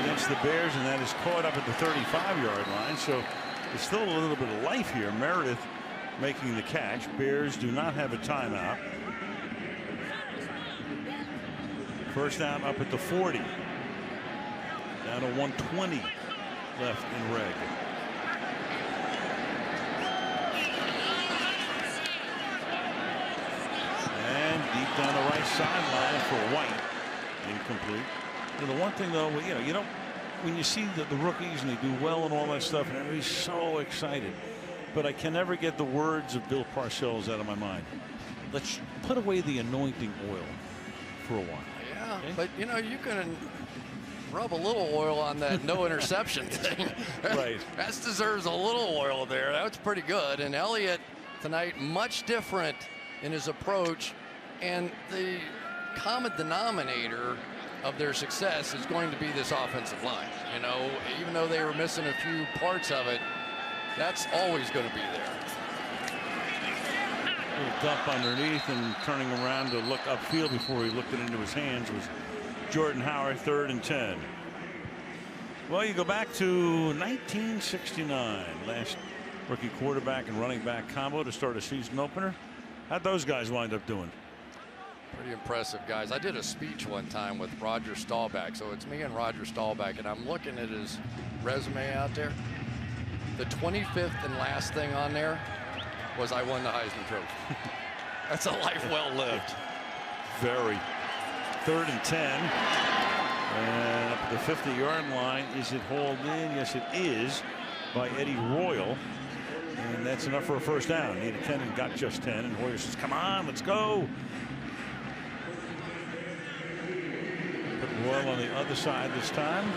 against the Bears, and that is caught up at the 35-yard line. So there's still a little bit of life here. Meredith making the catch. Bears do not have a timeout. First down up at the 40. Down to 1:20 left in reg. And deep down the right sideline for White. Incomplete. And the one thing though, you know, when you see the rookies and they do well and all that stuff, and everybody's so excited. But I can never get the words of Bill Parcells out of my mind. Let's put away the anointing oil for a while. Yeah, okay? But you know, you can rub a little oil on that no interception thing. Right. That deserves a little oil there. That was pretty good. And Elliott tonight, much different in his approach. And the common denominator of their success is going to be this offensive line. You know, even though they were missing a few parts of it, that's always going to be there. A little dump underneath and turning around to look upfield before he looked it into his hands was Jordan Howard, 3rd and 10. Well, you go back to 1969, last rookie quarterback and running back combo to start a season opener. How'd those guys wind up doing? Pretty impressive, guys. I did a speech one time with Roger Staubach, so it's me and Roger Staubach, and I'm looking at his resume out there. The 25th and last thing on there was I won the Heisman Trophy. That's a life well lived. Very. 3rd and 10. And up at the 50-yard line. Is it hauled in? Yes, it is, by Eddie Royal. And that's enough for a first down. Needed 10 and got just 10. And Hoyer says, come on, let's go. Put Royal on the other side this time.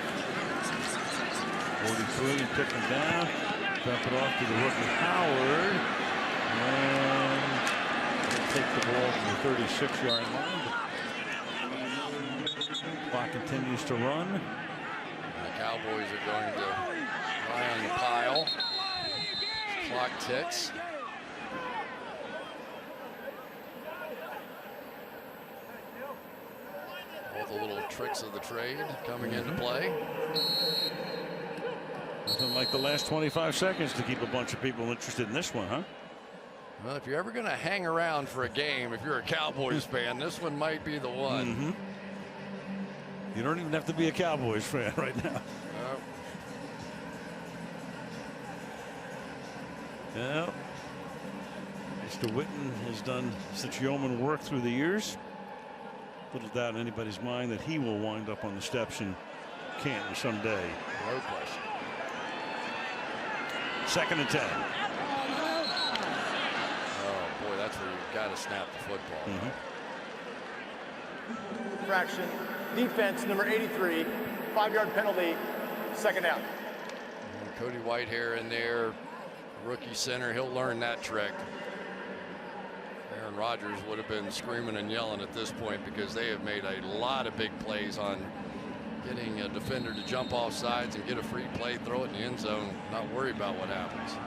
43 and pick him down. Dump it off to the rookie Howard. And he'll take the ball from the 36-yard line. Clock continues to run. And the Cowboys are going to lie on the pile. Clock ticks. All the little tricks of the trade coming into play. Nothing like the last 25 seconds to keep a bunch of people interested in this one, huh? Well, if you're ever going to hang around for a game, if you're a Cowboys fan, this one might be the one. Mm-hmm. You don't even have to be a Cowboys fan right now. Yeah. Mr. Witten has done such yeoman work through the years. Little doubt in anybody's mind that he will wind up on the steps in Canton someday. No question. 2nd and 10. Oh boy, that's where you've got to snap the football. Fraction. Defense number 83. 5-yard penalty. 2nd down. And Cody Whitehair in there. Rookie center. He'll learn that trick. Aaron Rodgers would have been screaming and yelling at this point because they have made a lot of big plays on getting a defender to jump off sides and get a free play, throw it in the end zone, not worry about what happens.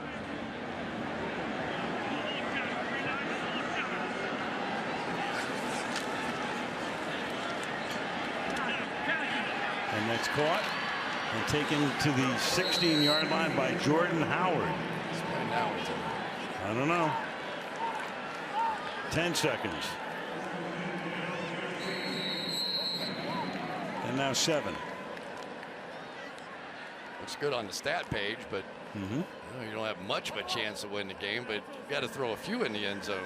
And that's caught and taken to the 16-yard line by Jordan Howard. I don't know. 10 seconds. And now 7. Looks good on the stat page, but you don't have much of a chance to win the game, but you've got to throw a few in the end zone,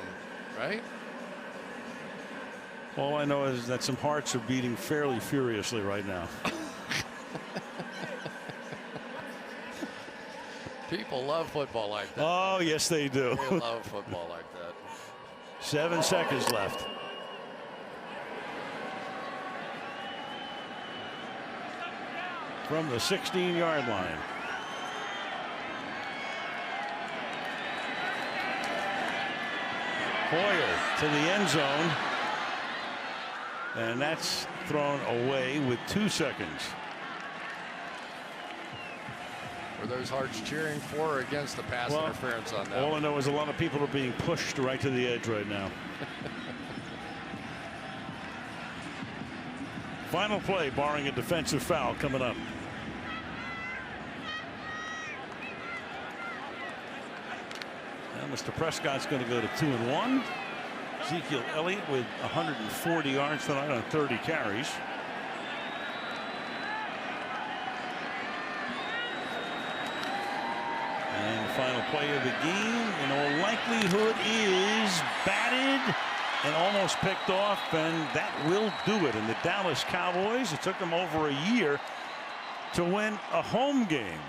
right? All I know is that some hearts are beating fairly furiously right now. People love football like that. Oh, yes, they do. They love football like that. 7 seconds left. From the 16-yard line. Hoyer to the end zone. And that's thrown away with 2 seconds. Were those hearts cheering for or against the pass interference on that? All I know is a lot of people are being pushed right to the edge right now. Final play, barring a defensive foul, coming up. And Mr. Prescott's going to go to 2-1. Ezekiel Elliott with 140 yards tonight on 30 carries. And the final play of the game, in all likelihood, is batted and almost picked off, and that will do it. And the Dallas Cowboys, it took them over a year to win a home game,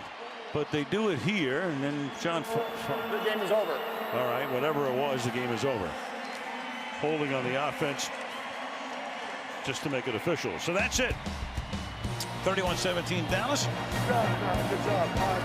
but they do it here. And then John, the game is over. All right, whatever it was, the game is over. Holding on the offense just to make it official. So that's it. 31-17 Dallas. Good job. All right,